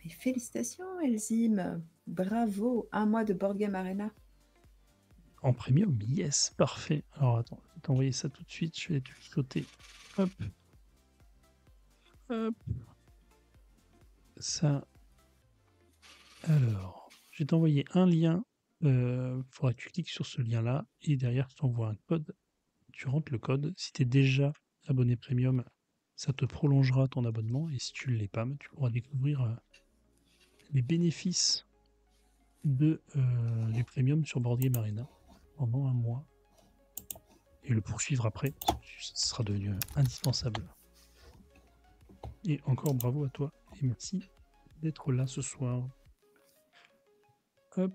Speaker 2: Mais félicitations, Elzim! Bravo! 1 mois de Board Game Arena.
Speaker 1: En premium, yes, parfait. Alors attends, je vais t'envoyer ça tout de suite. Je vais te sauter. Hop. Hop. Ça. Alors, je vais t'envoyer un lien. Il faudra que tu cliques sur ce lien-là. Et derrière, je t'envoie un code. Tu rentres le code. Si tu es déjà abonné premium, ça te prolongera ton abonnement. Et si tu ne l'es pas, tu pourras découvrir les bénéfices du premium sur Board Game Arena pendant un mois. Et le poursuivre après, ce sera devenu indispensable. Et encore bravo à toi et merci d'être là ce soir. Hop.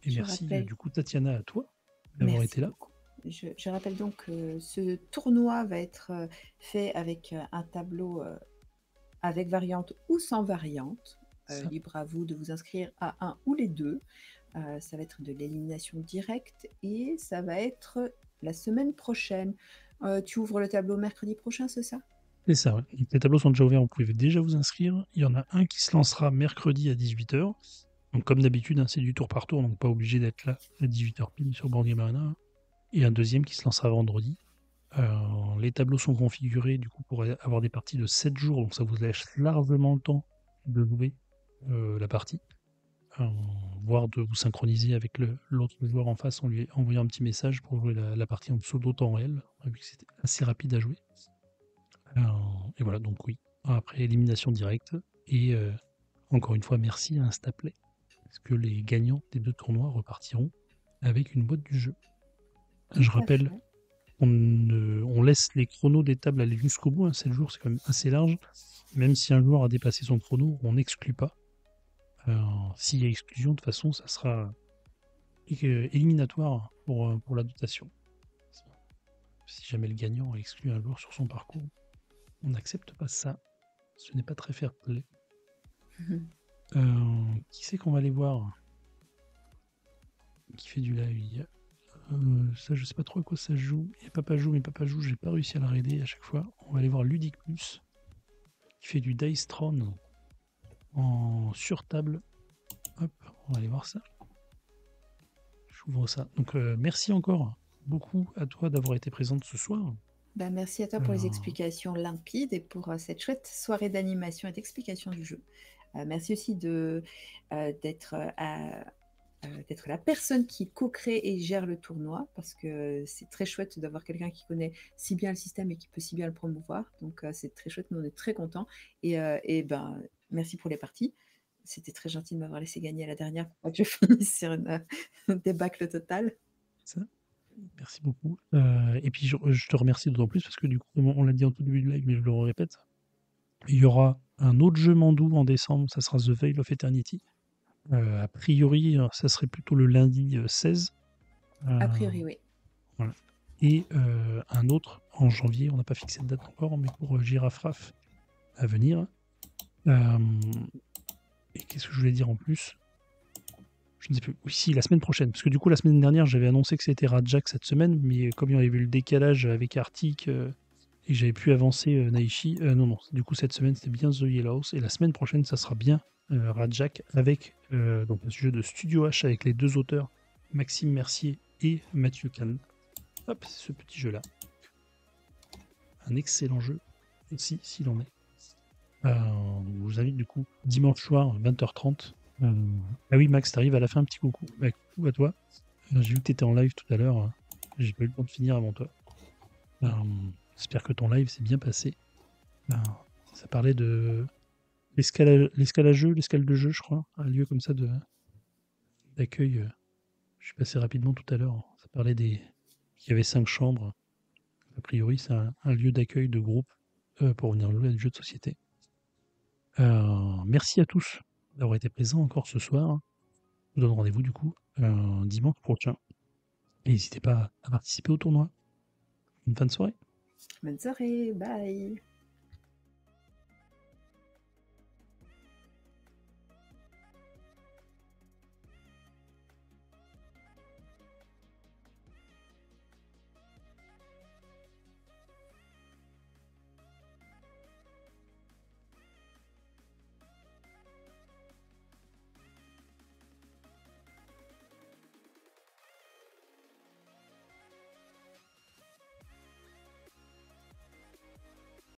Speaker 1: Et merci du coup Tatiana à toi d'avoir été là.
Speaker 2: Beaucoup. Je rappelle donc que ce tournoi va être fait avec un tableau avec variante ou sans variante. Libre à vous de vous inscrire à un ou les deux. Ça va être de l'élimination directe et ça va être la semaine prochaine. Tu ouvres le tableau mercredi prochain, c'est ça?
Speaker 1: C'est ça, ouais. Donc, les tableaux sont déjà ouverts, vous pouvez déjà vous inscrire. Il y en a un qui se lancera mercredi à 18h. Donc comme d'habitude, hein, c'est du tour par tour, donc pas obligé d'être là à 18h pile sur Board Game Arena. Et un deuxième qui se lancera vendredi. Les tableaux sont configurés du coup pour avoir des parties de 7 jours, donc ça vous laisse largement le temps de jouer la partie. voire de vous synchroniser avec l'autre joueur en face en lui envoyant un petit message pour jouer la partie en pseudo temps réel, vu que c'était assez rapide à jouer. Et voilà, donc oui, après élimination directe, et encore une fois merci à Instaplay, parce que les gagnants des 2 tournois repartiront avec une boîte du jeu.
Speaker 2: Tout
Speaker 1: Je
Speaker 2: à
Speaker 1: rappelle,
Speaker 2: fait.
Speaker 1: on laisse les chronos des tables aller jusqu'au bout, 7 jours c'est quand même assez large. Même si un joueur a dépassé son chrono, on n'exclut pas. S'il y a exclusion, de toute façon, ça sera éliminatoire pour la dotation. Si jamais le gagnant a exclu un joueur sur son parcours, on n'accepte pas ça. Ce n'est pas très fair play. Qui c'est qu'on va aller voir? Qui fait du live? Ça, je sais pas trop à quoi ça joue. Il y a Papa Joue, mais Papa Joue, j'ai pas réussi à la raider à chaque fois. On va aller voir Ludic Plus, qui fait du Dice Throne en sur table. Hop, on va aller voir ça. J'ouvre ça. Donc, merci encore beaucoup à toi d'avoir été présente ce soir.
Speaker 2: Bah, merci à toi pour les explications limpides et pour cette chouette soirée d'animation et d'explication du jeu. Merci aussi d'être la personne qui co-crée et gère le tournoi, parce que c'est très chouette d'avoir quelqu'un qui connaît si bien le système et qui peut si bien le promouvoir. Donc c'est très chouette, nous on est très contents. Et ben, merci pour les parties. C'était très gentil de m'avoir laissé gagner à la dernière pour pas que je finisse sur une débâcle totale.
Speaker 1: Ça. Merci beaucoup. Et puis, je te remercie d'autant plus parce que du coup, on l'a dit en tout début de live, mais je le répète, il y aura un autre jeu Mandou en décembre, ça sera The Veil of Eternity. A priori, ça serait plutôt le lundi 16.
Speaker 2: A priori, oui.
Speaker 1: Voilà. Et un autre en janvier, on n'a pas fixé de date encore, mais pour Girafraf à venir. Et qu'est-ce que je voulais dire en plus? Je ne sais plus. Oui, si, la semaine prochaine. Parce que du coup, la semaine dernière, j'avais annoncé que c'était Rajak cette semaine, mais comme il y avait eu le décalage avec Arctic et que j'avais pu avancer Naishi, non, du coup, cette semaine, c'était bien The Yellow House. Et la semaine prochaine, ça sera bien Rajak avec donc un jeu de Studio H avec les 2 auteurs, Maxime Mercier et Mathieu Kahn. Hop, c'est ce petit jeu-là. Un excellent jeu aussi, s'il en est. Je vous invite du coup dimanche soir, 20h30. Ah oui, Max, t'arrives à la fin, un petit coucou. Bah, coucou à toi. J'ai vu que t'étais en live tout à l'heure. J'ai pas eu le temps de finir avant toi. J'espère que ton live s'est bien passé. Ça parlait de l'escale de jeu, je crois. Un lieu comme ça d'accueil. Je suis passé rapidement tout à l'heure. Ça parlait qu'il y avait 5 chambres. A priori, c'est un lieu d'accueil de groupe pour venir jouer à des jeux de société. Merci à tous d'avoir été présents encore ce soir. Je vous donne rendez-vous du coup dimanche prochain. Et n'hésitez pas à participer au tournoi. Une fin de soirée.
Speaker 2: Bonne soirée, bye.